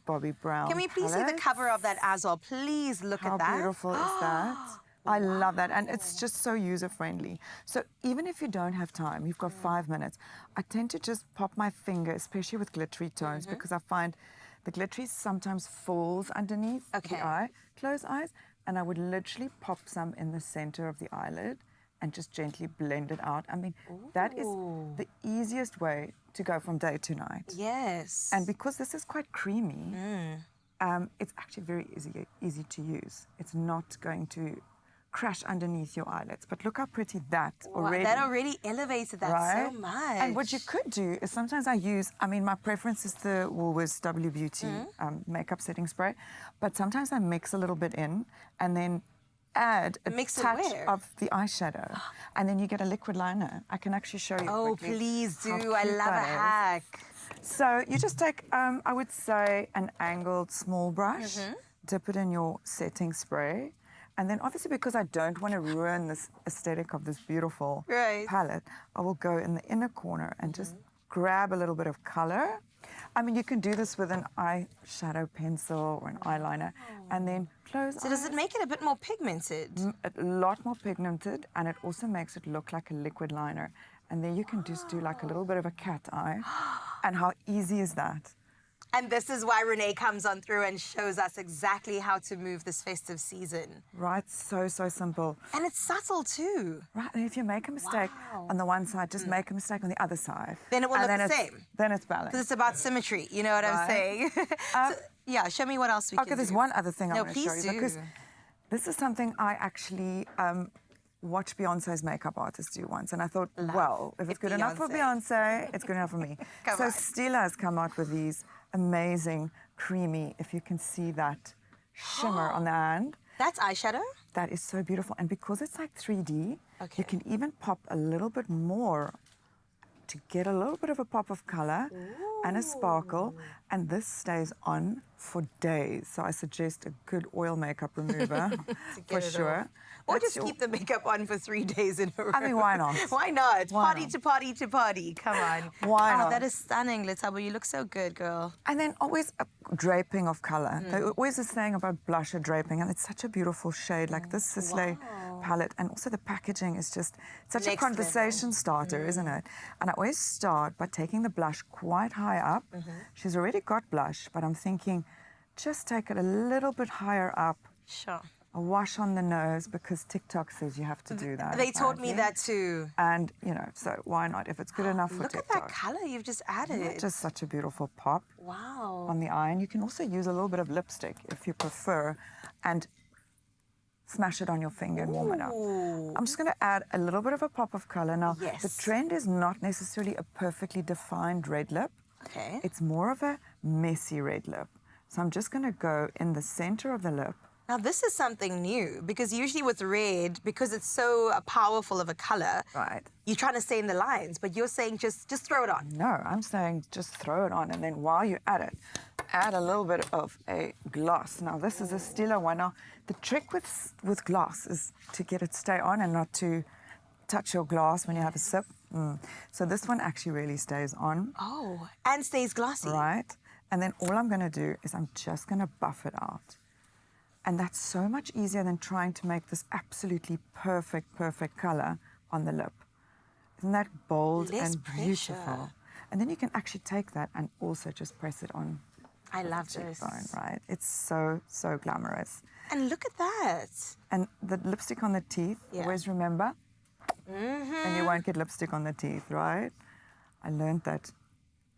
Bobbi Brown Can we please see the palettes. cover of that as well? Please look How at that. beautiful is that? I love that, and it's just so user-friendly. So even if you don't have time, you've got 5 minutes, I tend to just pop my finger, especially with glittery tones, because I find the glittery sometimes falls underneath the eye. Close eyes, and I would literally pop some in the center of the eyelid and just gently blend it out. I mean, that is the easiest way to go from day to night. Yes. And because this is quite creamy, it's actually very easy to use. It's not going to crash underneath your eyelids. But look how pretty that already. That already elevated that so much. And what you could do is sometimes I use, I mean, my preference is the Woolworths W Beauty makeup setting spray, but sometimes I mix a little bit in and then add a Mix it touch where? of the eyeshadow, and then you get a liquid liner. I can actually show you. Oh, quickly please how do. I cute love a that is. hack. So you just take, I would say, an angled small brush, dip it in your setting spray, and then obviously because I don't want to ruin this aesthetic of this beautiful palette, I will go in the inner corner and just grab a little bit of color. I mean, you can do this with an eyeshadow pencil or an eyeliner, and then close So does it make it a bit more pigmented? A lot more pigmented, and it also makes it look like a liquid liner. And then you can just do like a little bit of a cat eye. And how easy is that? And this is why Renee comes on through and shows us exactly how to move this festive season. Right, so simple. And it's subtle too. Right, and if you make a mistake on the one side, just make a mistake on the other side. Then it will And look then the it's- same. Then it's balanced. Because it's about symmetry, you know what I'm Right. saying? So, yeah, show me what else we can do. Okay, there's one other thing I No, want to show please you. do. Because this is something I actually watched Beyonce's makeup artist do once. And I thought, well, if it's good enough for Beyonce, it's good enough for me. Come so on. Stila has come out with these amazing, creamy, if you can see that shimmer on the hand. That's eyeshadow? That is so beautiful. And because it's like 3D, you can even pop a little bit more to get a little bit of a pop of color and a sparkle. And this stays on for days. So I suggest a good oil makeup remover for get it sure. off. Or That's just keep the makeup on for 3 days in a row. I mean, why not? Why not? Why Party not? to party to party. Come on. Why Oh, not? that is stunning, Letabo. You look so good, girl. And then always a draping of color. There always is saying about blusher draping, and it's such a beautiful shade, like this Sisley palette. And also the packaging is just such a Next conversation starter, isn't it? And I always start by taking the blush quite high up. She's already got blush, but I'm thinking, just take it a little bit higher up. Sure. A wash on the nose, because TikTok says you have to do that. They taught me apparently. that too. And, you know, so why not? If it's good enough for Look at TikTok. that color you've just added. Isn't that just such a beautiful pop Wow. on the eye? And you can also use a little bit of lipstick if you prefer, and smash it on your finger and warm it up. I'm just going to add a little bit of a pop of color. Now, the trend is not necessarily a perfectly defined red lip. Okay. It's more of a messy red lip. So I'm just going to go in the center of the lip Now, this is something new because usually with red, because it's so powerful of a color, Right. you're trying to stay in the lines, but you're saying just throw it on. No, I'm saying just throw it on, and then while you're at it, add a little bit of a gloss. Now, this is a Stila one. Now, the trick with gloss is to get it stay on and not to touch your glass when you have a sip. So this one actually really stays on. Oh, and stays glossy. Right. And then all I'm going to do is I'm just going to buff it out. And that's so much easier than trying to make this absolutely perfect color on the lip. Isn't that bold Less and pressure. beautiful? And then you can actually take that and also just press it on. I the love this. cheekbone, right? It's so glamorous. And look at that. And the lipstick on the teeth, Yeah. always remember, and you won't get lipstick on the teeth, right? I learned that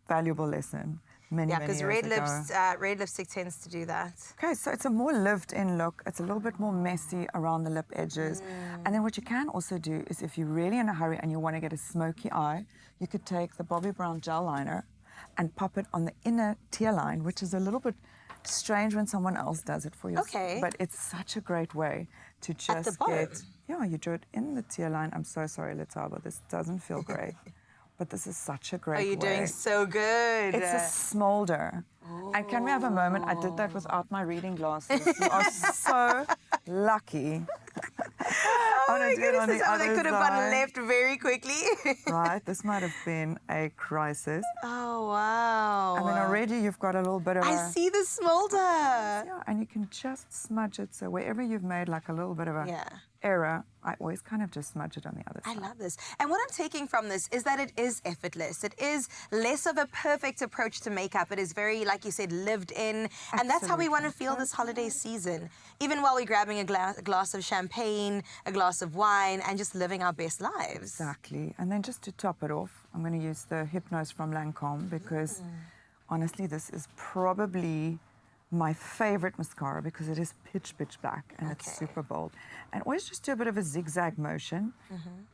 valuable lesson many Because years ago. red lipstick tends to do that. Okay, so it's a more lived-in look. It's a little bit more messy around the lip edges. And then what you can also do is if you're really in a hurry and you want to get a smoky eye, you could take the Bobbi Brown gel liner and pop it on the inner tear line, which is a little bit strange when someone else does it for you. Okay. But it's such a great way to just the bottom? get... Yeah, you do it in the tear line. I'm so sorry, Letaba, this doesn't feel great. But this is such a great Oh, you're way. doing so good. It's a smolder. And can we have a moment? I did that without my reading glasses. You are so lucky. Oh my goodness, this I could have gone left very quickly. Right, this might have been a crisis. Oh, wow. I mean, already you've got a little bit of I a... see the smolder. Yeah, and you can just smudge it. So wherever you've made like a little bit of a error, I always kind of just smudge it on the other side. I love this. And what I'm taking from this is that it is effortless. It is less of a perfect approach to makeup. It is very, like you said, lived in. And that's how we want to feel this holiday season. Even while we're grabbing a glass of champagne, a glass of wine, and just living our best lives. Exactly. And then just to top it off, I'm going to use the Hypnose from Lancome because honestly, this is probably my favorite mascara because it is pitch black and it's super bold. And always just do a bit of a zigzag motion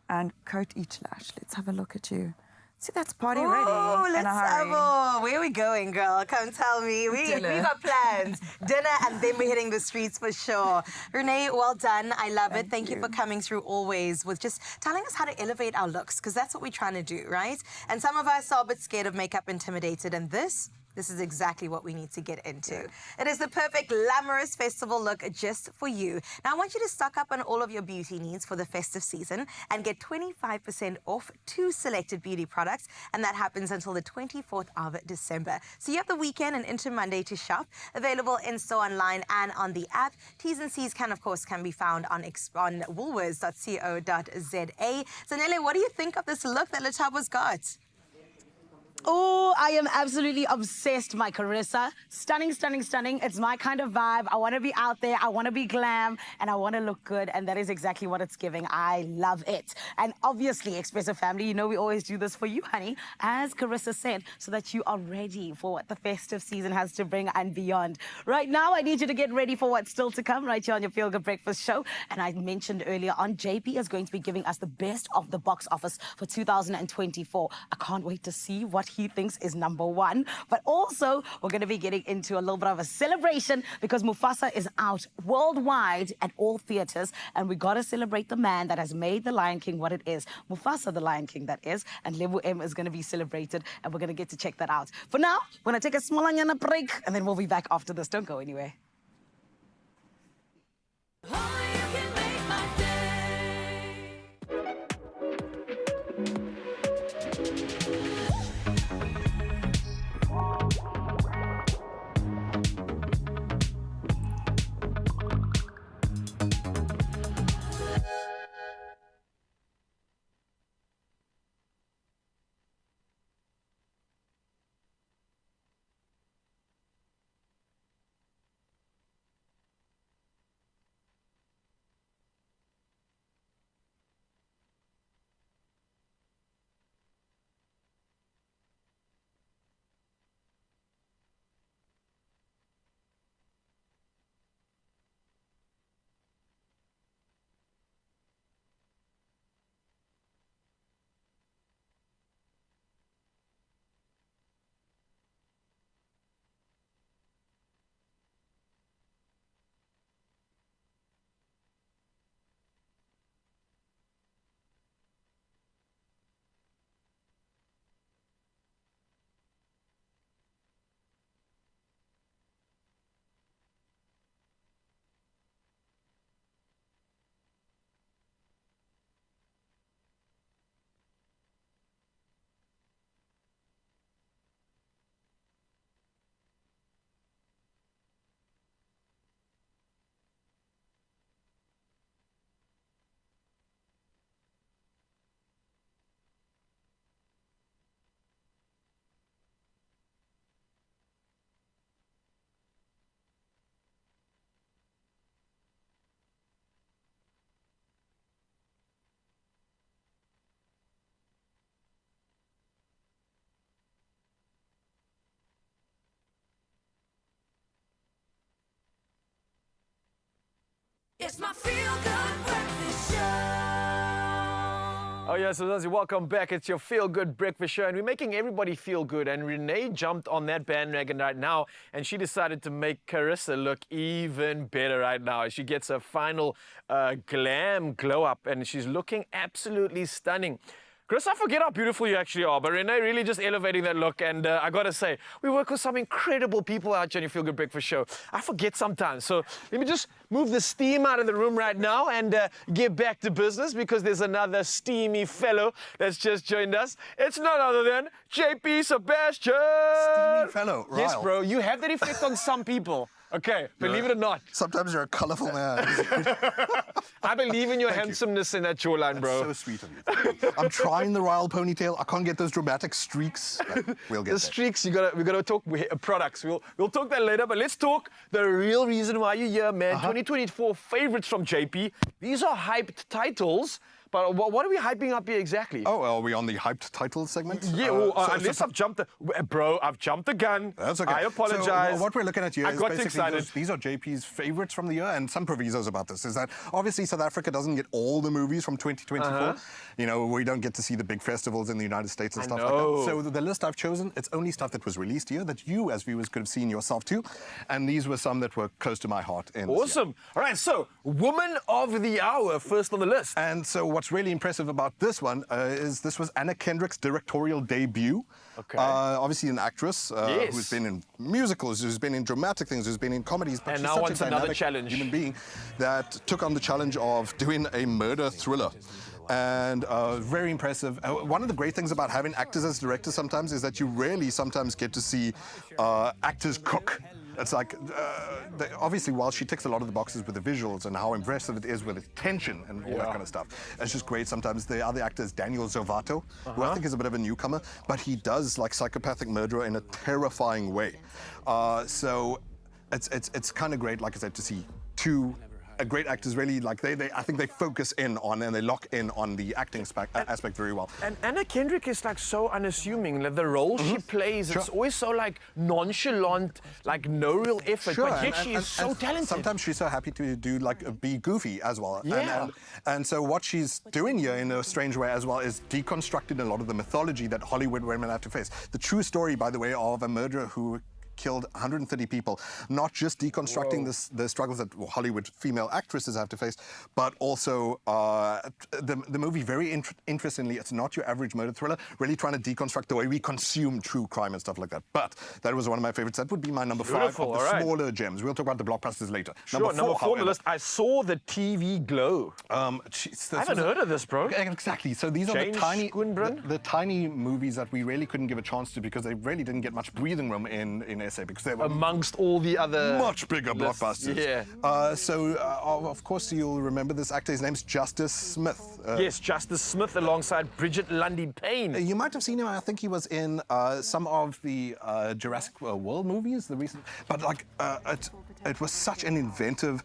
and coat each lash. Let's have a look at you. See, that's party ready. Oh, let's in a hurry. have where are we going, girl? Come tell me. We got plans. Dinner, and then we're hitting the streets for sure. Renee, well done. I love it. Thank you for coming through always with just telling us how to elevate our looks, because that's what we're trying to do, right? And some of us are a bit scared of makeup, intimidated, and this is exactly what we need to get into. It is the perfect glamorous festival look just for you. Now, I want you to stock up on all of your beauty needs for the festive season and get 25% off 2 selected beauty products, and that happens until the 24th of December. So you have the weekend and into Monday to shop. Available in-store, online, and on the app. T's and C's can be found on woolworths.co.za. So, Nele, what do you think of this look that Letaba's got? Oh, I am absolutely obsessed, my Carissa. Stunning, stunning, stunning. It's my kind of vibe. I want to be out there. I want to be glam. And I want to look good. And that is exactly what it's giving. I love it. And obviously, Expresso family, you know we always do this for you, honey. As Carissa said, so that you are ready for what the festive season has to bring and beyond. Right now, I need you to get ready for what's still to come right here on your Feel Good Breakfast show. And I mentioned earlier on, JP is going to be giving us the best of the box office for 2024. I can't wait to see what he thinks is #1. But also, we're going to be getting into a little bit of a celebration because Mufasa is out worldwide at all theaters, and we got to celebrate the man that has made The Lion King what it is. Mufasa, the Lion King, that is. And Lebu M is going to be celebrated, and we're going to get to check that out. For now, we're going to take a small onion break, and then we'll be back after this. Don't go anywhere. It's my feel-good breakfast show. Oh, yes, so Zanzi, welcome back. It's your Feel Good Breakfast Show, and we're making everybody feel good. And Renee jumped on that bandwagon right now, and she decided to make Carissa look even better right now. She gets a final glam glow up, and she's looking absolutely stunning. Chris, I forget how beautiful you actually are, but Renee really just elevating that look. And I got to say, we work with some incredible people out here on your Feel Good Breakfast Show. I forget sometimes. So let me just move the steam out of the room right now and get back to business, because there's another steamy fellow that's just joined us. It's none other than JP Sebastian. Steamy fellow, right? Yes, bro. You have that effect on some people. Okay, believe it or not. Sometimes you're a colourful man. I believe in your handsomeness in that jawline, bro. That's so sweet of you. I'm trying the royal ponytail. I can't get those dramatic streaks. We'll get the streaks. We gotta talk products. We'll talk that later. But let's talk the real reason why you're here, man. 2024 favorites from JP. These are hyped titles. But what are we hyping up here exactly? Oh, are we on the hyped title segment? Yeah, unless I've jumped I've jumped the gun. That's okay. I apologize. So what we're looking at here I is got basically excited. these are JP's favorites from the year, and some provisos about this is that obviously South Africa doesn't get all the movies from 2024. You know, we don't get to see the big festivals in the United States and stuff like that. So the list I've chosen, it's only stuff that was released here that you as viewers could have seen yourself too. And these were some that were close to my heart. Awesome. All right, so Woman of the Hour first on the list. And so what's really impressive about this one is this was Anna Kendrick's directorial debut. Okay. Obviously an actress who's been in musicals, who's been in dramatic things, who's been in comedies. But And she's now such wants a another dynamic challenge. human being that took on the challenge of doing a murder thriller. And very impressive. One of the great things about having actors as directors sometimes is that you rarely sometimes get to see actors cook. It's like, obviously, while she ticks a lot of the boxes with the visuals and how impressive it is with its tension and all that kind of stuff, it's just great. Sometimes the other actor is Daniel Zovato, who I think is a bit of a newcomer, but he does like psychopathic murderer in a terrifying way. So it's kind of great, like I said, to see two great actors really, like I think they focus in on and they lock in on the acting aspect very well. And Anna Kendrick is like so unassuming. Like the role she plays, it's always so like nonchalant, like no real effort, but yet she is so talented. Sometimes she's so happy to do like be goofy as well. Yeah. And so what she's doing here in a strange way as well is deconstructing a lot of the mythology that Hollywood women have to face. The true story, by the way, of a murderer who killed 130 people, not just deconstructing the struggles that Hollywood female actresses have to face, but also the movie, very interestingly, it's not your average murder thriller, really trying to deconstruct the way we consume true crime and stuff like that. But that was one of my favors. That would be my number 5 of the smaller gems. We'll talk about the blockbusters later. Sure, number 4 on the list, I saw the TV Glow. I haven't heard of this, bro. Exactly. So these are the tiny movies that we really couldn't give a chance to because they really didn't get much breathing room in SA because they were amongst all the other much bigger blockbusters. Yeah. So of course you'll remember this actor. His name's Justice Smith. Yes, Justice Smith alongside Bridget Lundy Payne. You might have seen him. I think he was in some of the Jurassic World movies, the recent. But like it was such an inventive.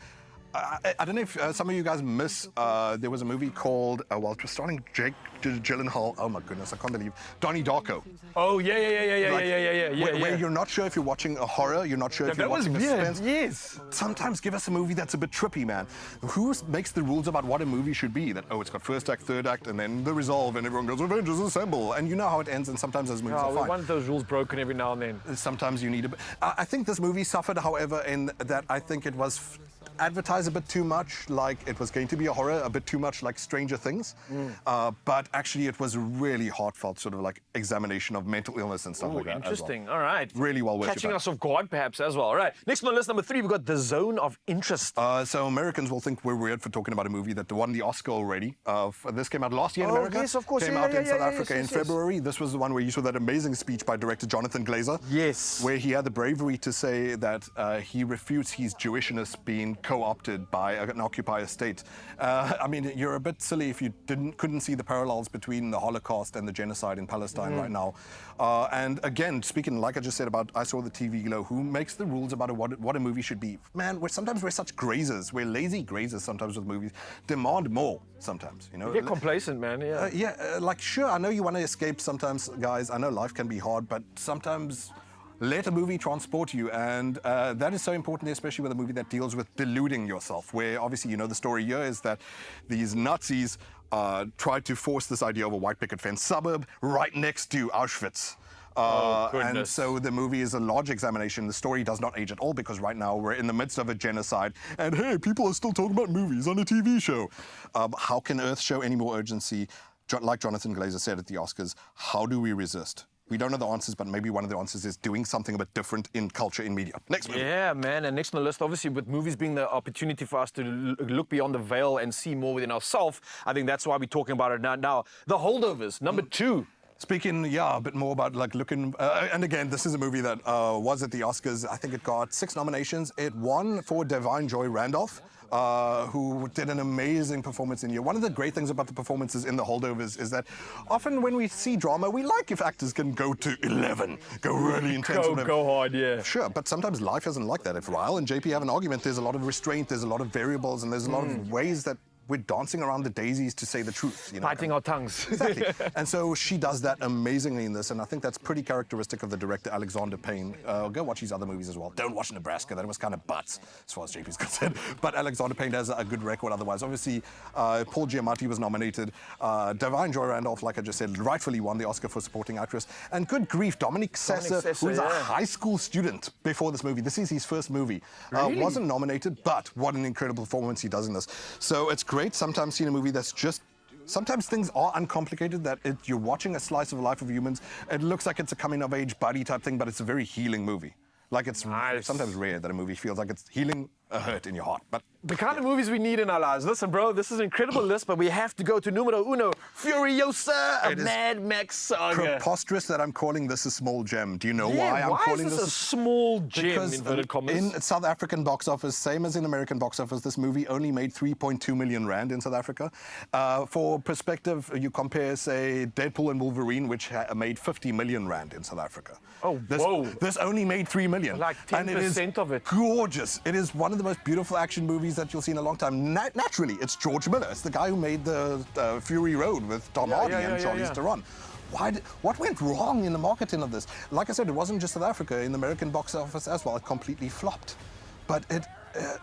I don't know if some of you guys miss, there was a movie called, it was starring Jake Gyllenhaal, oh my goodness, I can't believe, Donnie Darko. Oh, yeah. Where you're not sure if you're watching a horror, you're not sure if you're watching a suspense. Yes. Sometimes give us a movie that's a bit trippy, man. Who makes the rules about what a movie should be? That, it's got first act, third act, and then the resolve, and everyone goes, Avengers assemble. And you know how it ends, and sometimes those movies are fine. We want those rules broken every now and then. Sometimes you need a bit. I think this movie suffered, however, in that I think it was advertised a bit too much like it was going to be a horror, a bit too much like Stranger Things. But actually it was a really heartfelt sort of like examination of mental illness and stuff like that. Interesting. All right. Really well worth your Catching time. us off guard perhaps as well. All right. Next on the list, number 3, we've got The Zone of Interest. So Americans will think we're weird for talking about a movie that won the Oscar already. This came out last year in America. Yes, of course. Came out in South Africa in February. This was the one where you saw that amazing speech by director Jonathan Glazer. Yes. Where he had the bravery to say that he refutes his Jewishness being co-opted by an occupier state. I mean, you're a bit silly if you couldn't see the parallels between the Holocaust and the genocide in Palestine right now. And again, speaking, like I just said about I Saw the TV Glow, who makes the rules about what a movie should be? Man, sometimes we're such grazers. We're lazy grazers sometimes with movies. Demand more sometimes, you know? You get complacent, man, like, sure, I know you want to escape sometimes, guys. I know life can be hard, but sometimes Let a movie transport you, and that is so important, especially with a movie that deals with deluding yourself, where obviously, you know, the story here is that these Nazis tried to force this idea of a white picket fence suburb right next to Auschwitz. And so the movie is a large examination. The story does not age at all because right now we're in the midst of a genocide. And hey, people are still talking about movies on a TV show. How can Earth show any more urgency? Like Jonathan Glazer said at the Oscars, how do we resist? We don't know the answers, but maybe one of the answers is doing something a bit different in culture, in media. Next movie. Yeah, man, and next on the list, obviously, with movies being the opportunity for us to look beyond the veil and see more within ourselves, I think that's why we're talking about it now. Now, The Holdovers, number 2. Speaking, a bit more about like looking, and again, this is a movie that was at the Oscars. I think it got 6 nominations. It won for Divine Joy Randolph, who did an amazing performance in here. One of the great things about the performances in The Holdovers is that often when we see drama, we like if actors can go to 11, go really intense. Go hard, yeah. Sure, but sometimes life isn't like that. If Ryle and JP have an argument, there's a lot of restraint, there's a lot of variables, and there's a lot of ways that we're dancing around the daisies to say the truth. You know? Biting our tongues. Exactly. And so she does that amazingly in this, and I think that's pretty characteristic of the director, Alexander Payne. Go watch his other movies as well. Don't watch Nebraska, that was kind of butts, as far as JP's concerned. But Alexander Payne has a good record otherwise. Obviously, Paul Giamatti was nominated. Divine Joy Randolph, like I just said, rightfully won the Oscar for supporting actress. And good grief, Dominic Sessa, who was a high school student before this movie. This is his first movie. Really? Wasn't nominated, but what an incredible performance he does in this. So it's great sometimes seeing a movie that's just, sometimes things are uncomplicated, that you're watching a slice of the life of humans. It looks like it's a coming-of-age buddy type thing, but it's a very healing movie. Like it's sometimes rare that a movie feels like it's healing a hurt in your heart. But the kind of movies we need in our lives. Listen, bro, this is an incredible list, but we have to go to numero uno, Furiosa, a Mad Max saga. Preposterous that I'm calling this a small gem. Do you know why I'm calling this a small gem, because inverted commas? In South African box office, same as in American box office, this movie only made 3.2 million rand in South Africa. For perspective, you compare, say, Deadpool and Wolverine, which made 50 million rand in South Africa. Oh, whoa. This only made 3 million. Like 10% and it is of it. Gorgeous. It is one of the most beautiful action movies that you'll see in a long time. Naturally, it's George Miller. It's the guy who made the Fury Road with Tom Hardy and Charlize Theron. What went wrong in the marketing of this? Like I said, it wasn't just South Africa. In the American box office as well, it completely flopped. But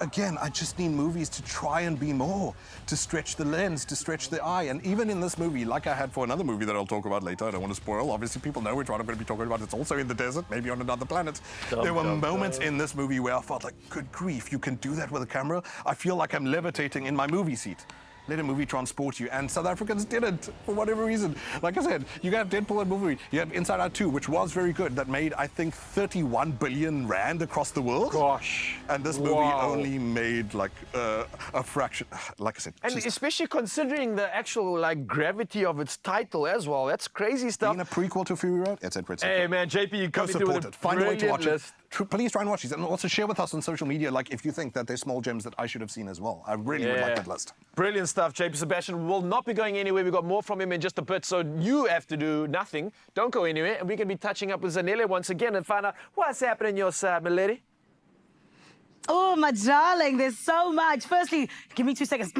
again, I just need movies to try and be more, to stretch the lens, to stretch the eye. And even in this movie, like I had for another movie that I'll talk about later, I don't want to spoil. Obviously, people know which one I'm going to be talking about. It's also in the desert, maybe on another planet. There were moments in this movie where I felt like, good grief, you can do that with a camera? I feel like I'm levitating in my movie seat. Let a movie transport you, and South Africans didn't, for whatever reason. Like I said, you have Deadpool and Wolverine, you have Inside Out 2, which was very good, that made, I think, 31 billion rand across the world. Gosh. And this movie only made, like, a fraction, like I said. And especially considering the actual, like, gravity of its title as well. That's crazy stuff. Being a prequel to Fury Road, etc. Hey, man, JP, you go come support with it. Find a way to watch list. it. Please try and watch these, and also share with us on social media, like, if you think that there's small gems that I should have seen as well. I really would like that list. Brilliant stuff. JP Sebastian will not be going anywhere. We've got more from him in just a bit, so you have to do nothing. Don't go anywhere, and we're going to be touching up with Zanele once again and find out what's happening on your side, my lady. Oh, my darling, there's so much. Firstly, give me 2 seconds.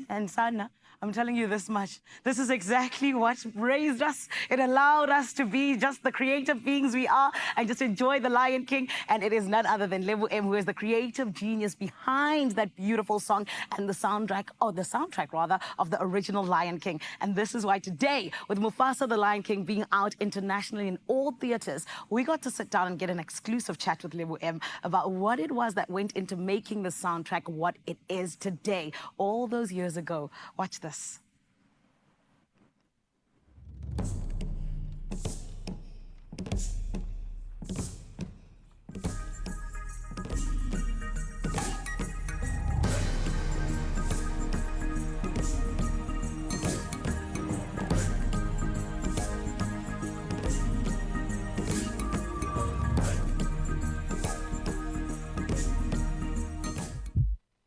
And Sana, I'm telling you this much. This is exactly what raised us. It allowed us to be just the creative beings we are and just enjoy The Lion King. And it is none other than Lebu M, who is the creative genius behind that beautiful song and the soundtrack, of the original Lion King. And this is why today, with Mufasa the Lion King being out internationally in all theaters, we got to sit down and get an exclusive chat with Lebu M about what it was that went into making the soundtrack what it is today, all those years ago. Watch this.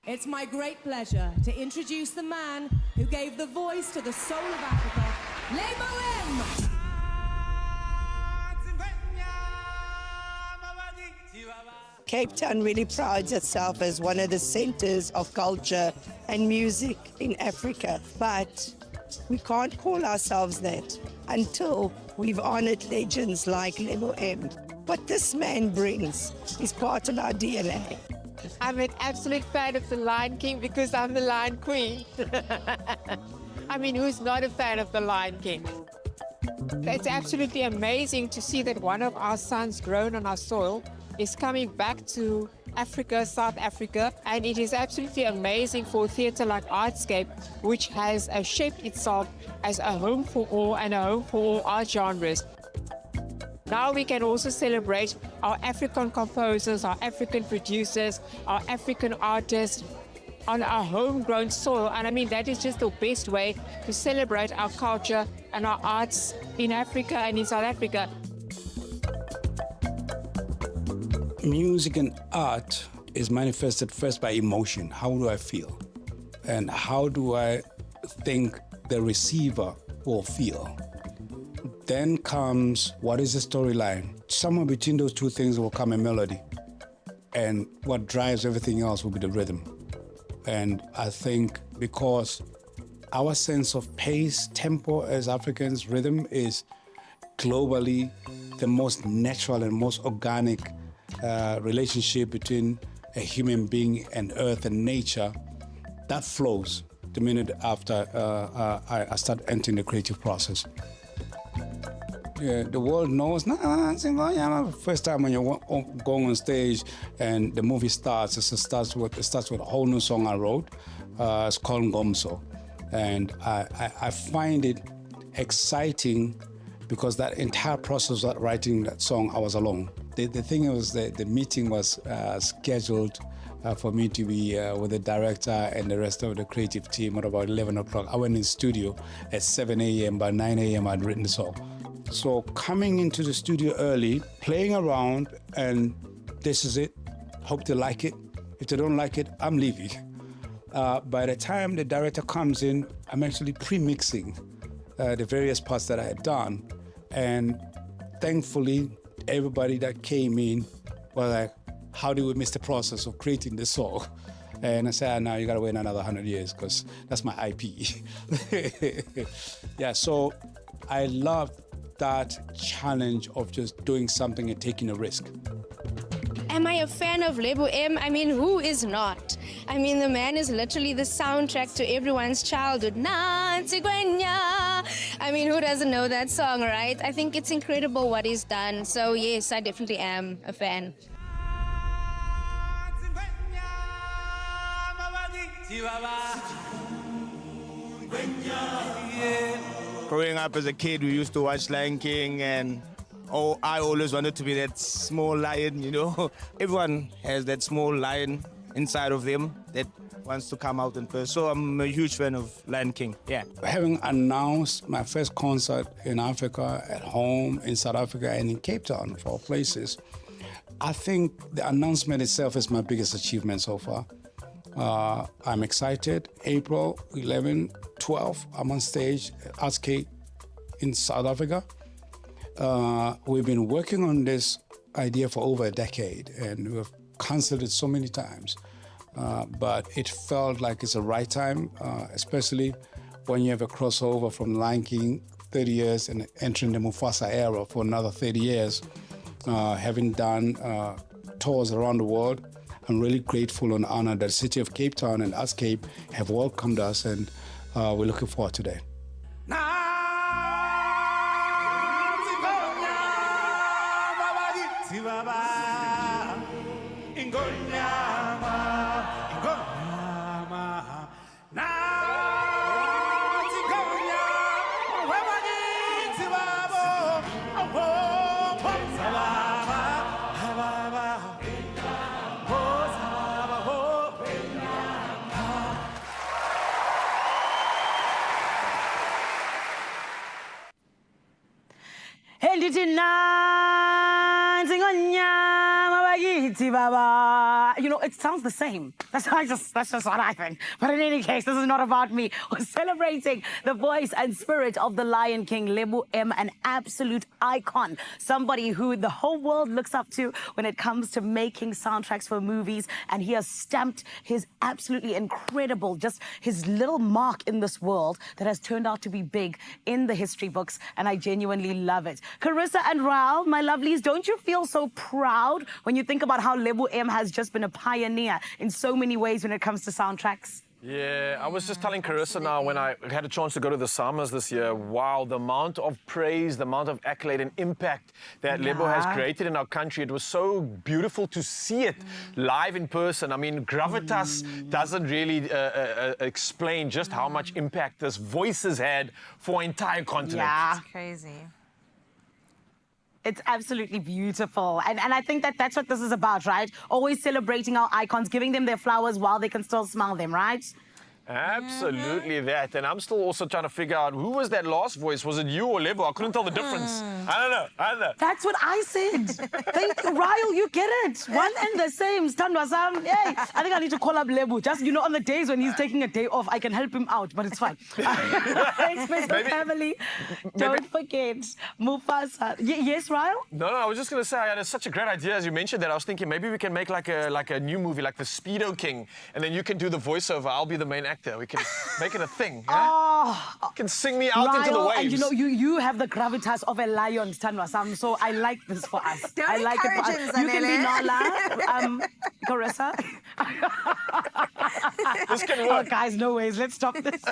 It's my great pleasure to introduce the man who gave the voice to the soul of Africa, Lebu M. Cape Town really prides itself as one of the centers of culture and music in Africa. But We can't call ourselves that until we've honored legends like Lebo M. What this man brings is part of our DNA. I'm an absolute fan of The Lion King because I'm the Lion Queen. I mean, who's not a fan of The Lion King? It's absolutely amazing to see that one of our sons grown on our soil is coming back to Africa, South Africa, and it is absolutely amazing for a theatre like Artscape, which has shaped itself as a home for all and a home for all our genres. Now we can also celebrate our African composers, our African producers, our African artists on our homegrown soil. And I mean, that is just the best way to celebrate our culture and our arts in Africa and in South Africa. Music and art is manifested first by emotion. How do I feel? And how do I think the receiver will feel? Then comes, what is the storyline? Somewhere between those two things will come a melody. And what drives everything else will be the rhythm. And I think because our sense of pace, tempo as Africans, rhythm is globally the most natural and most organic relationship between a human being and earth and nature, that flows the minute after I start entering the creative process. Yeah, the world knows. First time when you're going on stage and the movie starts, it starts with a whole new song I wrote. It's called Ngomso, and I find it exciting because that entire process of writing that song, I was alone. The thing was that the meeting was scheduled for me to be with the director and the rest of the creative team at about 11 o'clock. I went in the studio at 7 a.m. By 9 a.m. I'd written the song. So coming into the studio early, playing around, and this is it. Hope they like it. If they don't like it, I'm leaving. By the time the director comes in, I'm actually pre-mixing the various parts that I had done. And thankfully, everybody that came in was like, how do we miss the process of creating this song? And I said, now you gotta wait another 100 years because that's my IP. Yeah, so I love that challenge of just doing something and taking a risk. Am I a fan of Lebo M? I mean, who is not? I mean, the man is literally the soundtrack to everyone's childhood. Nansi Gwenya. I mean, who doesn't know that song, right? I think it's incredible what he's done. So yes, I definitely am a fan. Growing up as a kid, we used to watch Lion King, and I always wanted to be that small lion, you know. Everyone has that small lion inside of them that wants to come out and play. So I'm a huge fan of Lion King, yeah. Having announced my first concert in Africa, at home, in South Africa, and in Cape Town, for all places, I think the announcement itself is my biggest achievement so far. I'm excited. April 11, 12, I'm on stage at Artscape in South Africa. We've been working on this idea for over a decade, and we've cancelled it so many times. But it felt like it's the right time, especially when you have a crossover from Lion King 30 years and entering the Mufasa era for another 30 years. Having done tours around the world, I'm really grateful and honored that the city of Cape Town and Artscape have welcomed us, and we're looking forward to that. Bayithi Baba. You know, it sounds the same. That's just what I think. But in any case, this is not about me. We're celebrating the voice and spirit of the Lion King, Lebo M, an absolute icon. Somebody who the whole world looks up to when it comes to making soundtracks for movies. And he has stamped his absolutely incredible, just his little mark in this world that has turned out to be big in the history books. And I genuinely love it. Carissa and Raul, my lovelies, don't you feel so proud when you think about how Lebo M has just been a pioneer in so many ways when it comes to soundtracks? Yeah, I was just telling Carissa now when I had a chance to go to the Summers this year, wow, the amount of praise, the amount of accolade and impact that Lebo has created in our country. It was so beautiful to see it live in person. I mean, gravitas doesn't really explain just how much impact this voice has had for an entire continent. Yeah. It's crazy. It's absolutely beautiful. And I think that that's what this is about, right? Always celebrating our icons, giving them their flowers while they can still smell them, right? Absolutely that. And I'm still also trying to figure out who was that last voice? Was it you or Lebo? I couldn't tell the difference. I don't know. That's what I said. Thank you, Ryle, you get it. One and the same. Standwa Sam. Yay. I think I need to call up Lebo. Just, you know, on the days when he's taking a day off, I can help him out, but it's fine. Expresso family, don't forget Mufasa. Yes, Ryle? No, I was just going to say, I had such a great idea as you mentioned that. I was thinking maybe we can make like a new movie, like the Speedo King, and then you can do the voiceover. I'll be the main actor. We can make it a thing. Yeah? Oh, you can sing me out Ryle, into the waves. And you know, you have the gravitas of a lion, Standwa Sam, so I like this for us. Don't I like it for encourage us. him, You can be Zanele. Nala, Carissa. This can work. Oh, guys, no ways. Let's stop this.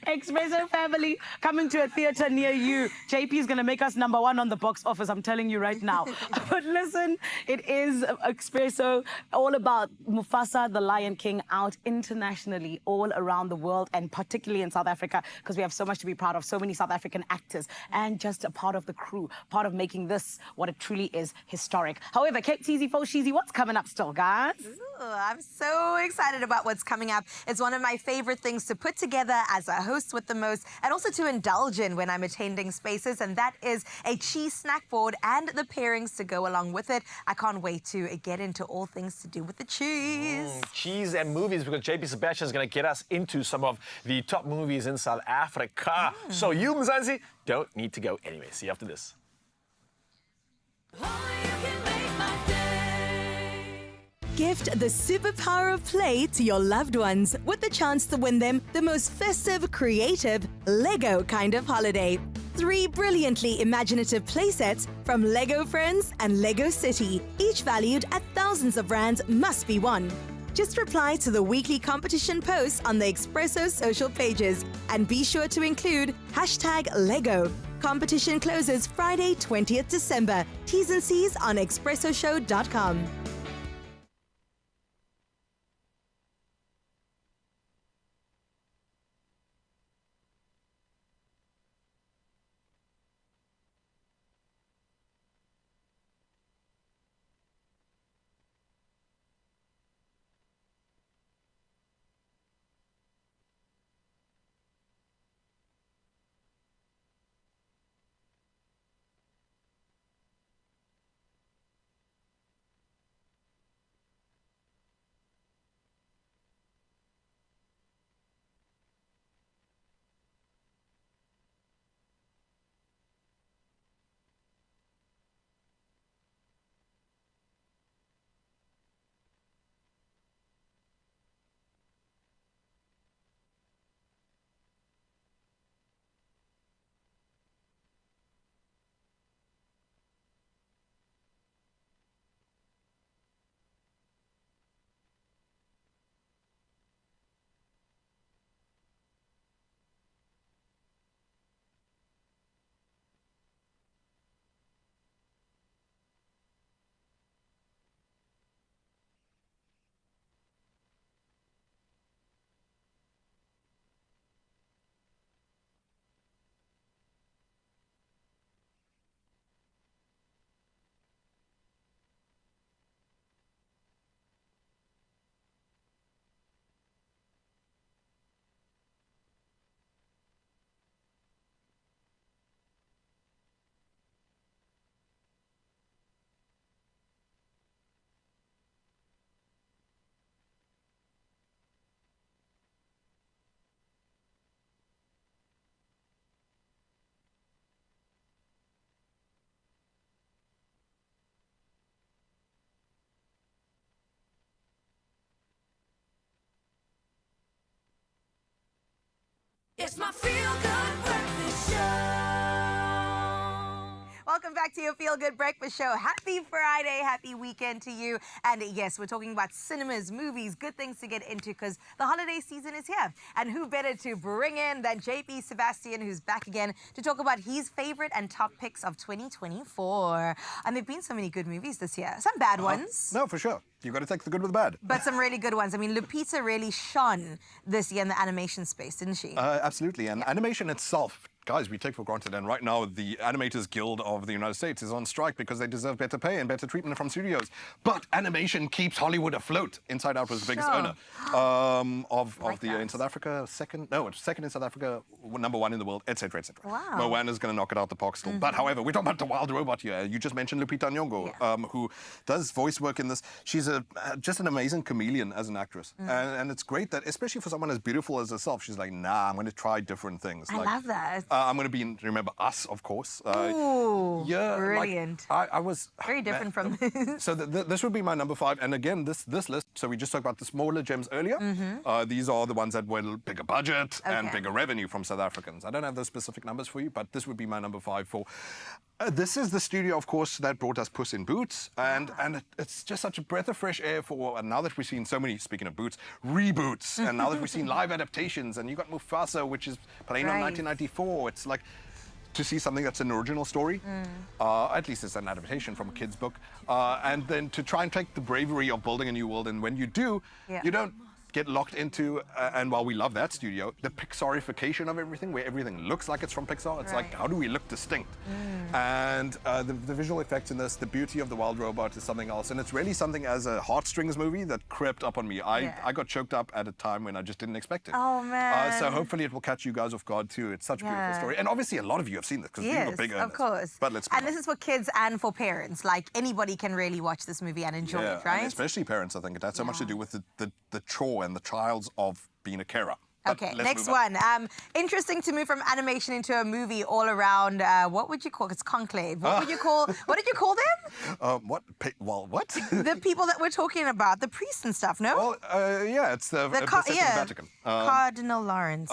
Expresso family coming to a theater near you. JP is going to make us #1 on the box office. I'm telling you right now. But listen, it is Expresso, all about Mufasa, the Lion King, out internationally, all around the world, and particularly in South Africa, because we have so much to be proud of. So many South African actors, and just a part of the crew, part of making this what it truly is, historic. However, Cape Teasy, Fo Sheezy, what's coming up still, guys? Ooh, I'm so excited about what's coming up. It's one of my favorite things to put together as a host with the most, and also to indulge in when I'm attending spaces, and that is a cheese snack board and the pairings to go along with it. I can't wait to get into all things to do with the cheese. Cheese and movies, because JP Sebastian is going to get us into some of the top movies in South Africa. So you, Mzansi, don't need to go anyway. See you after this. Gift the superpower of play to your loved ones with the chance to win them the most festive, creative, Lego kind of holiday. 3 brilliantly imaginative playsets from Lego Friends and Lego City, each valued at thousands of rands, must be won. Just reply to the weekly competition posts on the Expresso social pages and be sure to include #Lego. Competition closes Friday, 20th December. T's and C's on expressoshow.com. It's my feel-good breakfast show. Welcome back to your Feel Good Breakfast Show. Happy Friday, happy weekend to you. And yes, we're talking about cinemas, movies, good things to get into because the holiday season is here. And who better to bring in than JP Sebastian, who's back again to talk about his favorite and top picks of 2024. And there've been so many good movies this year. Some bad ones. No, for sure. You've got to take the good with the bad. But some really good ones. I mean, Lupita really shone this year in the animation space, didn't she? Absolutely. And animation itself, guys, we take for granted. And right now, the Animators Guild of the United States is on strike because they deserve better pay and better treatment from studios. But animation keeps Hollywood afloat. Inside Out was the biggest owner of in South Africa. Second in South Africa, #1 in the world, etc., etc. Wow. Moana's going to knock it out the park still. But however, we're talking about the wild robot here. You just mentioned Lupita Nyong'o, who does voice work in this. She's just an amazing chameleon as an actress. And it's great that, especially for someone as beautiful as herself, she's like, nah, I'm going to try different things. I love that. I'm going to be in, remember, Us, of course. Ooh, yeah, brilliant. I was... Very different from this. So this would be my #5. And again, this list, so we just talked about the smaller gems earlier. These are the ones that were bigger budget and bigger revenue from South Africans. I don't have those specific numbers for you, but this would be my #5 for... this is the studio, of course, that brought us Puss in Boots. And it's just such a breath of fresh air for... now that we've seen so many, speaking of boots, reboots. And now that we've seen live adaptations. And you got Mufasa, which is playing on 1994. It's like... to see something that's an original story, at least it's an adaptation from a kid's book, and then to try and take the bravery of building a new world, and when you do, you don't get locked into, and while we love that studio, the Pixarification of everything, where everything looks like it's from Pixar. It's like, how do we look distinct? And the visual effects in this, the beauty of the wild robot is something else. And it's really something as a heartstrings movie that crept up on me. I got choked up at a time when I just didn't expect it. Oh, man. So hopefully it will catch you guys off guard too. It's such a beautiful story. And obviously a lot of you have seen this because these are big earners. Of course. But let's and this is for kids and for parents. Like, anybody can really watch this movie and enjoy it, right? And especially parents, I think. It has so much to do with the chore and the trials of being a carer. Okay, next one. Interesting to move from animation into a movie all around. What would you call? It's Conclave. What would you call? What did you call them? What? Well, what? The people that we're talking about, the priests and stuff. No. Well, yeah, it's the Vatican. Cardinal Lawrence.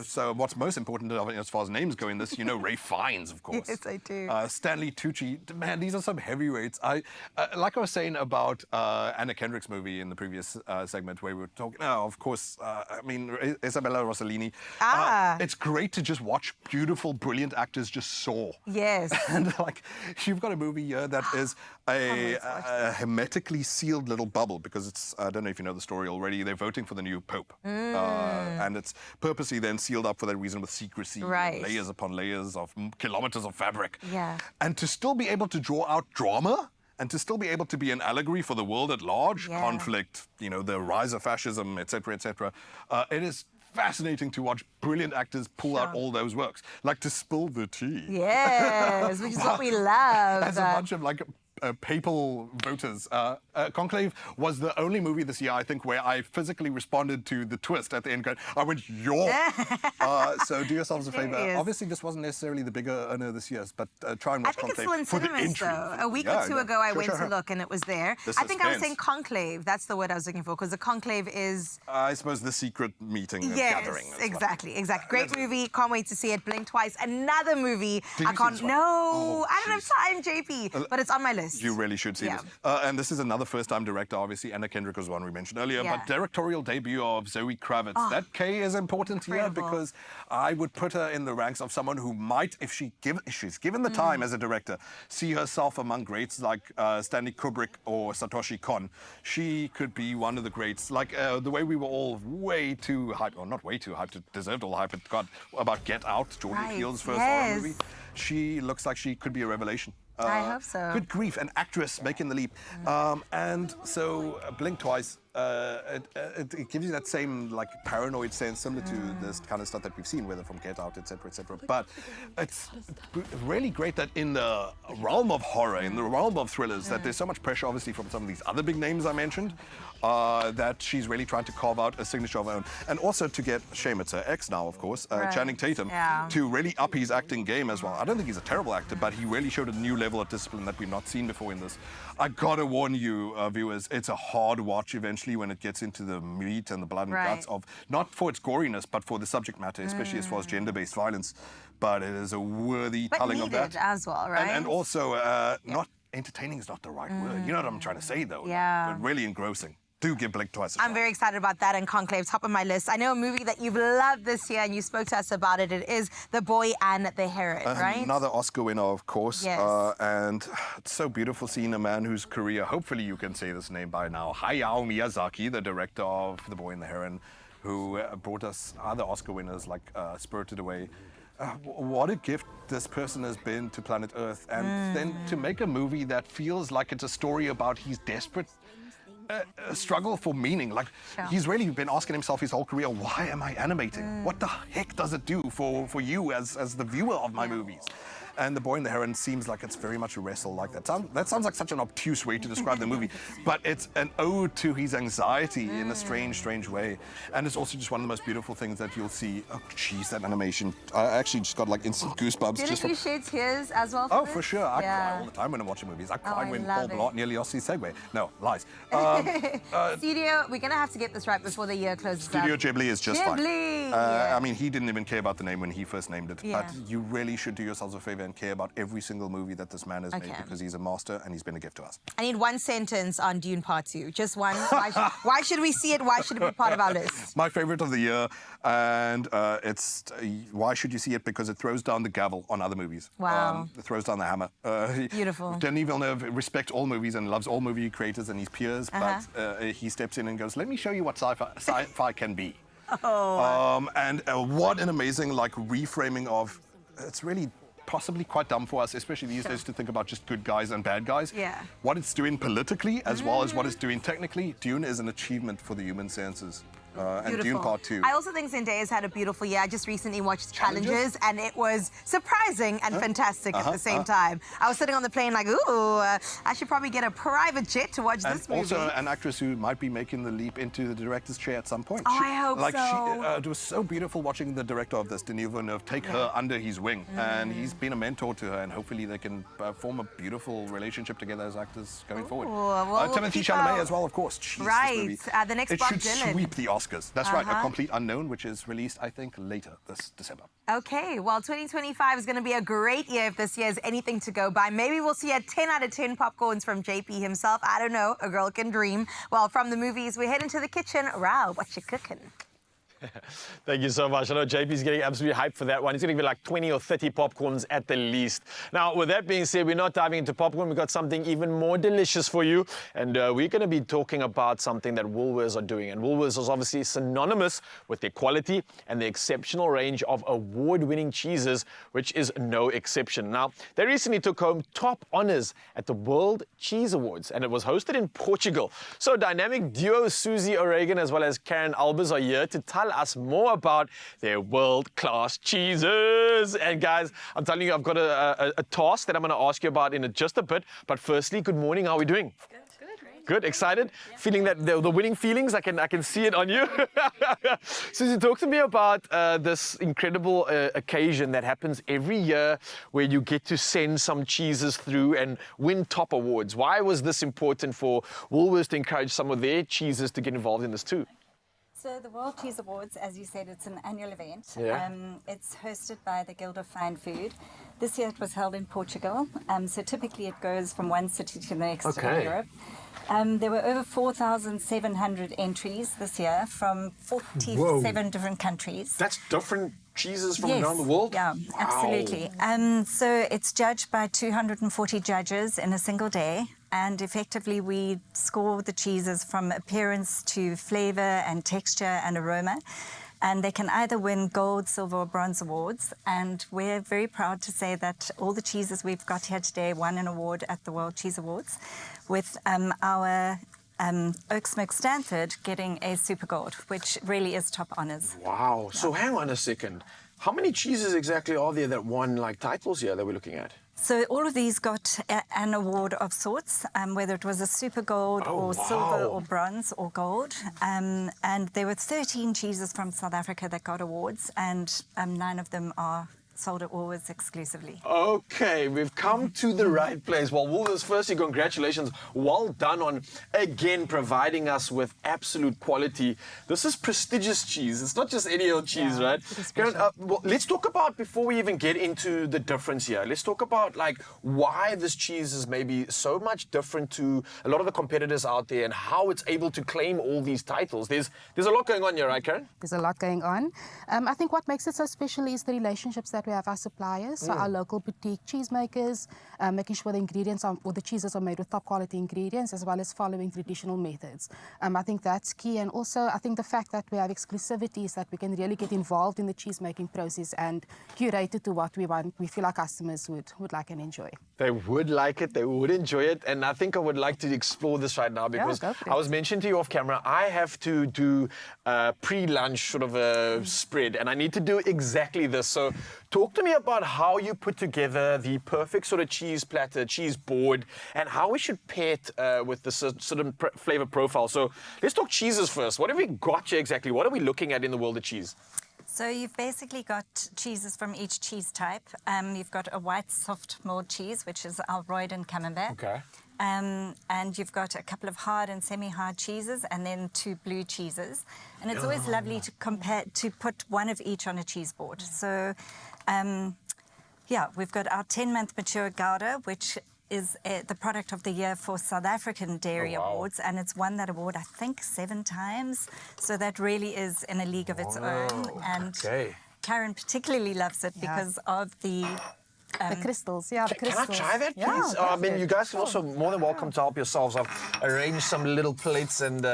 So what's most important as far as names go in this, you know, Ray Fiennes, of course. Yes, I do. Stanley Tucci. Man, these are some heavyweights. Like I was saying about Anna Kendrick's movie in the previous segment, where we were talking. Of course, I mean. Isabella Rossellini. It's great to just watch beautiful, brilliant actors just soar. Yes. And like, you've got a movie here that is a hermetically sealed little bubble because it's, I don't know if you know the story already, they're voting for the new Pope. And it's purposely then sealed up for that reason with secrecy, layers upon layers of kilometers of fabric. Yeah. And to still be able to draw out drama and to still be able to be an allegory for the world at large, conflict, you know, the rise of fascism, etc., etc. It is fascinating to watch brilliant actors pull out all those works, like to spill the tea. Yes, which is what we love. As a bunch of like papal voters. Conclave was the only movie this year, I think, where I physically responded to the twist at the end. I went, yo! So do yourselves a favor. Obviously, this wasn't necessarily the bigger earner this year, but try and watch Conclave. I think it's still in cinemas, though. A week or two ago, I went to look, and it was there. I think I was saying conclave. That's the word I was looking for, because the conclave is... I suppose the secret meeting gathering. Exactly. Great movie. Can't wait to see it. Blink twice. Another movie. I can't... No! I don't have time, JP, but it's on my list. You really should see this. And this is another first-time director, obviously. Anna Kendrick was one we mentioned earlier, but directorial debut of Zoe Kravitz. That K is important here because I would put her in the ranks of someone who might, if she's given the time as a director, see herself among greats like Stanley Kubrick or Satoshi Kon. She could be one of the greats. Like the way we were all way too hyped, or not way too hyped, it deserved all the hype it got, about Get Out, Jordan Peele's first horror movie. She looks like she could be a revelation. I hope so. Good grief, an actress making the leap. And so Blink Twice, it gives you that same like paranoid sense, similar to this kind of stuff that we've seen, whether from Get Out, etc., etc. But it's really great that in the realm of horror, in the realm of thrillers, that there's so much pressure, obviously, from some of these other big names I mentioned, that she's really trying to carve out a signature of her own. And also to get, shame it's her ex now, of course, Channing Tatum, to really up his acting game as well. I don't think he's a terrible actor, but he really showed a new level of discipline that we've not seen before in this. I gotta warn you, viewers, it's a hard watch eventually. especially when it gets into the meat and the blood and Right. guts of, not for its goriness, but for the subject matter, especially as far as gender-based violence. But it is a worthy But telling of needed that. as well, right? And also, not entertaining is not the right word. You know what I'm trying to say, though. Yeah. But really engrossing. Do give Blink twice a try. I'm very excited about that, and Conclave, top of my list. I know a movie that you've loved this year, and you spoke to us about it. It is The Boy and the Heron, right? Another Oscar winner, of course. Yes. And it's so beautiful seeing a man whose career, hopefully you can say this name by now, Hayao Miyazaki, the director of The Boy and the Heron, who brought us other Oscar winners like Spirited Away. What a gift this person has been to planet Earth. And then to make a movie that feels like it's a story about his desperate struggle for meaning. Like, he's really been asking himself his whole career, why am I animating? What the heck does it do for you as the viewer of my movies? And The Boy and the Heron seems like it's very much a wrestle like that. That sounds like such an obtuse way to describe the movie, but it's an ode to his anxiety in a strange, strange way. And it's also just one of the most beautiful things that you'll see. Oh, geez, that animation. I actually just got like instant goosebumps. Didn't just you from... shed tears as well? Oh, for sure. I cry all the time when I'm watching movies. I cried when Paul Blart nearly lost his Segway. No, lies. Studio, we're going to have to get this right before the year closes Studio up. Ghibli is just fine. Yeah. I mean, he didn't even care about the name when he first named it. Yeah. But you really should do yourselves a favor and care about every single movie that this man has made, because he's a master and he's been a gift to us. I need one sentence on Dune Part 2. Just one. Why should we see it? Why should it be part of our list? My favorite of the year, and it's why should you see it? Because it throws down the gavel on other movies. Wow. It throws down the hammer. Beautiful. Denis Villeneuve respects all movies and loves all movie creators and his peers, but he steps in and goes, let me show you what sci-fi can be. And what an amazing reframing of, it's really possibly quite dumb for us, especially these days, to think about just good guys and bad guys. Yeah. What it's doing politically as well as what it's doing technically, Dune is an achievement for the human senses. And Dune Part 2. I also think Zendaya's had a beautiful year. I just recently watched Challenges, and it was surprising and fantastic at the same time. I was sitting on the plane like, ooh, I should probably get a private jet to watch this movie. Also an actress who might be making the leap into the director's chair at some point. Oh, I hope so. It was so beautiful watching the director of this, Denis Villeneuve, take her under his wing. And he's been a mentor to her, and hopefully they can form a beautiful relationship together as actors going forward. Well, Timothy Chalamet as well, of course. Jeez, right. The next Bob It should Dylan. sweep the Oscars. That's right, A Complete Unknown, which is released, I think, later this December. Okay, well, 2025 is going to be a great year if this year is anything to go by. Maybe we'll see a 10 out of 10 popcorns from JP himself. I don't know, a girl can dream. Well, from the movies, we head into the kitchen. Rao, what you cooking? Thank you so much. I know JP's getting absolutely hyped for that one. He's going to be like 20 or 30 popcorns at the least. Now, with that being said, we're not diving into popcorn. We've got something even more delicious for you. And we're going to be talking about something that Woolworths are doing. And Woolworths is obviously synonymous with their quality and the exceptional range of award-winning cheeses, which is no exception. Now, they recently took home top honors at the World Cheese Awards, and it was hosted in Portugal. So dynamic duo Susie O'Regan as well as Karen Albers are here to tell us more about their world-class cheeses. And guys, I'm telling you, I've got a task that I'm going to ask you about in just a bit. But firstly, good morning. How are we doing? Good, excited? Yeah. Feeling that the winning feelings, I can see it on you. Susie, talk to me about this incredible occasion that happens every year where you get to send some cheeses through and win top awards. Why was this important for Woolworths to encourage some of their cheeses to get involved in this too? So the World Cheese Awards, as you said, it's an annual event. Yeah. It's hosted by the Guild of Fine Food. This year it was held in Portugal. So typically it goes from one city to the next in Europe. There were over 4,700 entries this year from 47 different countries. That's different cheeses from around the world? Yeah, absolutely. So it's judged by 240 judges in a single day. And effectively, we score the cheeses from appearance to flavor and texture and aroma. And they can either win gold, silver, or bronze awards. And we're very proud to say that all the cheeses we've got here today won an award at the World Cheese Awards, with our Oak Smoke Stanford getting a super gold, which really is top honors. Wow. Yeah. So hang on a second. How many cheeses exactly are there that won titles here that we're looking at? So all of these got an award of sorts, whether it was a super gold or silver or bronze or gold. And there were 13 cheeses from South Africa that got awards, and 9 of them are sold at Woolworths exclusively. Okay, we've come to the right place. Well, Woolworths, firstly, congratulations. Well done on, again, providing us with absolute quality. This is prestigious cheese. It's not just any old cheese, right? Karen, well, let's talk about, before we even get into the difference here, let's talk about, like, why this cheese is maybe so much different to a lot of the competitors out there and how it's able to claim all these titles. There's a lot going on here, right, Karen? There's a lot going on. I think what makes it so special is the relationships that we have with our suppliers, so our local boutique cheesemakers, making sure the ingredients or the cheeses are made with top quality ingredients, as well as following traditional methods. I think that's key, and also I think the fact that we have exclusivity is that we can really get involved in the cheese making process and curate it to what we want. We feel our customers would like and enjoy. They would like it, they would enjoy it, and I think I would like to explore this right now because I was mentioning to you off camera, I have to do pre-lunch sort of a spread, and I need to do exactly this. So talk to me about how you put together the perfect sort of cheese platter, cheese board, and how we should pair it with the certain flavor profile. So let's talk cheeses first. What have we got here exactly? What are we looking at in the world of cheese? So you've basically got cheeses from each cheese type. You've got a white soft mold cheese, which is our Royden Camembert. Okay. And you've got a couple of hard and semi-hard cheeses, and then 2 blue cheeses. And it's always lovely to put one of each on a cheese board. So, yeah, we've got our 10-month mature Gouda, which is the product of the year for South African Dairy Awards, and it's won that award, I think, 7 times. So that really is in a league of its own. And Karen particularly loves it because of the crystals, the crystals. Can I try that, please? I mean, you guys are also more than welcome to help yourselves. I've arranged some little plates and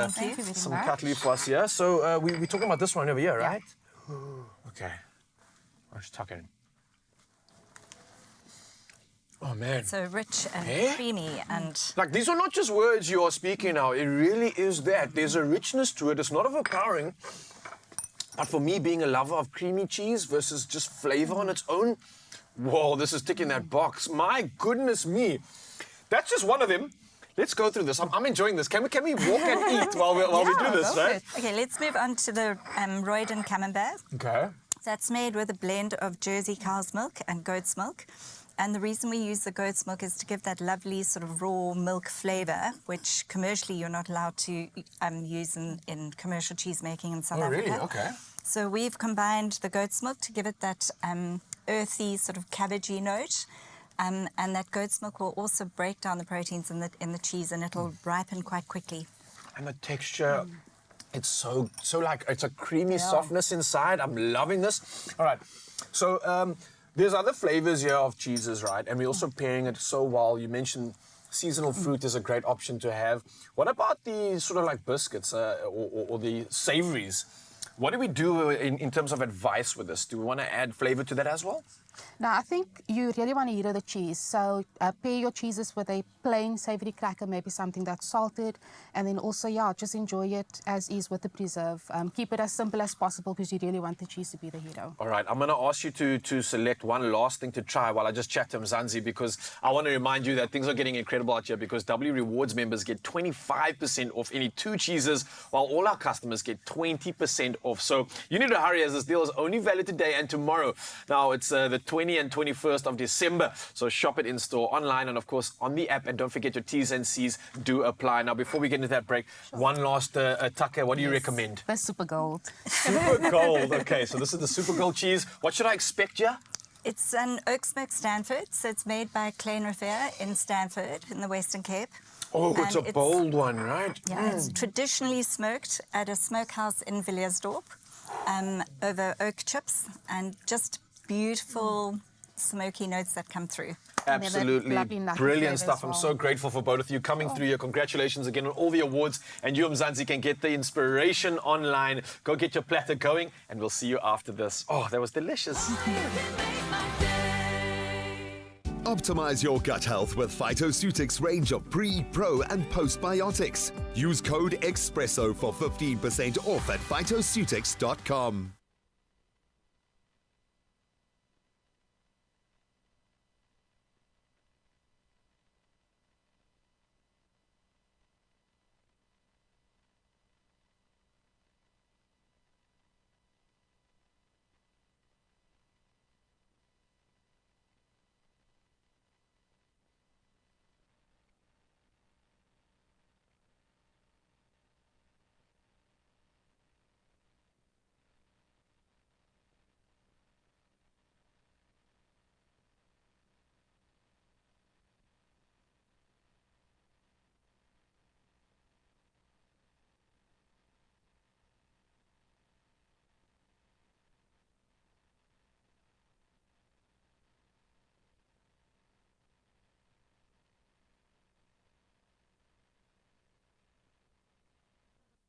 some cutlery for us here. So we're talking about this one over here, right? Okay. I'll just tuck it in. Oh, man. So rich and creamy and... Like, these are not just words you are speaking now. It really is that. There's a richness to it. It's not overpowering. But for me, being a lover of creamy cheese versus just flavor on its own, whoa, this is ticking that box. My goodness me. That's just one of them. Let's go through this. I'm enjoying this. Can we walk and eat while we do this, right? Okay, let's move on to the Royden Camembert. Okay. That's made with a blend of Jersey cow's milk and goat's milk. And the reason we use the goat's milk is to give that lovely sort of raw milk flavour, which commercially you're not allowed to use in commercial cheese making in South Africa. Oh, really? Okay. So we've combined the goat's milk to give it that earthy sort of cabbagey note. And that goat's milk will also break down the proteins in the cheese, and it'll ripen quite quickly. And the texture, it's so like, it's a creamy softness inside. I'm loving this. All right. So, there's other flavors here of cheeses, right? And we're also pairing it so well. You mentioned seasonal fruit is a great option to have. What about the sort of like biscuits or the savories? What do we do in terms of advice with this? Do we want to add flavor to that as well? Now, I think you really want to hero the cheese. So pair your cheeses with a plain savoury cracker, maybe something that's salted. And then also, just enjoy it as is with the preserve. Keep it as simple as possible because you really want the cheese to be the hero. All right, I'm going to ask you to select one last thing to try while I just chat to Mzansi, because I want to remind you that things are getting incredible out here because W Rewards members get 25% off any 2 cheeses, while all our customers get 20% off. So you need to hurry, as this deal is only valid today and tomorrow. Now, it's the 20th and 21st of December. So shop it in store, online, and of course on the app. And don't forget your T's and C's do apply. Now, before we get into that break, one last Tucker, what do you recommend? The Super Gold. Super Gold. Okay, so this is the Super Gold cheese. What should I expect here? It's an oak smoked Stanford, so it's made by Klein Riviere in Stanford in the Western Cape. Oh, it's a bold one, right? Yeah, it's traditionally smoked at a smokehouse in Villiersdorp over oak chips, and just beautiful smoky notes that come through. Absolutely brilliant stuff. I'm so grateful for both of you coming through here. Congratulations again on all the awards. And you, Mzansi, can get the inspiration online. Go get your platter going, and we'll see you after this. Oh, that was delicious. Optimize your gut health with Phytoceutics range of pre, pro, and postbiotics. Use code Expresso for 15% off at phytoceutics.com.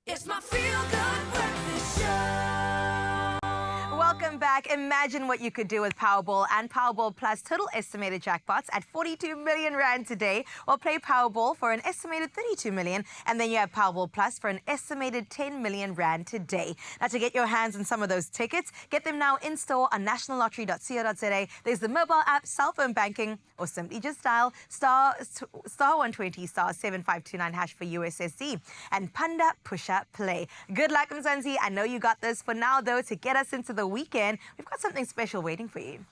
It's my feel-good breakfast show. Welcome back. Imagine what you could do with Powerball and Powerball Plus total estimated jackpots at 42 million rand today. Or play Powerball for an estimated 32 million, and then you have Powerball Plus for an estimated 10 million rand today. Now, to get your hands on some of those tickets, get them now in store on nationallottery.co.za. There's the mobile app, cell phone banking, or simply just dial star 120 star 7529 hash for USSD. And Panda Pusha Play. Good luck, Mzansi. I know you got this. For now, though, to get us into the weekend, we've got something special waiting for you.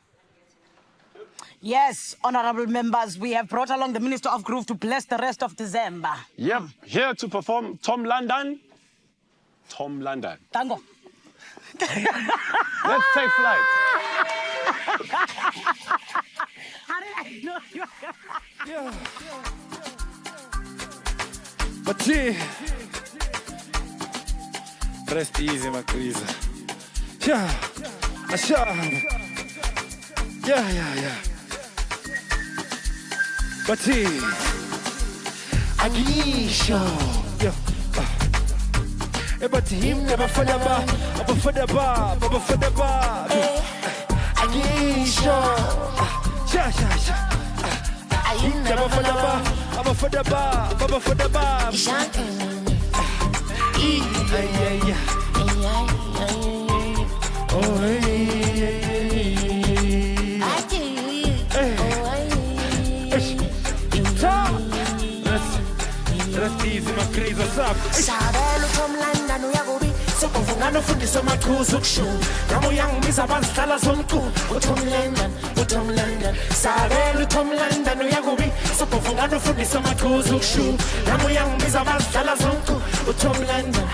Yes, honorable members, we have brought along the Minister of Groove to bless the rest of December. Yep, here to perform Tom London. Tom London. Tango. Let's take flight. How did I know you were Yeah. But gee, rest easy, my Chris. Yeah, yeah. But gee, Agisha. Yeah. But him never for the bar, for the bar. Agisha. Yeah. Him never for the bar, for the bar. Yeah. Oh, Rest easy, my crazy up. Sabelo Tom London uyakubi sokuvungana ufundisa amaqhuzu kushu Namo young Miss Abanstala Zonku Tom London Sabelo Tom London uyakubi sokuvungana ufundisa amaqhuzu kushu Namo young Miss Abanstala Zonku Tom London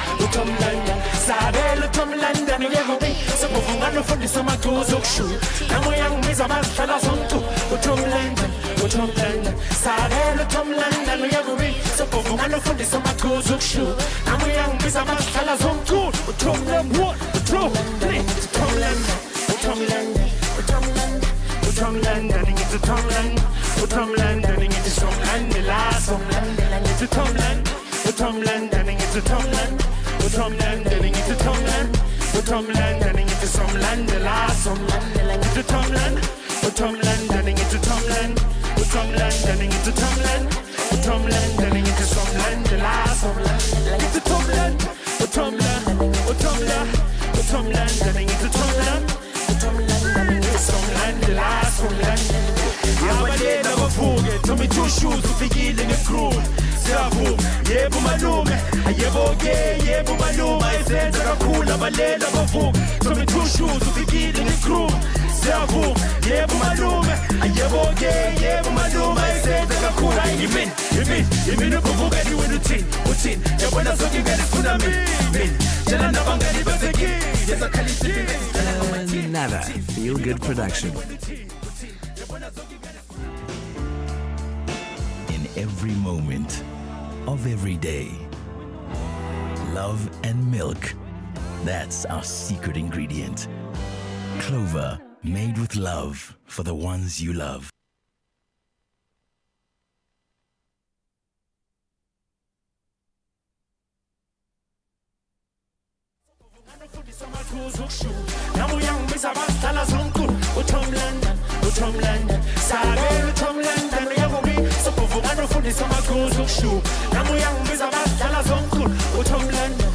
Sabelo Tom London uyakubi sokuvungana ufundisa amaqhuzu kushu Namo young Miss Abanstala Zonku Tom London Sabelo Tom London uyakubi sokuvungana ufundisa amaqhuzu kushu Namo young Miss Abanstala Zonku Tom London Tommy two shoes ufikile ngegroove siyavuma yebo malume ayebo yebo malume ayisenza kakhulu abalela bavuka Tommy two shoes ufikile ngegroove siyavuma yebo malume ayebo yebo malume ayisenza kakhulu yimini uvuka ni wena uthini yabona zonke ingane sifuna mina jela nabangani bezeki yezakhalisi Another Feel Good production. In every moment of every day, love and milk. That's our secret ingredient. Clover, made with love for the ones you love. Namo young Miss Abanstala Zonku Tom London Sabelo Tom London uyakubi sokuvungana ufundisa amaqhuzu kushu Namo young Miss Abanstala Zonku Tom London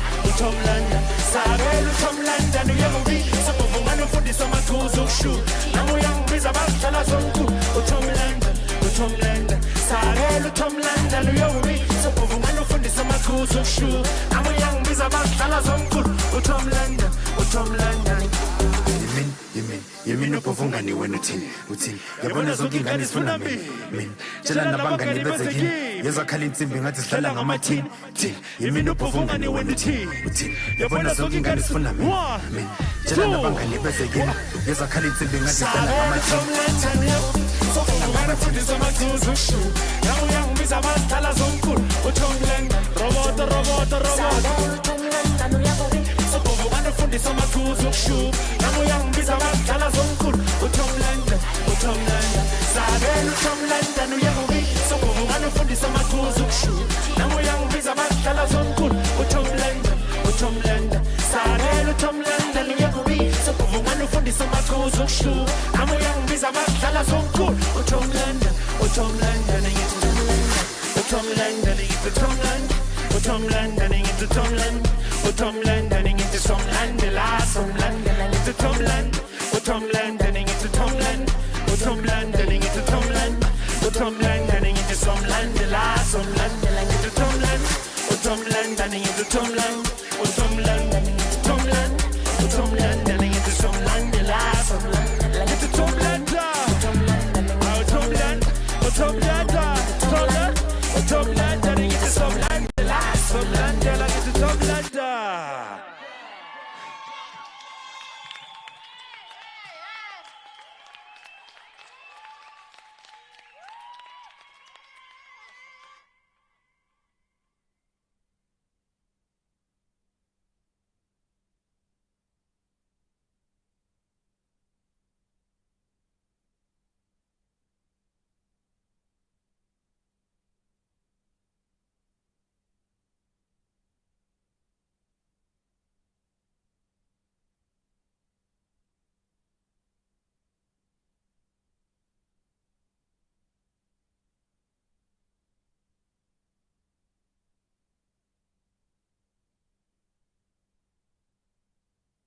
Sabelo Tom London uyakubi sokuvungana ufundisa amaqhuzu kushu Namo young Miss Abanstala Zonku Tom London Sabelo Tom London uyakubi sokuvungana ufundisa amaqhuzu kushu Namo young Miss Abanstala Zonku Tom London Yimini upofungani wenu uthini yabona zonke ingane zifuna mina tshela nabangani bezekini yezakhala insimbi ngathi sihlala ngamathini yimini upofungani wenu uthini yabona zonke ingane zifuna mina tshela nabangani bezekini yezakhala insimbi ngathi sihlala ngamathini sokungana fundisa amaqhuzu kushu yawo yangibiza abadala zonkulu uThomlanda roboto sokuvukana fundisa amaqhuzu kushu yawo yangibiza abadala zonkulu uThomlanda sabela uThomlanda uyakubi sokuvukana fundisa amaqhuzu kushu yawo yangibiza abadala zonkulu uThomlanda zonkushula amoyangibiza amadlala zonkhulu uTom London uTom London ngithi uTom London ngithi Tom London uTom London ngithi Tom London uTom London ngithi Tom London la Tom London ngithi Tom London uTom London ngithi Tom London uTom London ngithi Tom London uTom London ngithi Tom London la Tom London ngithi Tom London uTom London ngithi Tom London